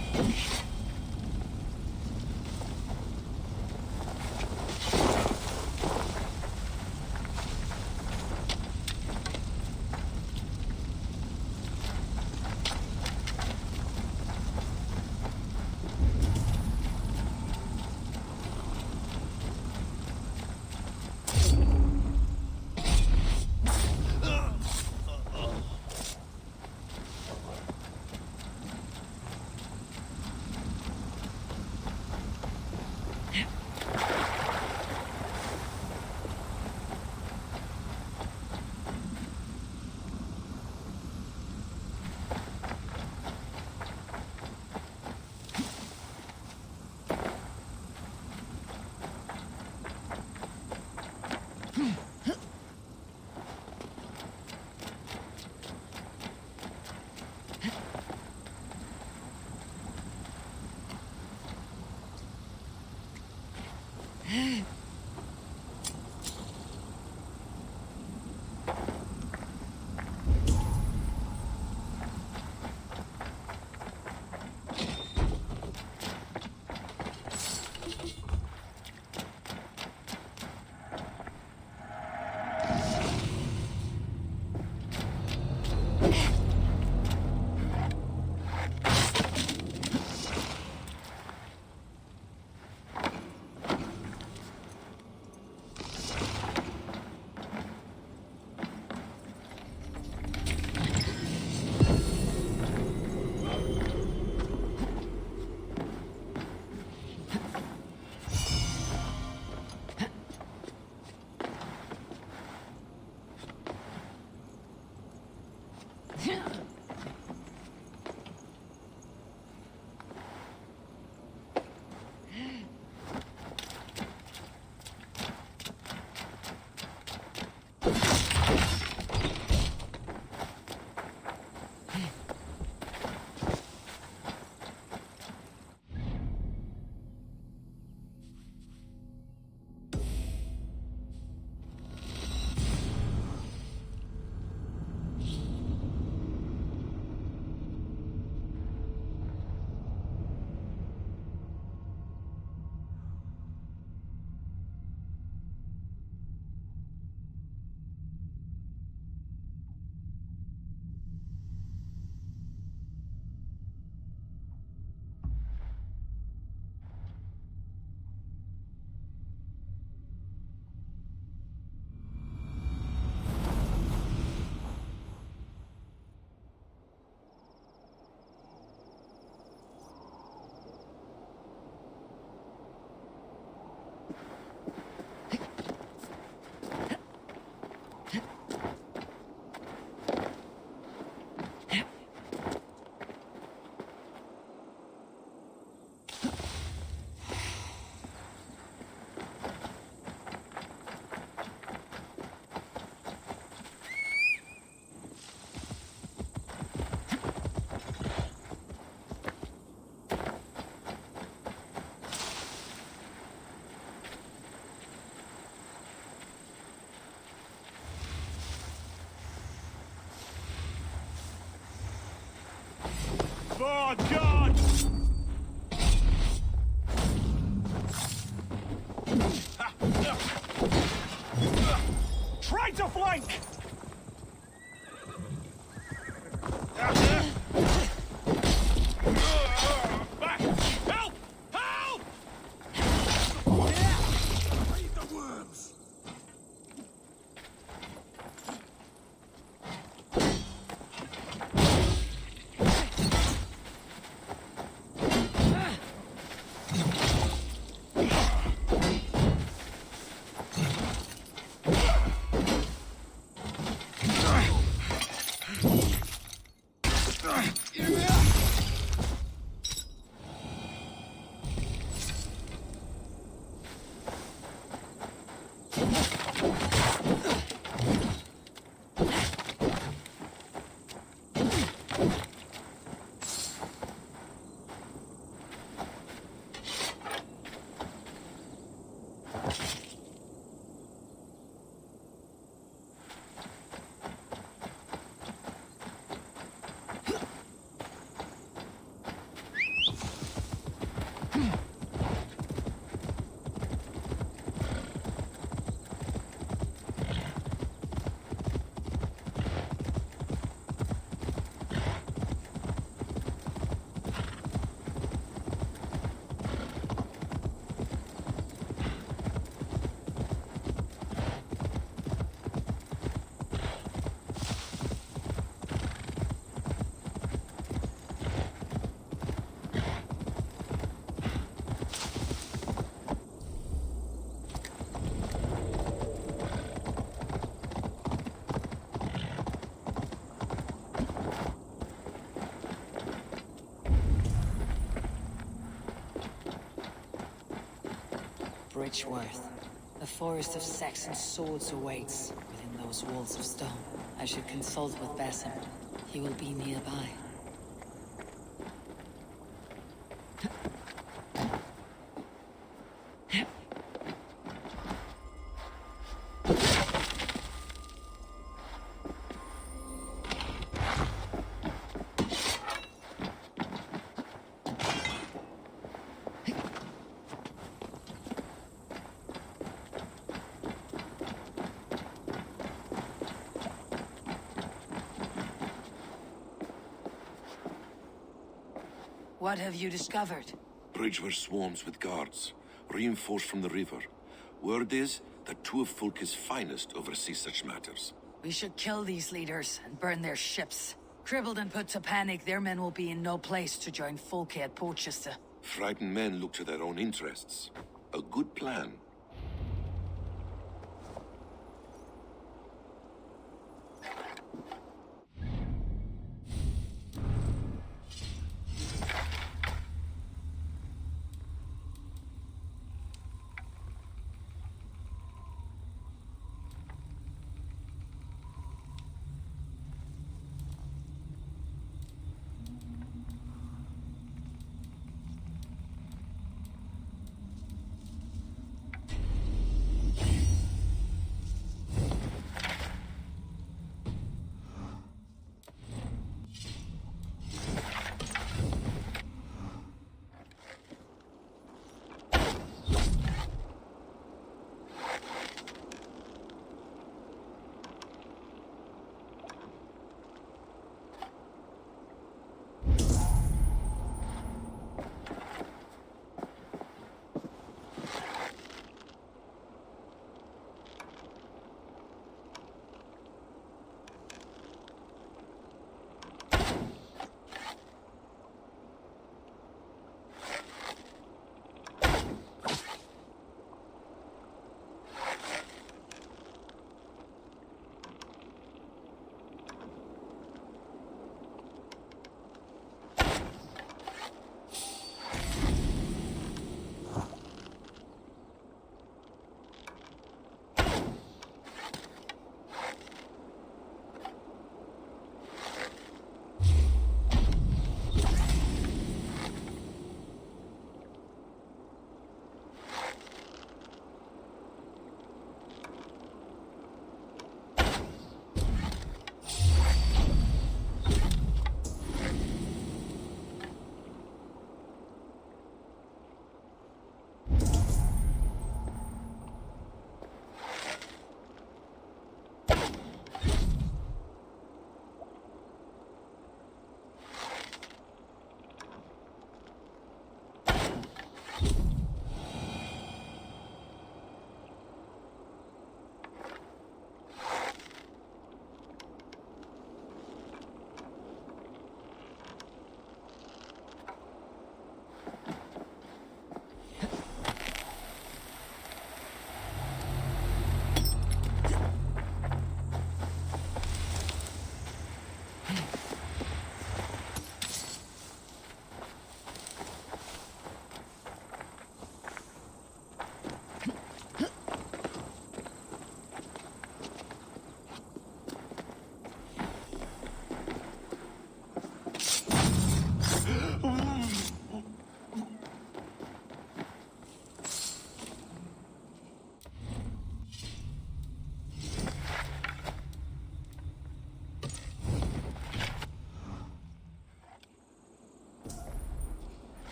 God, God! Try to flank! Back! Help! Help! Eat the worms! Bridgeworth. A forest of Saxon swords awaits within those walls of stone. I should consult with Basim. He will be nearby. What have you discovered? Bridgeworth swarms with guards, reinforced from the river. Word is that two of Fulke's finest oversee such matters. We should kill these leaders and burn their ships. Crippled and put to panic, their men will be in no place to join Fulke at Portchester. Frightened men look to their own interests. A good plan.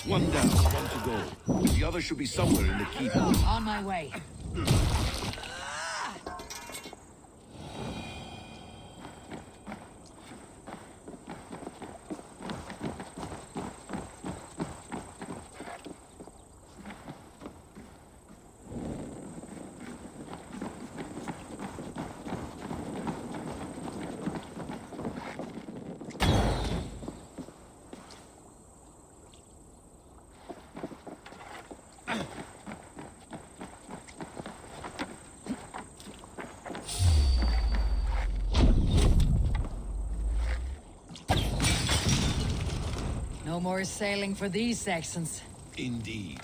One down, one to go. The other should be somewhere in the keep. On my way. No more sailing for these Saxons. Indeed.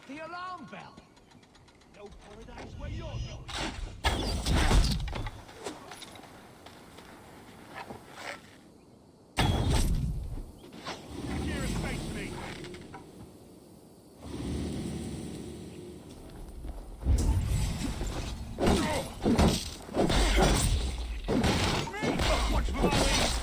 The alarm bell! No paradise where you're going! Here, face me! Watch for my wings!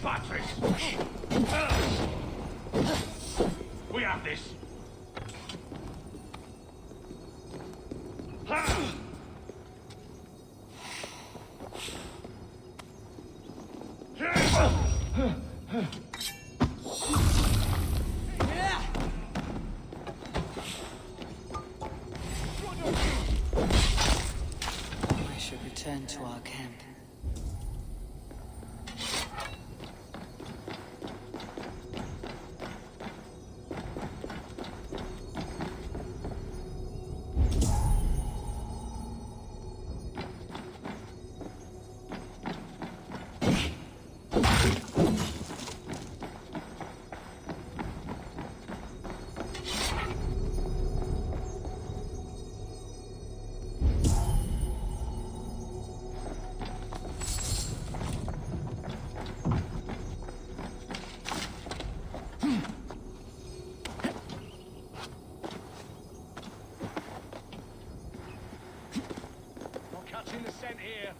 batteries! We have this. We should return to our camp. Catching the scent here.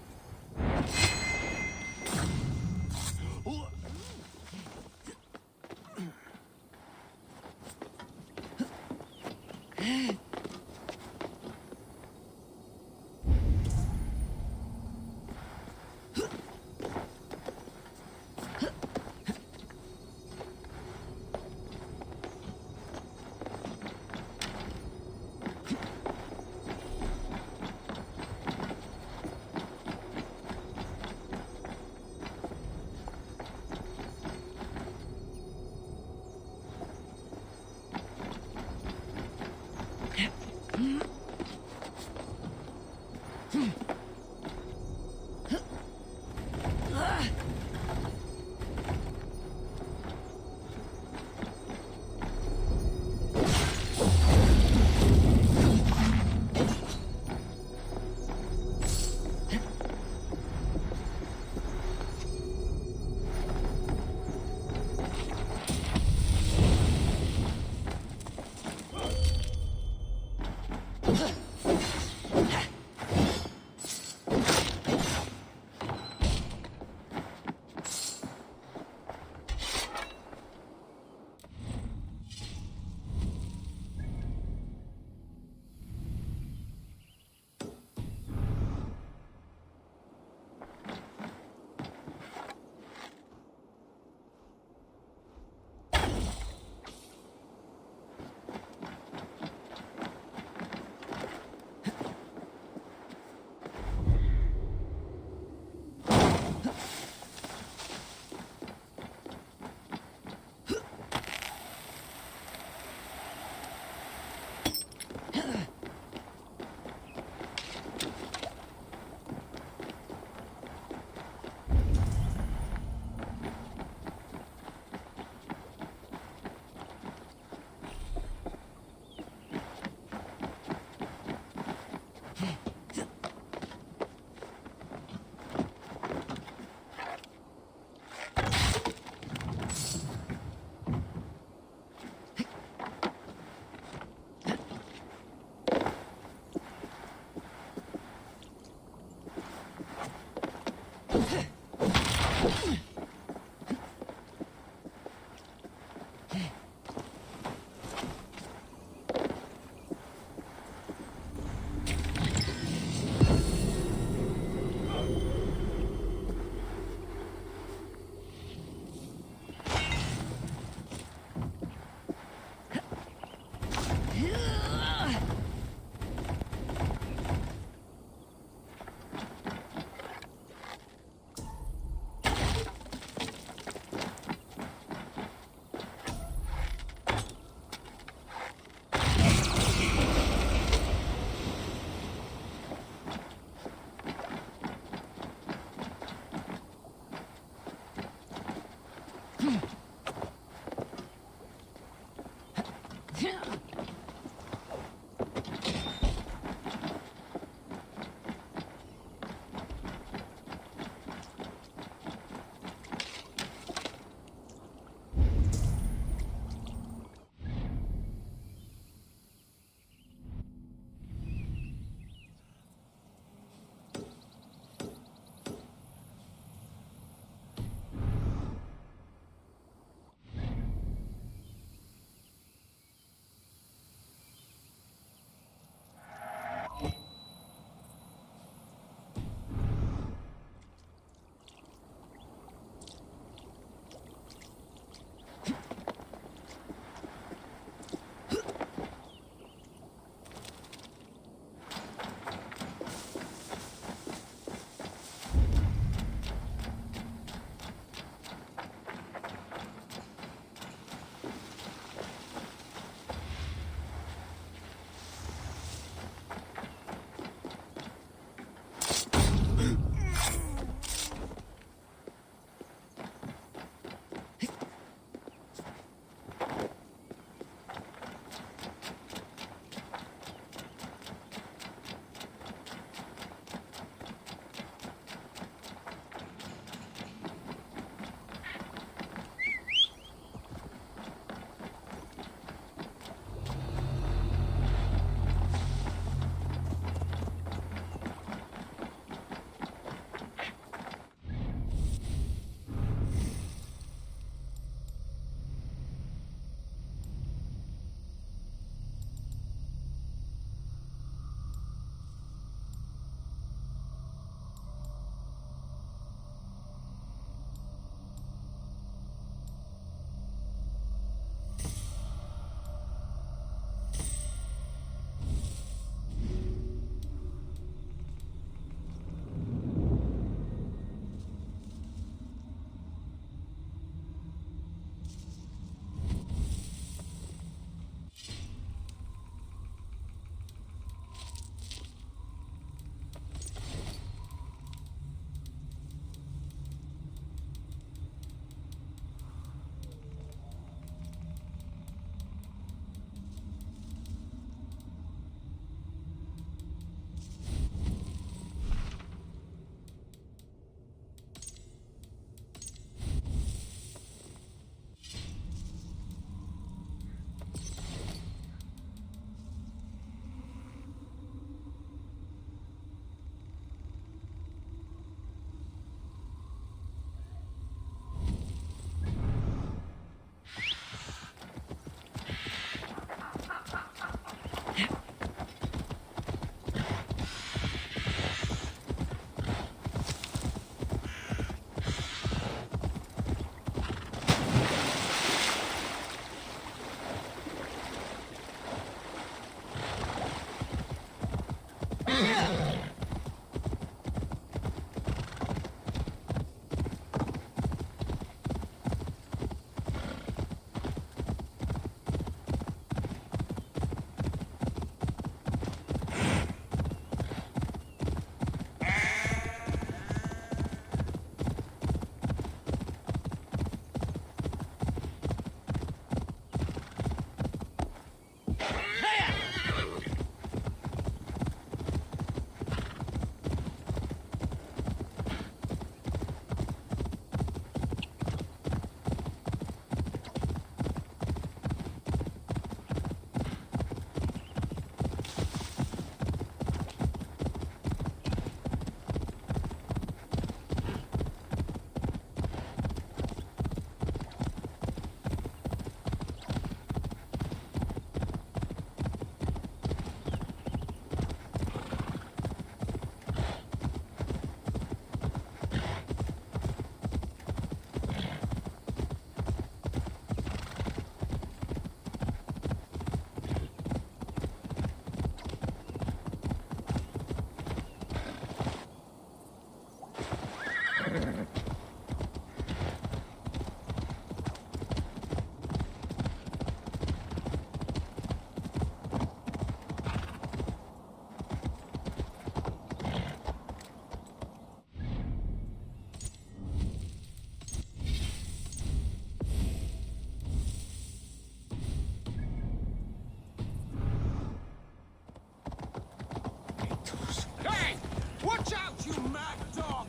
you mad dog!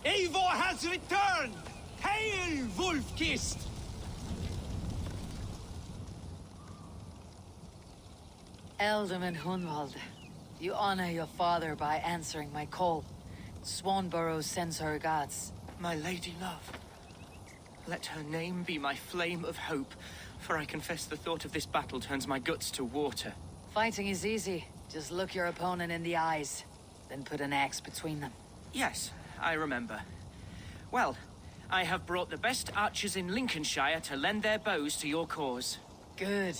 Eivor has returned! Hail, Wolf-Kissed! Ealdorman Hunwald, you honor your father by answering my call. Swanborough sends her regards. My lady love. Let her name be my flame of hope, for I confess the thought of this battle turns my guts to water. Fighting is easy. Just look your opponent in the eyes, then put an axe between them. Yes, I remember. Well, I have brought the best archers in Lincolnshire to lend their bows to your cause. Good.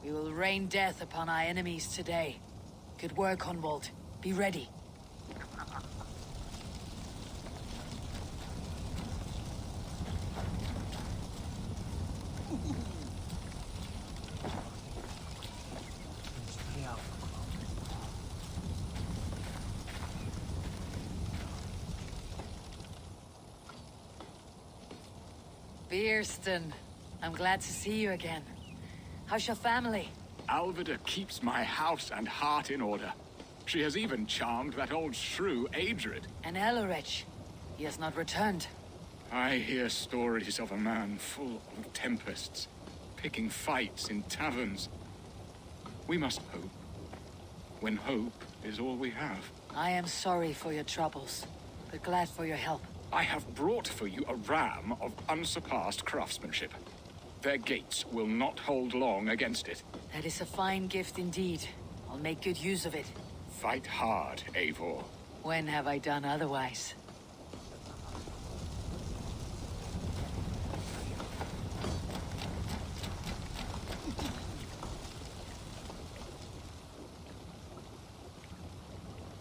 We will rain death upon our enemies today. Good work, Hunwald. Be ready. Beerston, I'm glad to see you again. How's your family? Alvida keeps my house and heart in order. She has even charmed that old shrew, Adred. And Elorich. He has not returned. I hear stories of a man full of tempests, picking fights in taverns. We must hope, when hope is all we have. I am sorry for your troubles, but glad for your help. I have brought for you a ram of unsurpassed craftsmanship. Their gates will not hold long against it. That is a fine gift indeed. I'll make good use of it. Fight hard, Eivor. When have I done otherwise?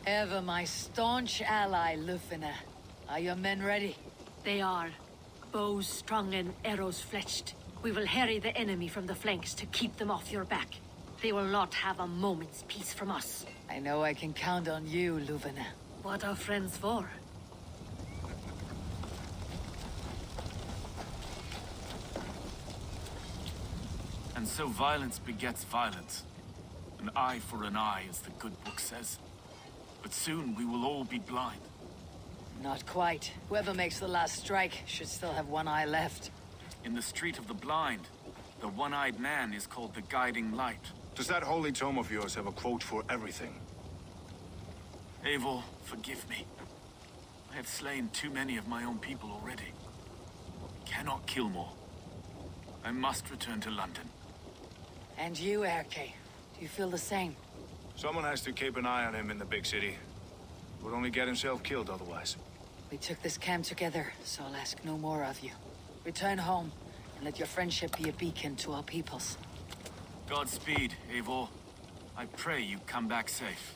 Ever my staunch ally, Lufina. Are your men ready? They are. Bows strung and arrows fletched. We will harry the enemy from the flanks to keep them off your back. They will not have a moment's peace from us. I know I can count on you, Lufina. What are friends for? And so violence begets violence. An eye for an eye, as the good book says. But soon we will all be blind. Not quite. Whoever makes the last strike should still have one eye left. In the Street of the Blind, the one-eyed man is called the Guiding Light. Does that holy tome of yours have a quote for everything? Eivor, forgive me. I have slain too many of my own people already. Cannot kill more. I must return to London. And you, Erke, do you feel the same? Someone has to keep an eye on him in the big city. Would only get himself killed otherwise. We took this camp together, so I'll ask no more of you. Return home, and let your friendship be a beacon to our peoples. Godspeed, Eivor. I pray you come back safe.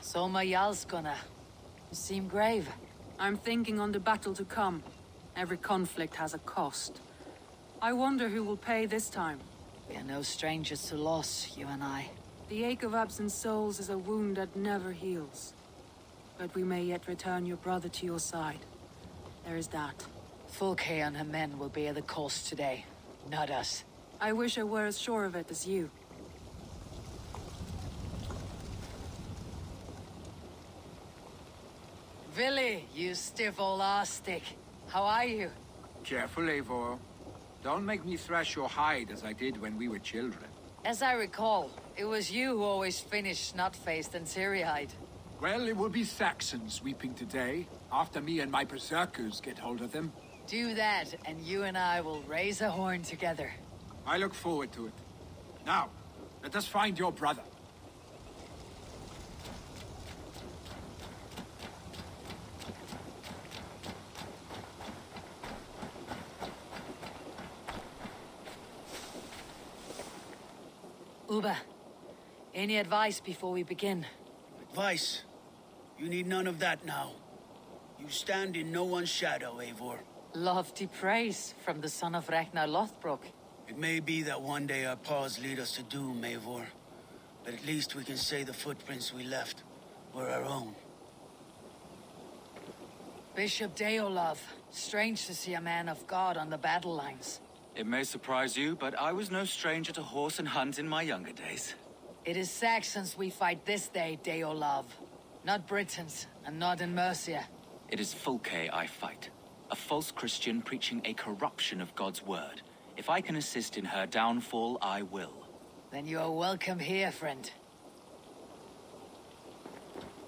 Soma Jalskona. You seem grave. I'm thinking on the battle to come. Every conflict has a cost. I wonder who will pay this time. We are no strangers to loss, you and I. The ache of absent souls is a wound that never heals. But we may yet return your brother to your side. There is that. Fulke and her men will bear the cost today, not us. I wish I were as sure of it as you. Villy, you stiff old arse-stick. How are you? Careful, Eivor. Don't make me thrash your hide as I did when we were children. As I recall, it was you who always finished snot-faced and teary-eyed. Well, it will be Saxons weeping today, after me and my berserkers get hold of them. Do that, and you and I will raise a horn together. I look forward to it. Now, let us find your brother. Uba, any advice before we begin? Advice? You need none of that now. You stand in no one's shadow, Eivor. Lofty praise from the son of Ragnar Lothbrok. It may be that one day our paths lead us to doom, Eivor. But at least we can say the footprints we left were our own. Bishop Deolov. Strange to see a man of God on the battle lines. It may surprise you, but I was no stranger to horse and hunt in my younger days. It is Saxons we fight this day, Deolov. Not Britons, and not in Mercia. It is Fulke I fight. A false Christian preaching a corruption of God's word. If I can assist in her downfall, I will. Then you are welcome here, friend.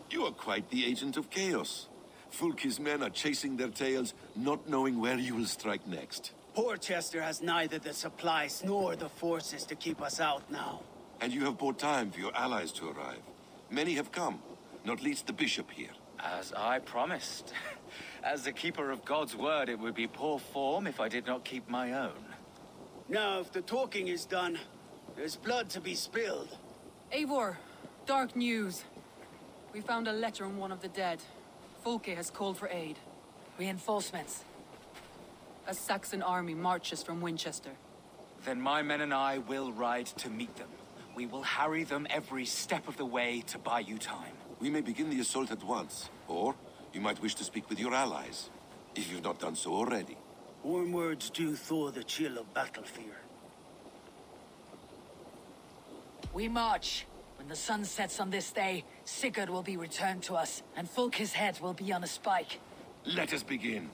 You are quite the agent of chaos. Fulke's men are chasing their tails, not knowing where you will strike next. Porchester has neither the supplies nor the forces to keep us out now. And you have bought time for your allies to arrive. Many have come, not least the bishop here. As I promised. As the keeper of God's word, it would be poor form if I did not keep my own. Now, if the talking is done, there's blood to be spilled. Eivor, dark news. We found a letter on one of the dead. Fulke has called for aid. Reinforcements. A Saxon army marches from Winchester. Then my men and I will ride to meet them. We will harry them every step of the way to buy you time. We may begin the assault at once, or you might wish to speak with your allies, if you've not done so already. Warm words do thaw the chill of battle fear. We march. When the sun sets on this day, Sigurd will be returned to us, and Fulke's head will be on a spike. Let us begin.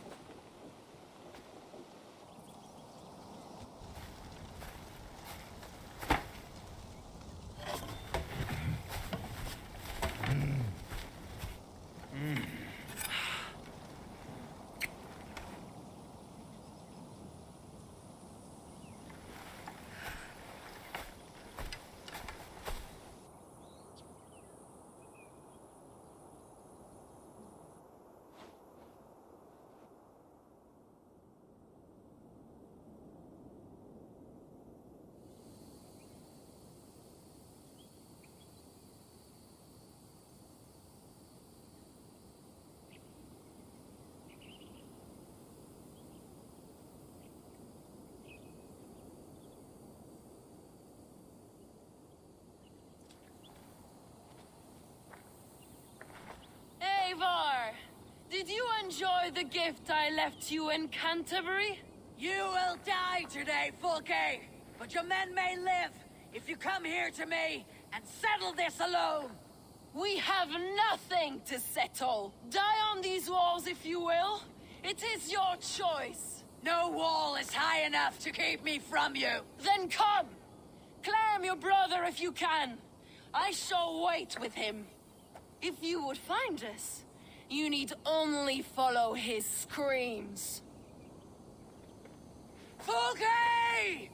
Eivor, did you enjoy the gift I left you in Canterbury? You will die today, Fulke! But your men may live if you come here to me and settle this alone! We have nothing to settle. Die on these walls if you will. It is your choice. No wall is high enough to keep me from you. Then come! Claim your brother if you can. I shall wait with him. If you would find us, you need only follow his screams. Fulke!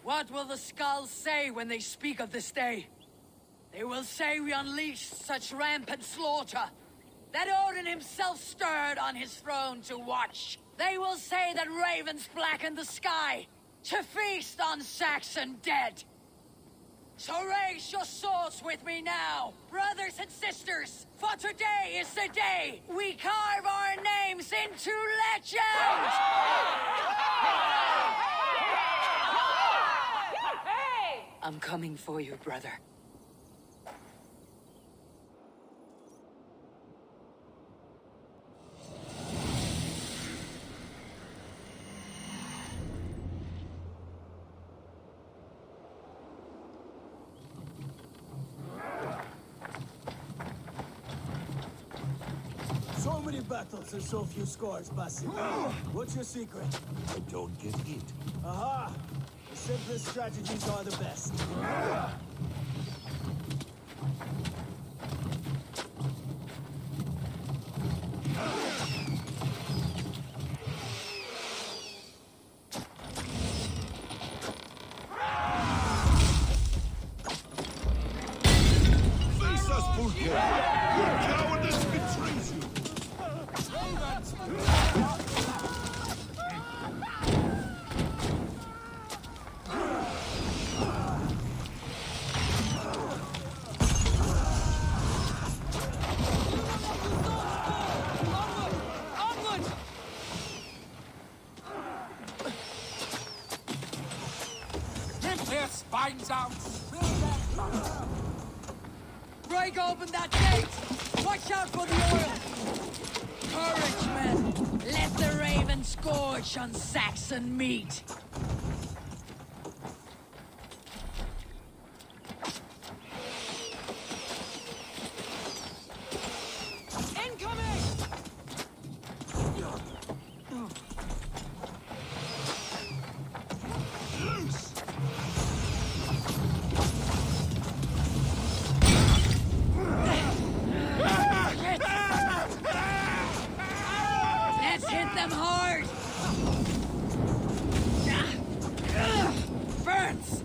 What will the skulls say when they speak of this day? They will say we unleashed such rampant slaughter, that Odin himself stirred on his throne to watch. They will say that ravens blackened the sky, to feast on Saxon dead. So raise your swords with me now, brothers and sisters, for today is the day we carve our names into legend! I'm coming for you, brother. So many battles and so few scores, Basim. What's your secret? I don't get hit. Aha! The simplest strategies are the best. Face us, Fulke! Your cowardice betrays you! Break open that gate! Watch out for the oil! Courage, men! Let the raven scorch on Saxon meat! Let's hit them hard! Burns!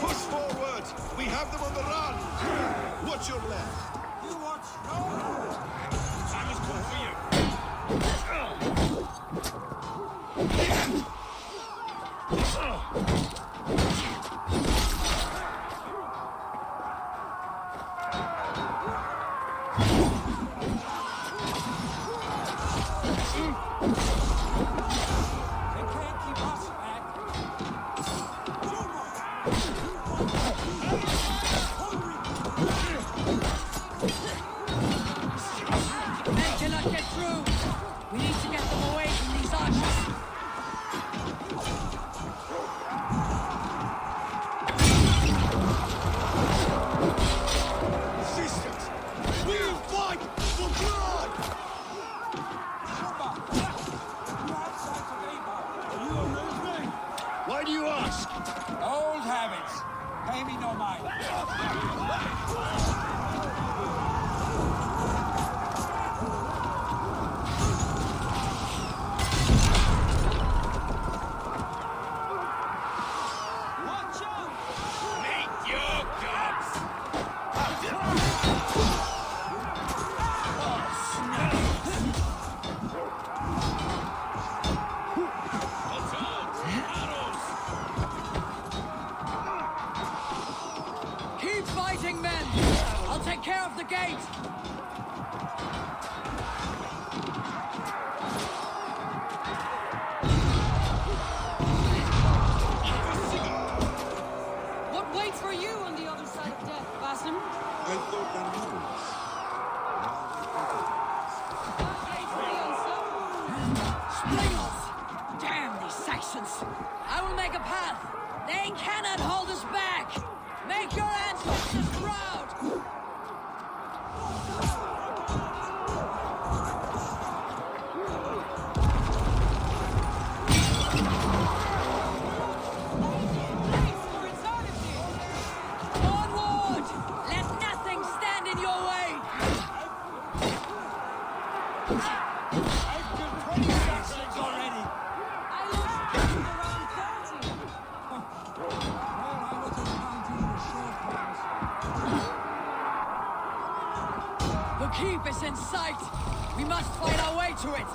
Push forward! We have them on the run! Watch your left! You watch no! Time has come for you! They can't keep us back. They cannot get through! We need to get them away from these archers! Resistance! We'll fight for blood! You have sight of Eivor. Are you a movement? Why do you ask? Old habits. Pay me no mind. Watch out! Make your guts! Keep fighting, men! I'll take care of the gate! What waits for you on the other side of death, Basim? I thought I Springles! Damn these Saxons! I will make a path! They cannot hold us back! Make your ancestors proud! Onward! Let nothing stand in your way! I've killed 20 Saxons already. I lost around 30. Well, I wasn't counting the short ones. The keep is in sight! We must fight our way to it!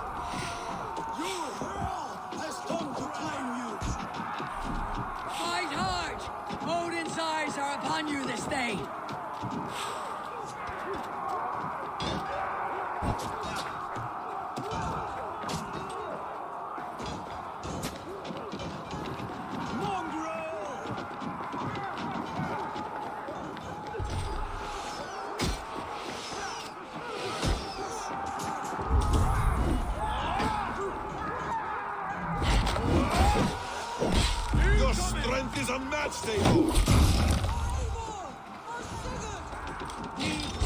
Your hurl has come to claim you. Fight hard! Odin's eyes are upon you this day! Your strength is unmatched, Eivor!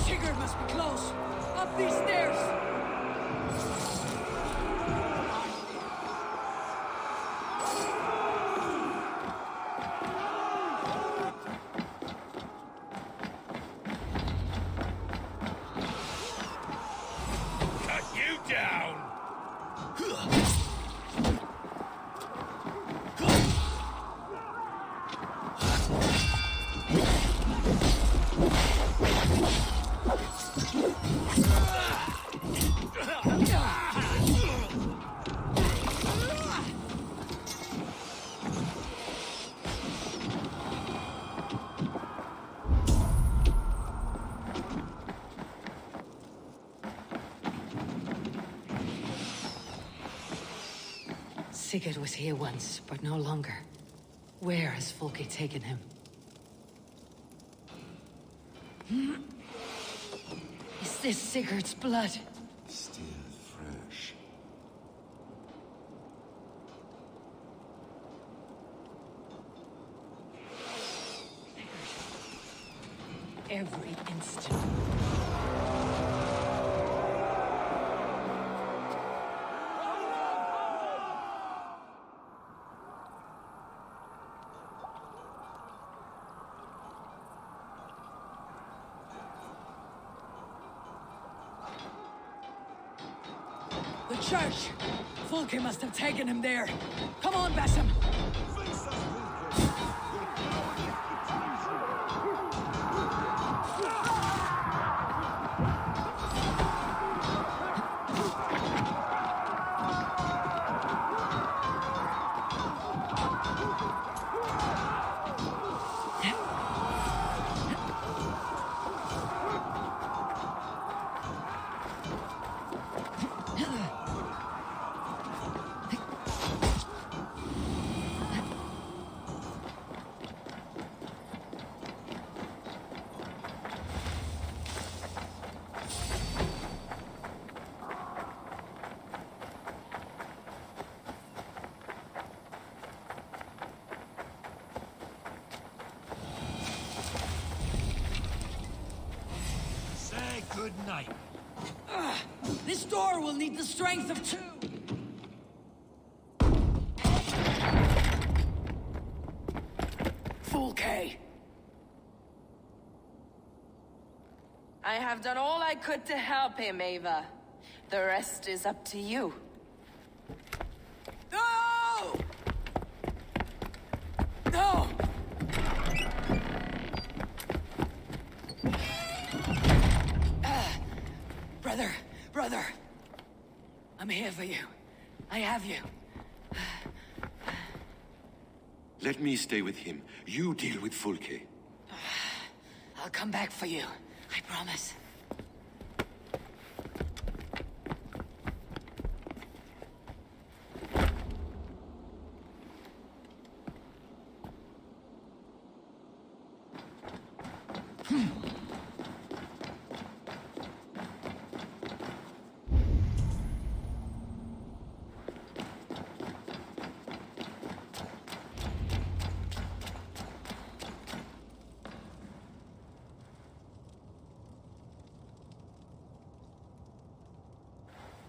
Sigurd must be close! Up these stairs! Cut you down! Sigurd was here once, but no longer. Where has Folke taken him? Is this Sigurd's blood? Still fresh. Every instant. The church! Folke must have taken him there. Come on, Basim! Good night. This door will need the strength of two. Folke. I have done all I could to help him, Eivor. The rest is up to you. No! No! Brother. I'm here for you. I have you. Let me stay with him. You deal with Folke. I'll come back for you. I promise.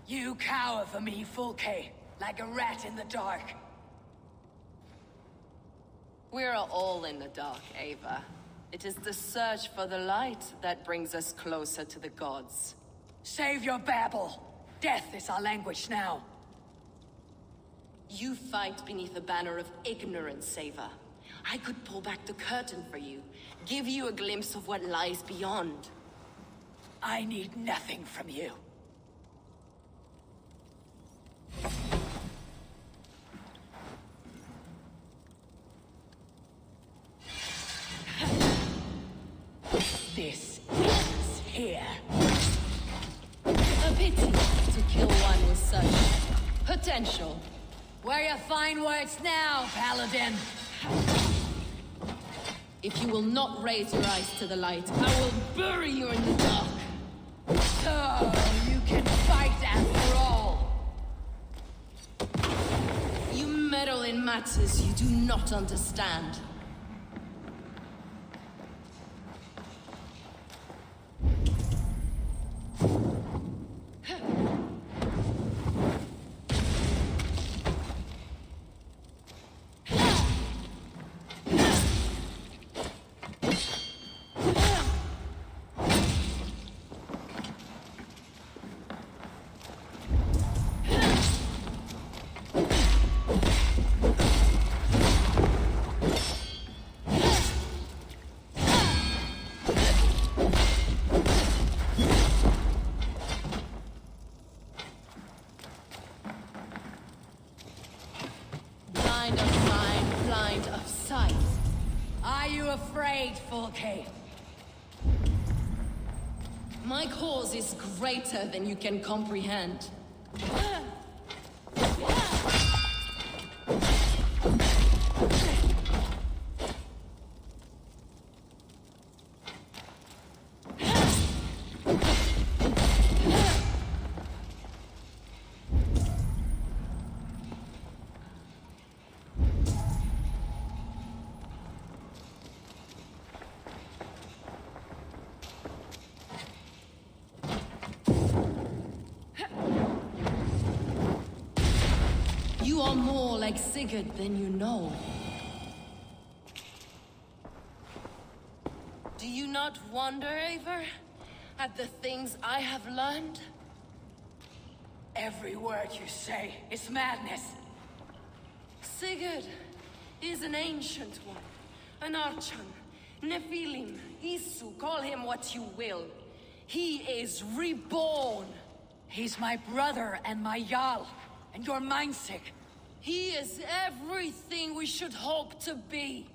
You cower for me, Folke, like a rat in the dark. We're all in the dark, Eivor. It is the search for the light that brings us closer to the gods. Save your babble. Death is our language now. You fight beneath the banner of ignorance, Eivor. I could pull back the curtain for you, give you a glimpse of what lies beyond. I need nothing from you. This ends here. A pity to kill one with such potential. Where your fine words now, Paladin? If you will not raise your eyes to the light, I will bury you in the dark. So, you can fight after all. You meddle in matters you do not understand. Afraid, Folke. My cause is greater than you can comprehend. are more like Sigurd than you know. Do you not wonder, Eivor, at the things I have learned? Every word you say is madness. Sigurd is an ancient one. An Archon, Nephilim, Isu, call him what you will. He is reborn. He's my brother and my Jarl, and you're mindsick. He is everything we should hope to be.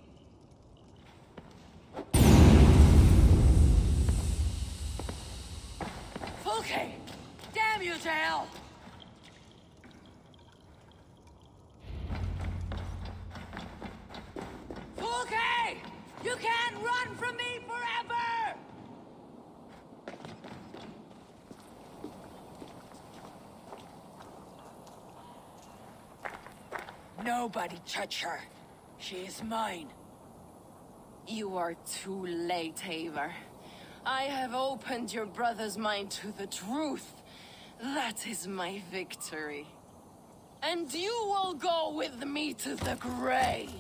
Okay, damn you to hell! Okay! You can't run from me forever! Nobody touch her. She is mine. You are too late, Eivor. I have opened your brother's mind to the truth. That is my victory. And you will go with me to the grave.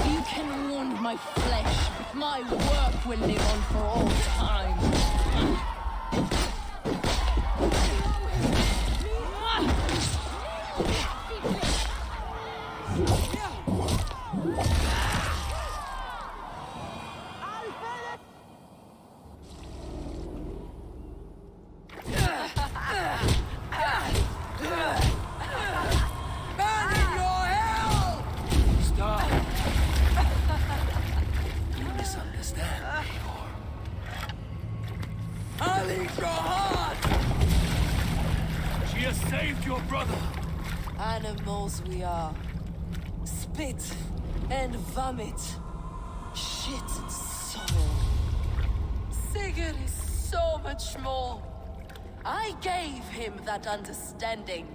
You can wound my flesh, but my work will live on for all time. Animals we are. Spit and vomit. Shit and soul. Sigurd is so much more. I gave him that understanding.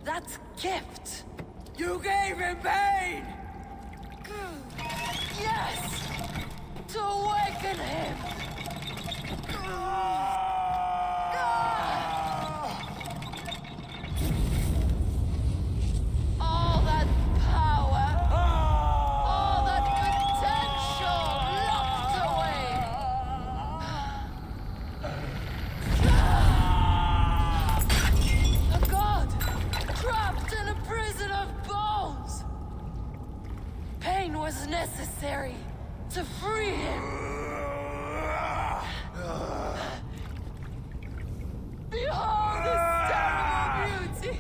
That gift. You gave him pain! Yes! To awaken him! All that power, all that potential locked away. A god trapped in a prison of bones. Pain was necessary to free him. Behold this terrible beauty.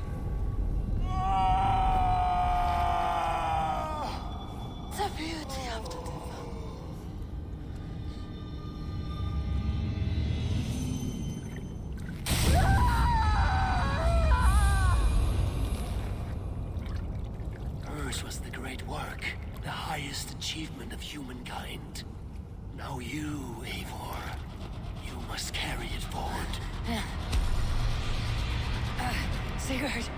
The beauty of the devil. Hers was the great work, the highest achievement of humankind. Now you, Eivor, you must carry it forward. Sigurd.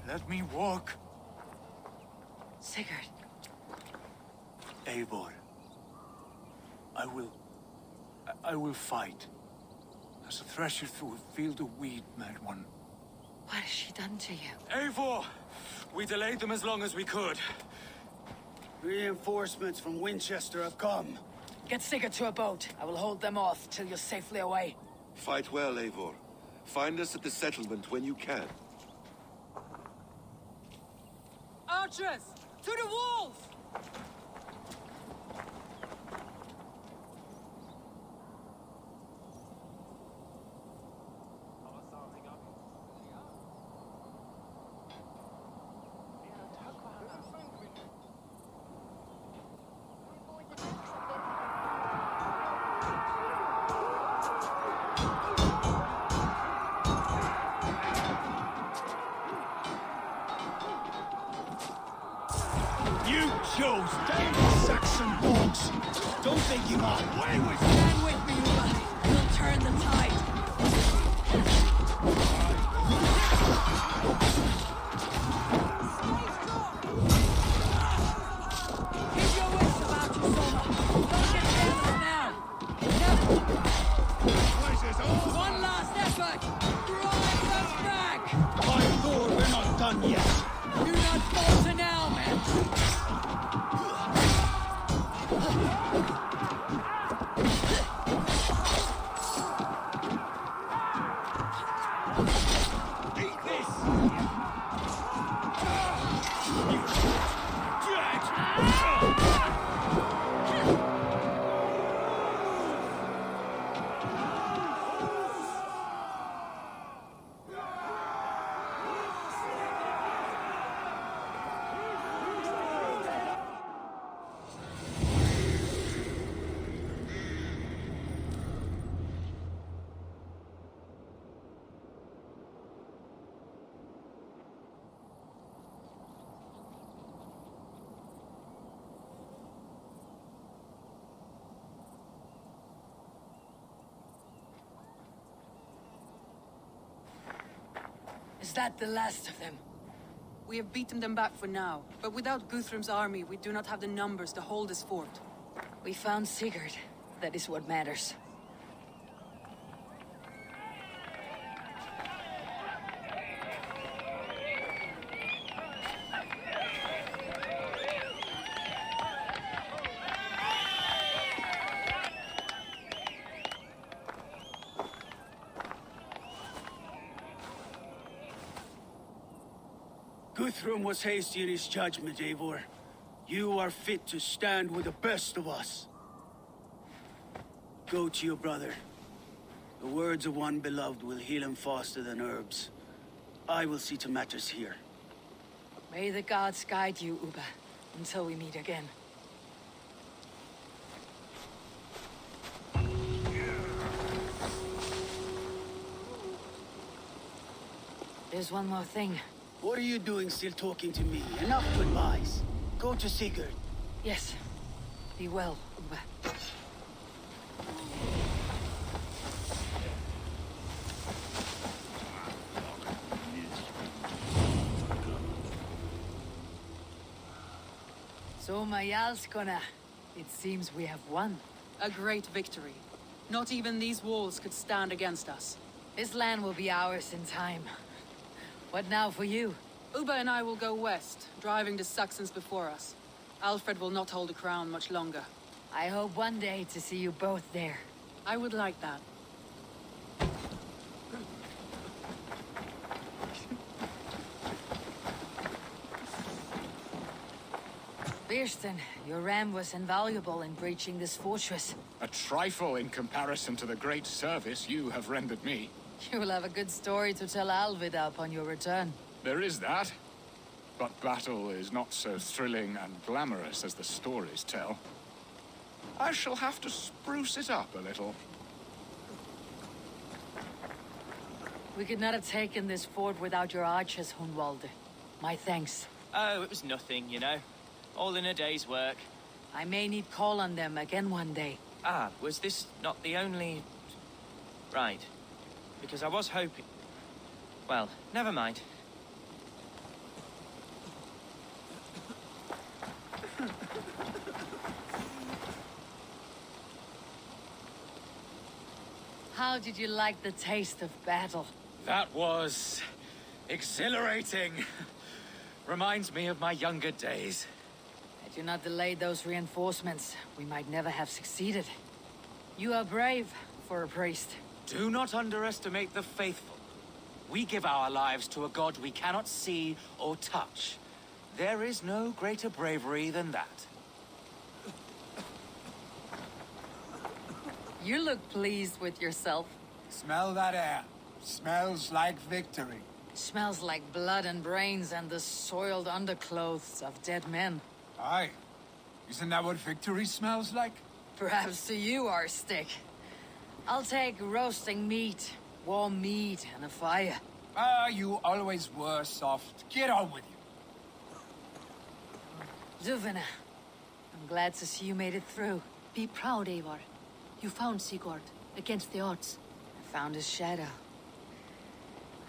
Let me walk. Sigurd. Eivor. I will fight. As a thresher through a field of wheat, mad one. What has she done to you? Eivor! We delayed them as long as we could. Reinforcements from Winchester have come. Get Sigurd to a boat. I will hold them off till you're safely away. Fight well, Eivor. Find us at the settlement when you can. Archers! To the walls! You chose Anglo-Saxon dogs! Don't think you are away with you! Stand with me, Uba. We'll turn the tide. Keep your wits about you, Soma. Don't get careless now. One last effort. Drive them back. By Thor, we're not done yet. Do not falter now, men. Is that the last of them? We have beaten them back for now, but without Guthrum's army, we do not have the numbers to hold this fort. We found Sigurd. That is what matters. Guthrum was hasty in his judgment, Eivor. You are fit to stand with the best of us. Go to your brother. The words of one beloved will heal him faster than herbs. I will see to matters here. May the gods guide you, Uba, until we meet again. There's one more thing. What are you doing still talking to me? Enough goodbyes. Go to Sigurd. Yes. Be well, Uba. So, Mayalskona, it seems we have won. A great victory. Not even these walls could stand against us. This land will be ours in time. What now for you? Uba and I will go west, driving the Saxons before us. Aelfred will not hold the crown much longer. I hope one day to see you both there. I would like that. Birsten, your ram was invaluable in breaching this fortress. A trifle in comparison to the great service you have rendered me. You will have a good story to tell Alvida upon your return. There is that. But battle is not so thrilling and glamorous as the stories tell. I shall have to spruce it up a little. We could not have taken this fort without your archers, Hunwalde. My thanks. Oh, it was nothing, you know. All in a day's work. I may need call on them again one day. Ah, was this not the only... Right. Because I was hoping... Well, never mind. How did you like the taste of battle? That was... exhilarating. Reminds me of my younger days. Had you not delayed those reinforcements, we might never have succeeded. You are brave for a priest. Do not underestimate the faithful. We give our lives to a god we cannot see or touch. There is no greater bravery than that. You look pleased with yourself. Smell that air. Smells like victory. Smells like blood and brains and the soiled underclothes of dead men. Aye. Isn't that what victory smells like? Perhaps to you, our stick. I'll take roasting meat, warm meat, and a fire. Ah, you always were soft. Get on with Duvina, I'm glad to see you made it through. Be proud, Eivor. You found Sigurd, against the odds. I found his shadow.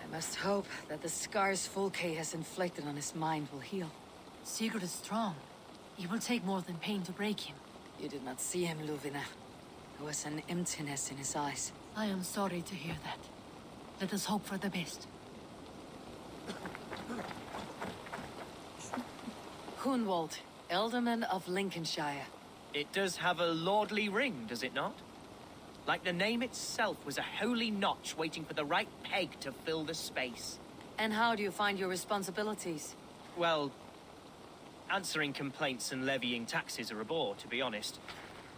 I must hope that the scars Fulke has inflicted on his mind will heal. Sigurd is strong. It will take more than pain to break him. You did not see him, Luvina. There was an emptiness in his eyes. I am sorry to hear that. Let us hope for the best. Hunwald, Ealdorman of Lincolnshire. It does have a lordly ring, does it not? Like the name itself was a holy notch waiting for the right peg to fill the space. And how do you find your responsibilities? Well, answering complaints and levying taxes are a bore, to be honest.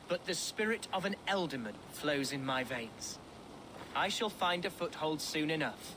But the spirit of an Ealdorman flows in my veins. I shall find a foothold soon enough.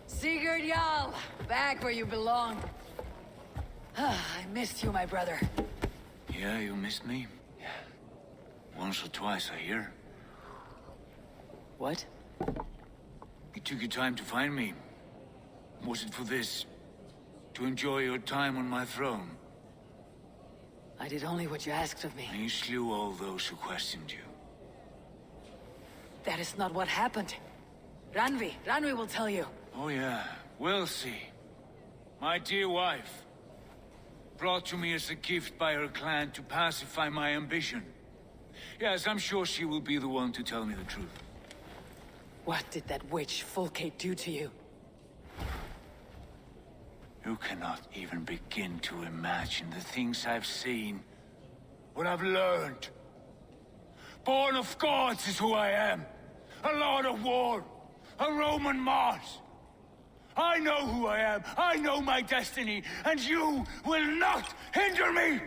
Sigurd Jarl, back where you belong. I missed you, my brother. Yeah, you missed me? Yeah. Once or twice, I hear. What? You took your time to find me. Was it for this? To enjoy your time on my throne? I did only what you asked of me. And you slew all those who questioned you. That is not what happened. Ranvi will tell you. Oh yeah, we'll see. My dear wife, brought to me as a gift by her clan to pacify my ambition. Yes, I'm sure she will be the one to tell me the truth. What did that witch Fulke do to you? You cannot even begin to imagine the things I've seen. What I've learned. Born of gods is who I am. A lord of war. A Roman Mars. I know who I am. I know my destiny. And you will not hinder me!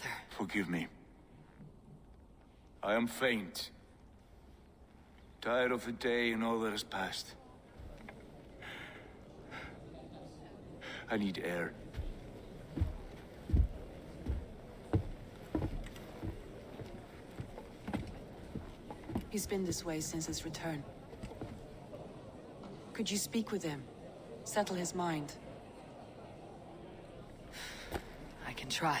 brother. Forgive me. I am faint. Tired of the day and all that has passed. I need air. He's been this way since his return. Could you speak with him? Settle his mind? I can try.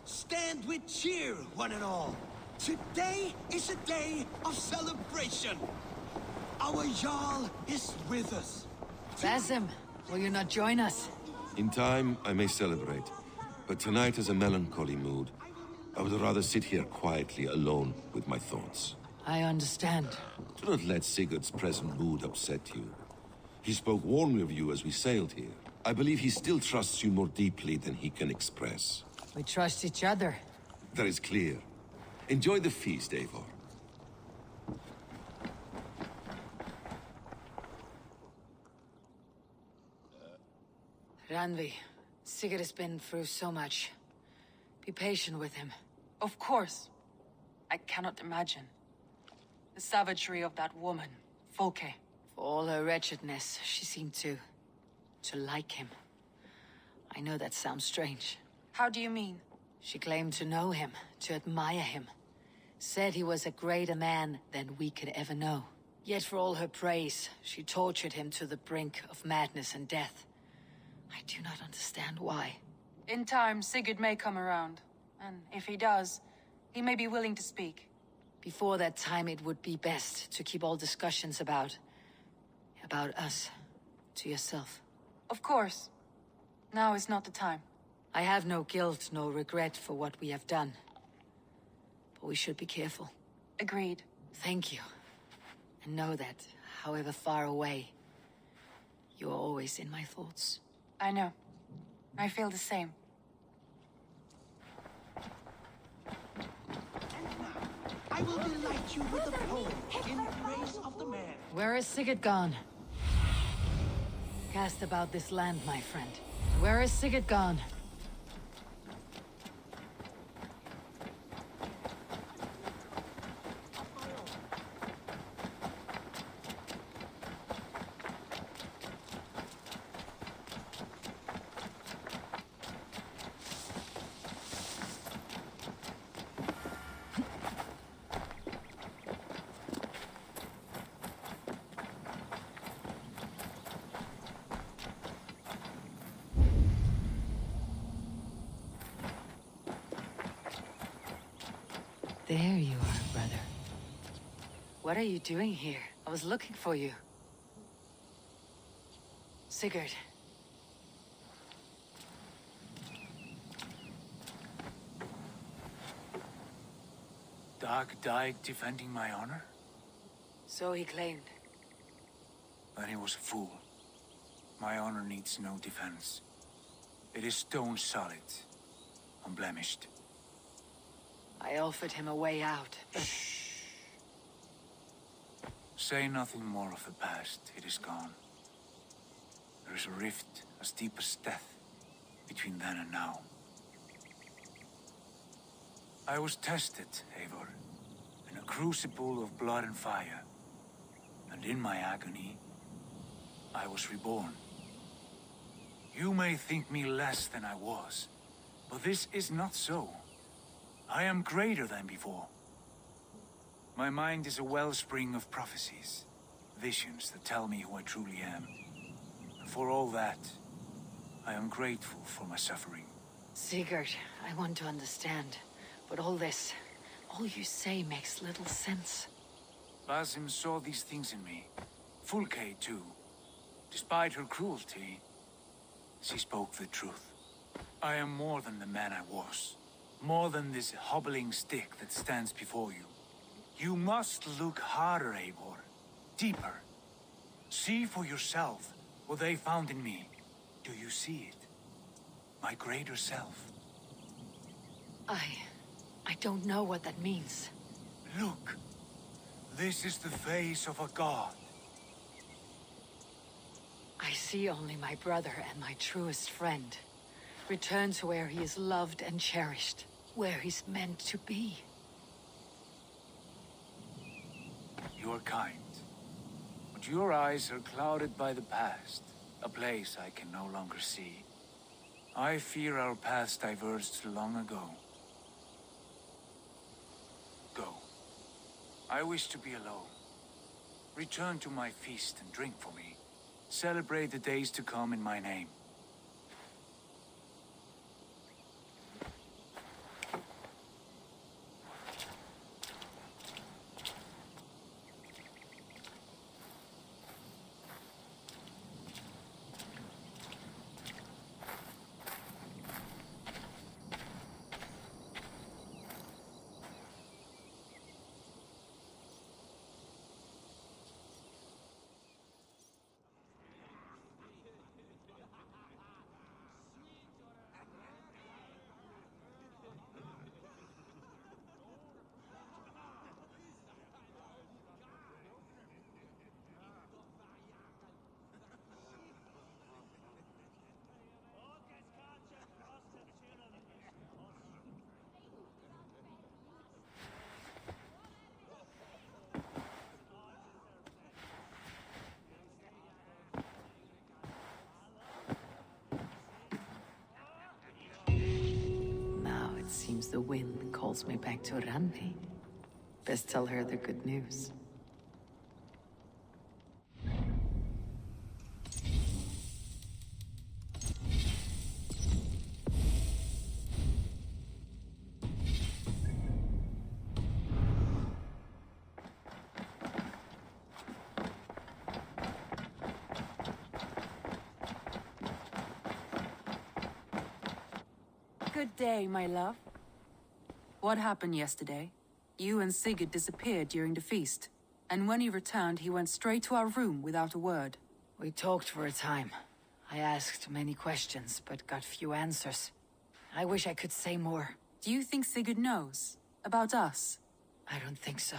Stand with cheer, one and all. Today is a day of celebration. Our Jarl is with us. Basim, will you not join us? In time, I may celebrate. But tonight is a melancholy mood. I would rather sit here quietly, alone with my thoughts. I understand. Do not let Sigurd's present mood upset you. He spoke warmly of you as we sailed here. I believe he still trusts you more deeply than he can express. We trust each other. That is clear. Enjoy the feast, Eivor. Randvi, Sigurd has been through so much. Be patient with him. Of course. I cannot imagine. The savagery of that woman, Folke. For all her wretchedness, she seemed to like him. I know that sounds strange. How do you mean? She claimed to know him, to admire him. Said he was a greater man than we could ever know. Yet for all her praise, she tortured him to the brink of madness and death. I do not understand why. In time, Sigurd may come around. And if he does, he may be willing to speak. Before that time, it would be best to keep all discussions about us to yourself. Of course. Now is not the time. I have no guilt, no regret for what we have done. But we should be careful. Agreed. Thank you. And know that, however far away, you are always in my thoughts. I know. I feel the same. I will delight you with a poem in praise of the man. Where is Sigurd gone? Cast about this land, my friend. Where is Sigurd gone? There you are, brother. What are you doing here? I was looking for you. Sigurd. Dag died defending my honor? So he claimed. Then he was a fool. My honor needs no defense. It is stone solid, unblemished. I offered him a way out, but... Shh. Say nothing more of the past. It is gone. There is a rift as deep as death between then and now. I was tested, Eivor, in a crucible of blood and fire. And in my agony, I was reborn. You may think me less than I was, but this is not so. I am greater than before. My mind is a wellspring of prophecies, visions that tell me who I truly am. And for all that, I am grateful for my suffering. Sigurd, I want to understand, but all this, all you say makes little sense. Basim saw these things in me. Fulke, too. Despite her cruelty, she spoke the truth. I am more than the man I was. More than this hobbling stick that stands before you. You must look harder, Eivor. Deeper. See for yourself what they found in me. Do you see it? My greater self. I don't know what that means. Look. This is the face of a god. I see only my brother and my truest friend. Return to where he is loved and cherished. Where he's meant to be. You're kind. But your eyes are clouded by the past. A place I can no longer see. I fear our paths diverged long ago. Go. I wish to be alone. Return to my feast and drink for me. Celebrate the days to come in my name. Seems the wind calls me back to Randi. Best tell her the good news. Good day, my love. What happened yesterday? You and Sigurd disappeared during the feast. And when he returned, he went straight to our room without a word. We talked for a time. I asked many questions, but got few answers. I wish I could say more. Do you think Sigurd knows? About us? I don't think so.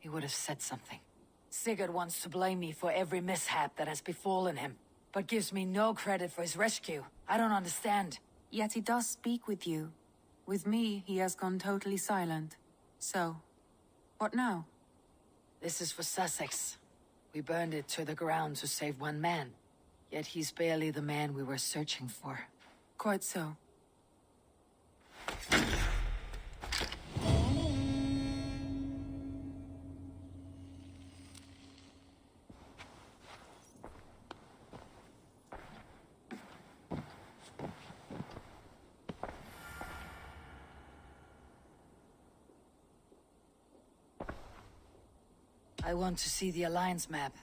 He would have said something. Sigurd wants to blame me for every mishap that has befallen him, but gives me no credit for his rescue. I don't understand. Yet he does speak with you. With me, he has gone totally silent. So, what now? This is for Sussex. We burned it to the ground to save one man. Yet he's barely the man we were searching for. Quite so. I want to see the Alliance map.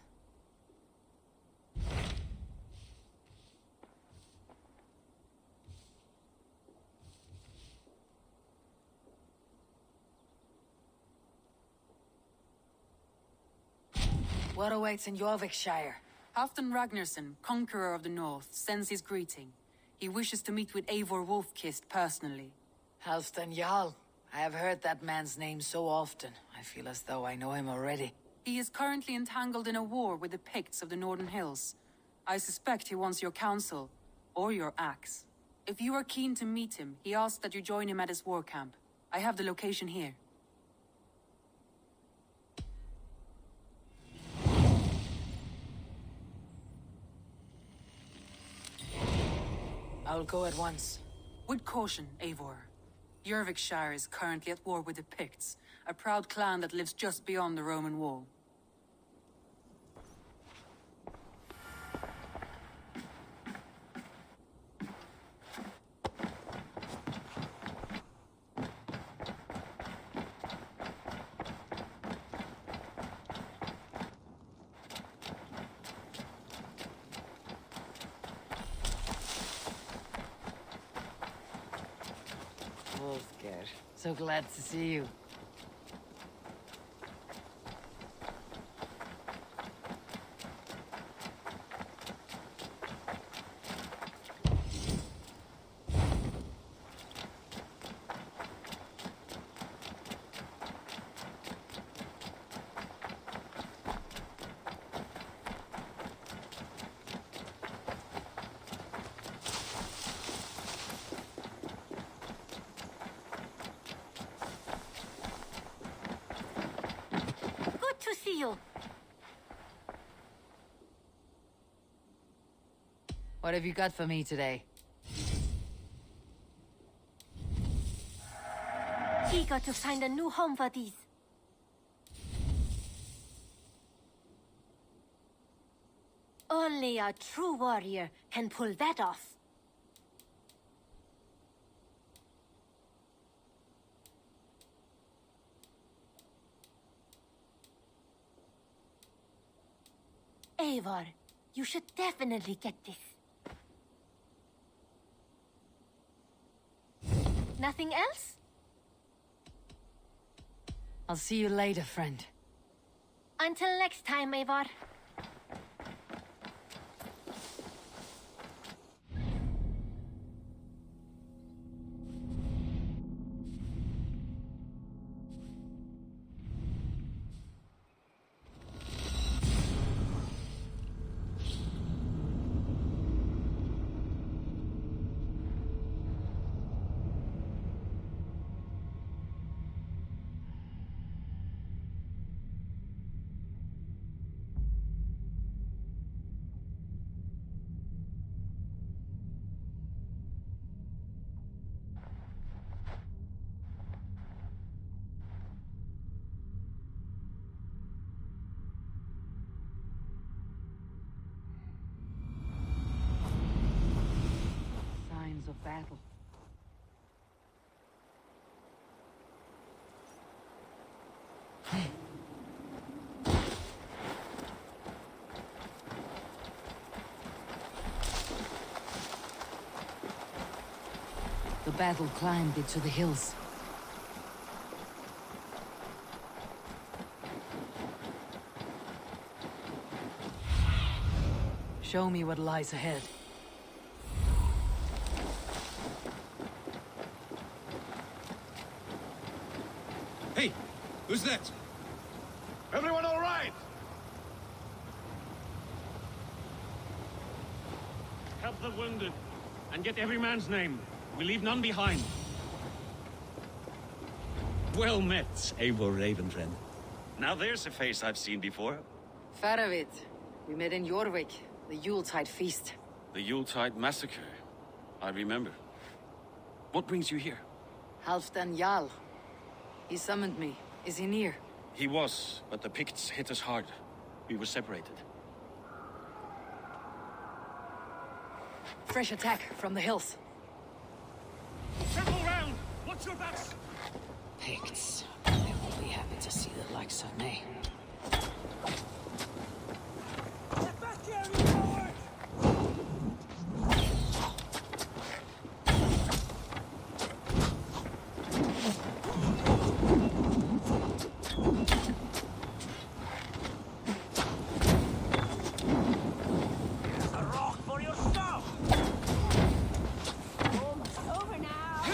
What awaits in Jorvikshire? Halfdan Ragnarsson, conqueror of the north, sends his greeting. He wishes to meet with Eivor Wolfkist personally. Halfdan Jarl. I have heard that man's name so often. I feel as though I know him already. He is currently entangled in a war with the Picts of the Northern Hills. I suspect he wants your counsel, or your axe. If you are keen to meet him, he asks that you join him at his war camp. I have the location here. I'll go at once. With caution, Eivor. Jorvikshire is currently at war with the Picts, a proud clan that lives just beyond the Roman wall. Wolfgar, so glad to see you. you. What have you got for me today? Eager to find a new home for these. Only a true warrior can pull that off. Eivor, you should definitely get this. Nothing else? I'll see you later, friend. Until next time, Eivor. Of battle. The battle climbed into the hills. Show me what lies ahead. Hey, who's that? Everyone all right? Help the wounded, and get every man's name. We leave none behind. Well met, Eivor Ravenfriend. Now there's a face I've seen before. Faravit. We met in Jorvik, the Yuletide feast. The Yuletide massacre. I remember. What brings you here? Halfdan Jarl. He summoned me. Is he near? He was, but the Picts hit us hard. We were separated. Fresh attack from the hills. Circle round! Watch your backs! Picts. They will be happy to see the likes of me. Get back here, you coward! Here's a rock for your stuff! Almost over now.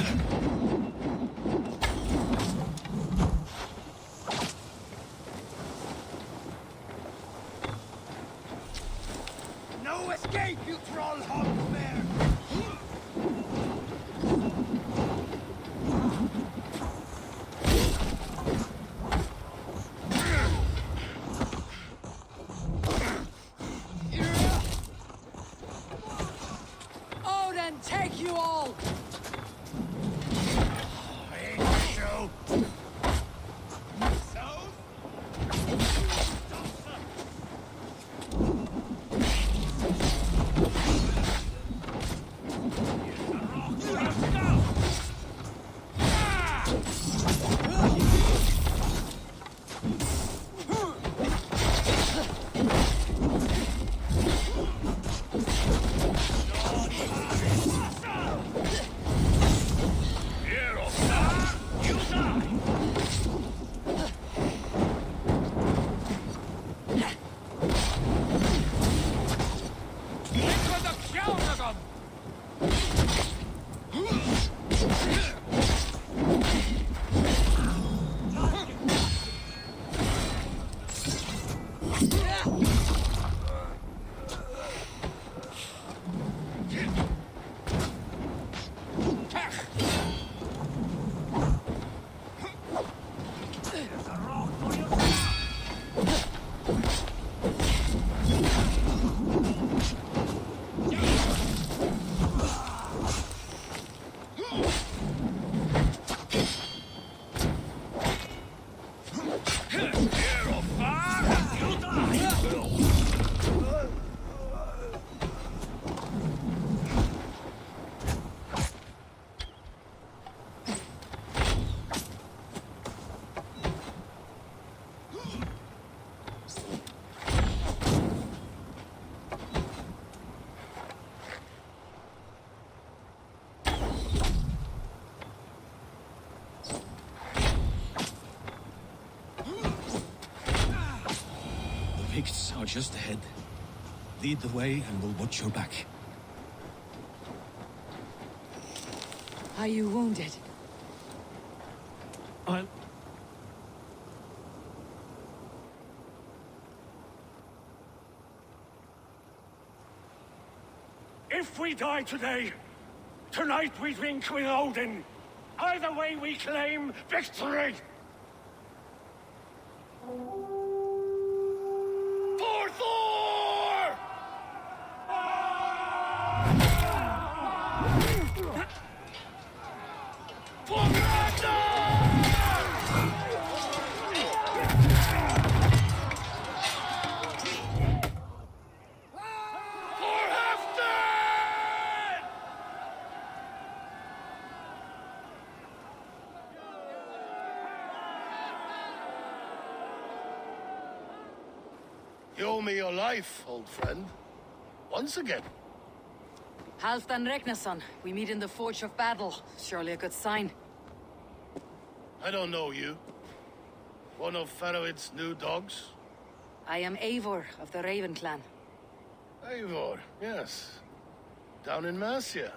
No escape, you troll hog bear! Odin, take you all! Show! Picts are just ahead. Lead the way and we'll watch your back. Are you wounded? If we die today, tonight we drink with Odin. Either way we claim victory! For Thor! For You owe me your life, old friend. Once again. Halfdan Ragnarsson, we meet in the Forge of Battle. Surely a good sign. I don't know you. One of Faroid's new dogs? I am Eivor of the Raven clan. Eivor, yes. Down in Mercia.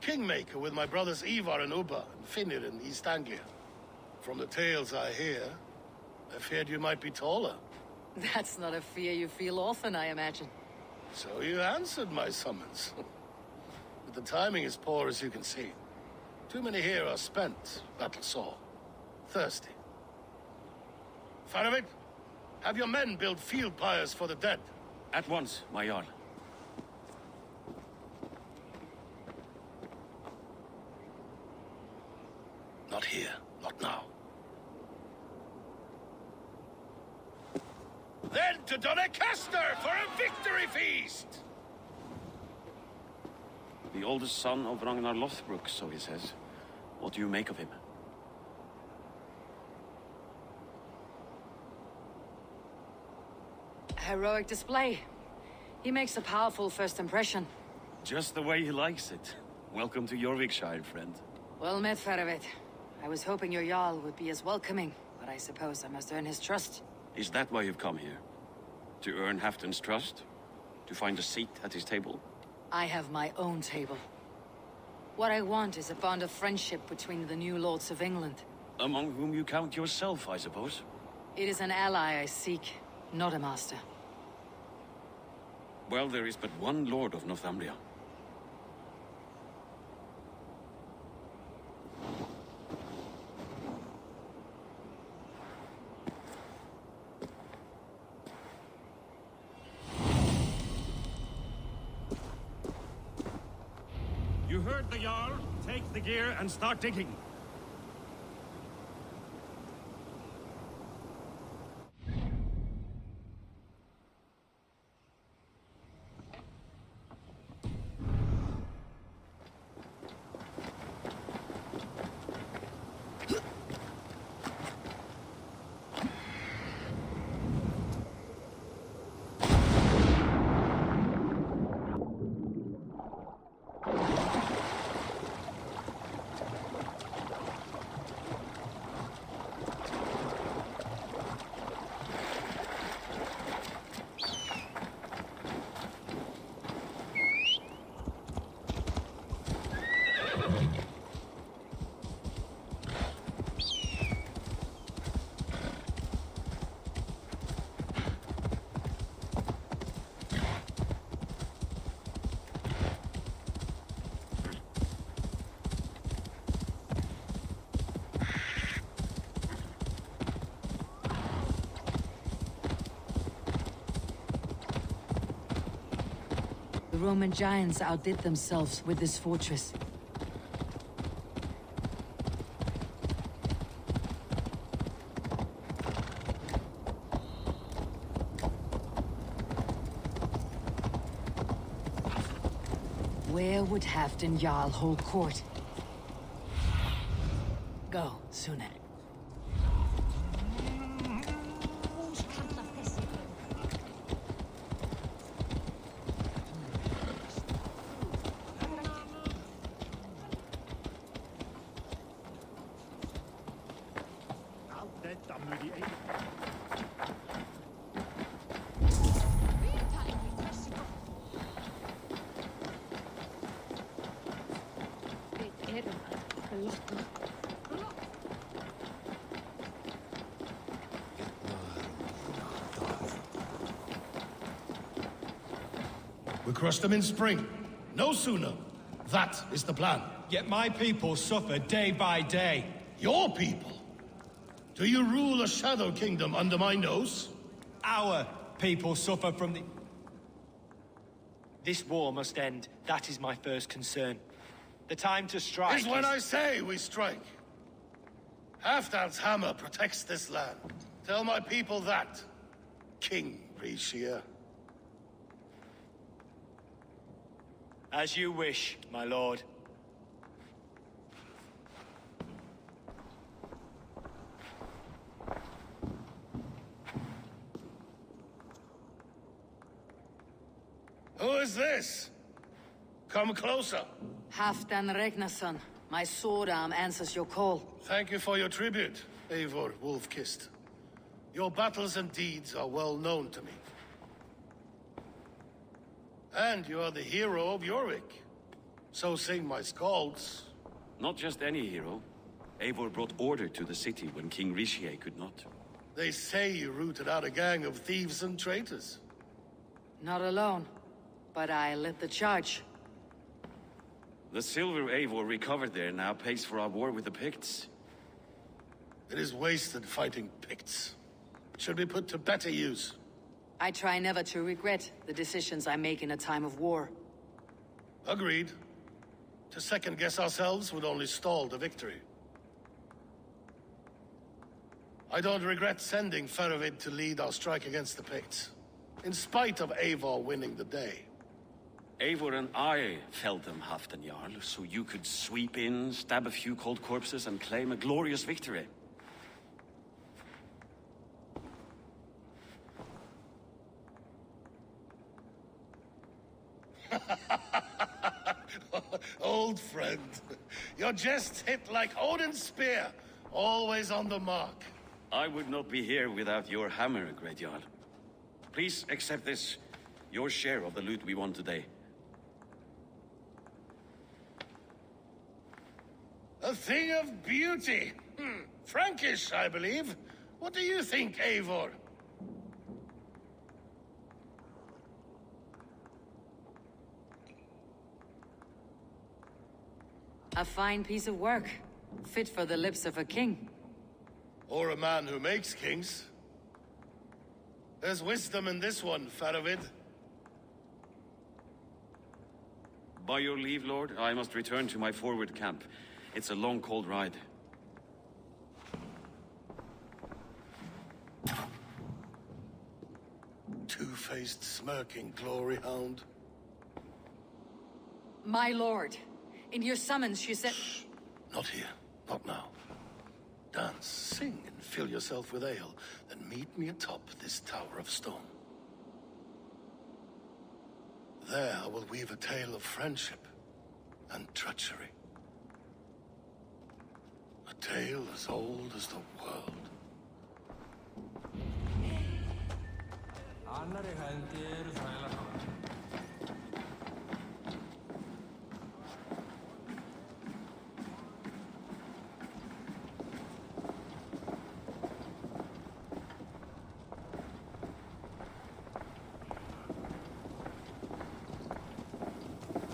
Kingmaker with my brothers Eivor and Ubba and Finnir in East Anglia. From the tales I hear, I feared you might be taller. That's not a fear you feel often, I imagine. So you answered my summons. But the timing is poor, as you can see. Too many here are spent, battle-sore, thirsty. Faroid, have your men build field pyres for the dead. At once, my Jarl. Not here, not now. Then to Doncaster for a victory feast! The oldest son of Ragnar Lothbrok, so he says. What do you make of him? Heroic display. He makes a powerful first impression. Just the way he likes it. Welcome to Jorvikshire, friend. Well met, Faroid. I was hoping your Jarl would be as welcoming, but I suppose I must earn his trust. Is that why you've come here? To earn Halfdan's trust? To find a seat at his table? I have my own table. What I want is a bond of friendship between the new lords of England. Among whom you count yourself, I suppose? It is an ally I seek, not a master. Well, there is but one lord of Northumbria. You heard the Jarl. Take the gear and start digging. The Roman giants outdid themselves with this fortress. Where would Halfdan Jarl hold court? Go, Sune. We crush them in spring. No sooner. That is the plan. Yet my people suffer day by day. Your people? Do you rule a shadow kingdom under my nose? Our people suffer from the... This war must end. That is my first concern. The time to strike is when I say we strike. Halfdan's hammer protects this land. Tell my people that, King Mercia. As you wish, my lord. Who is this? Come closer. Halfdan Ragnarsson. My sword arm answers your call. Thank you for your tribute, Eivor Wolf-Kissed. Your battles and deeds are well known to me. And you are the hero of Jorvik. So sing my skalds. Not just any hero. Eivor brought order to the city when King Rishi could not. They say you rooted out a gang of thieves and traitors. Not alone, but I led the charge. The silver Eivor recovered there now pays for our war with the Picts. It is wasted fighting Picts. Should be put to better use. I try never to regret the decisions I make in a time of war. Agreed. To second-guess ourselves would only stall the victory. I don't regret sending Faravid to lead our strike against the Picts, in spite of Eivor winning the day. Eivor and I felled them, Halfdan Jarl, so you could sweep in, stab a few cold corpses, and claim a glorious victory. Old friend, your jest hit like Odin's spear, always on the mark. I would not be here without your hammer, Great Jarl. Please accept this, your share of the loot we won today. A thing of beauty. Frankish, I believe. What do you think, Eivor? A fine piece of work. Fit for the lips of a king. Or a man who makes kings. There's wisdom in this one, Faravid. By your leave, Lord, I must return to my forward camp. It's a long, cold ride. Two-faced, smirking glory hound. My lord, in your summons you said... Shh. Not here. Not now. Dance, sing, and fill yourself with ale. Then meet me atop this tower of stone. There I will weave a tale of friendship and treachery. A tale as old as the world.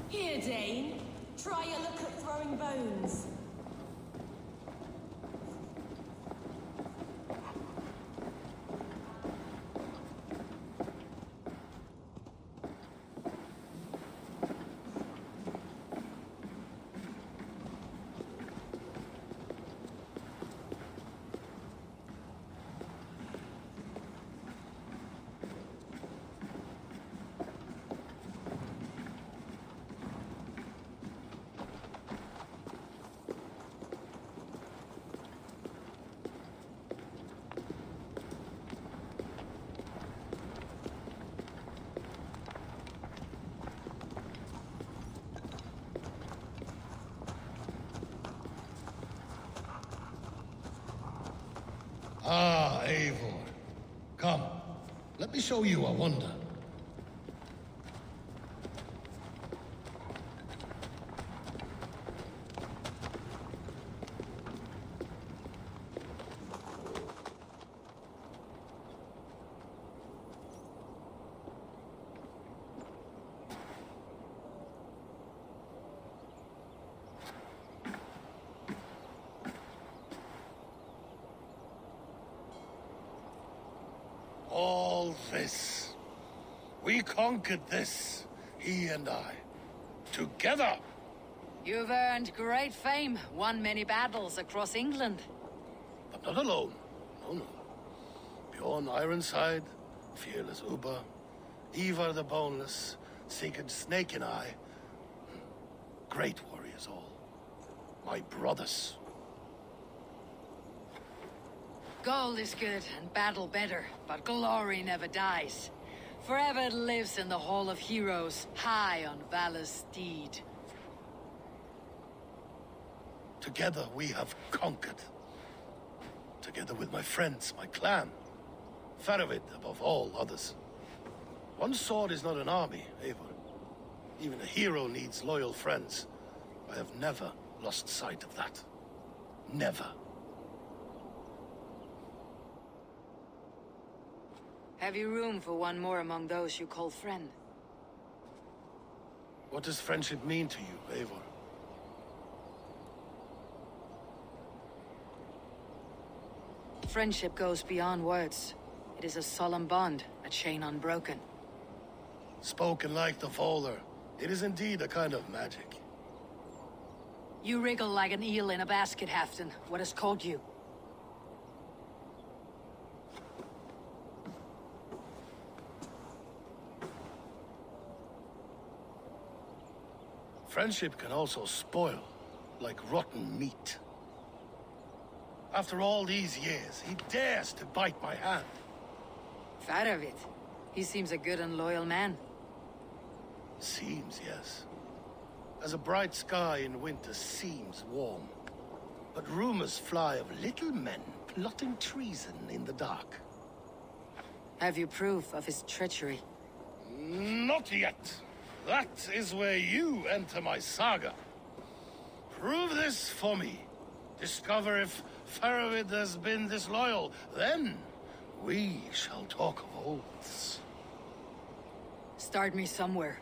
Here, Dane. Try a look at throwing bones. Ah, Eivor. Come, let me show you a wonder. this. We conquered this, he and I. Together! You've earned great fame, won many battles across England. But not alone. No. Bjorn Ironside, fearless Uber, Eivor the Boneless, Sigurd Snake and I. Great warriors all. My brothers. Gold is good and battle better, but glory never dies. Forever it lives in the Hall of Heroes, high on valor's steed. Together we have conquered. Together with my friends, my clan. Faravid above all others. One sword is not an army, Eivor. Even a hero needs loyal friends. I have never lost sight of that. Never. Have you room for one more among those you call friend? What does friendship mean to you, Eivor? Friendship goes beyond words. It is a solemn bond, a chain unbroken. Spoken like the Volar, it is indeed a kind of magic. You wriggle like an eel in a basket, Halfton. What has caught you? Friendship can also spoil, like rotten meat. After all these years, he dares to bite my hand. Faravid. He seems a good and loyal man. Seems, yes. As a bright sky in winter seems warm. But rumors fly of little men plotting treason in the dark. Have you proof of his treachery? Not yet. That is where you enter my saga. Prove this for me. Discover if Faravid has been disloyal. Then we shall talk of oaths. Start me somewhere.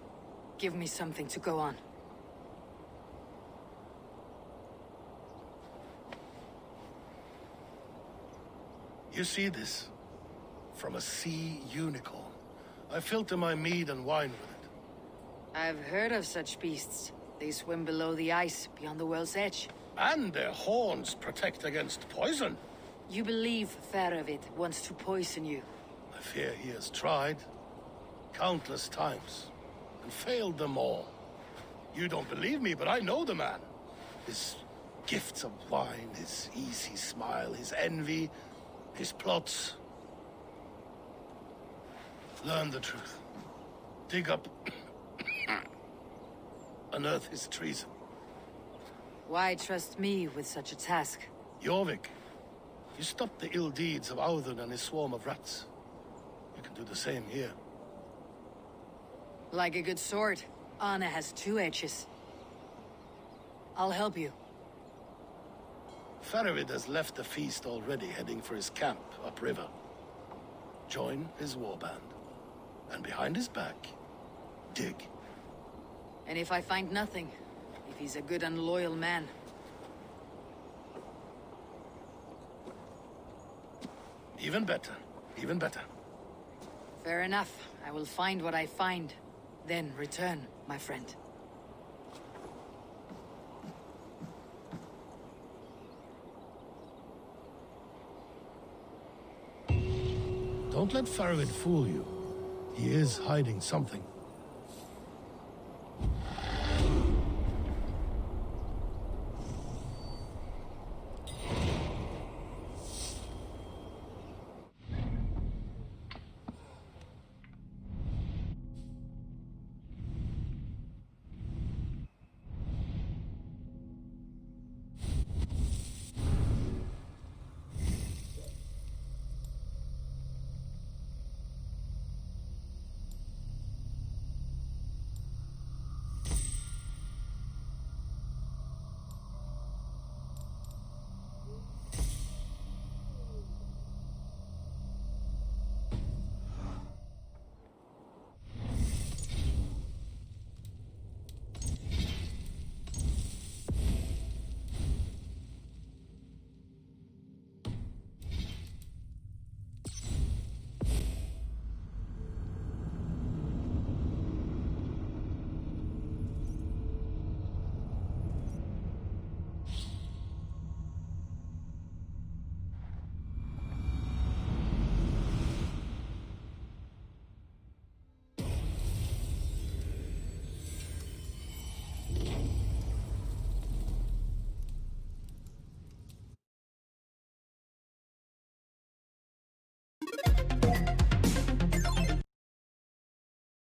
Give me something to go on. You see this? From a sea unicorn. I filter my mead and wine with it. I've heard of such beasts. They swim below the ice, beyond the world's edge. And their horns protect against poison. You believe Faravid wants to poison you? I fear he has tried. Countless times. And failed them all. You don't believe me, but I know the man. His gifts of wine, his easy smile, his envy, his plots. Learn the truth. Dig up... unearth his treason. Why trust me with such a task? Jorvik, you stopped the ill deeds of Audun and his swarm of rats. You can do the same here. Like a good sword, Anna has two edges. I'll help you. Faravid has left the feast already, heading for his camp upriver. Join his warband. And behind his back, dig. And if I find nothing, if he's a good and loyal man? Even better. Even better. Fair enough. I will find what I find. Then return, my friend. Don't let Faravid fool you. He is hiding something.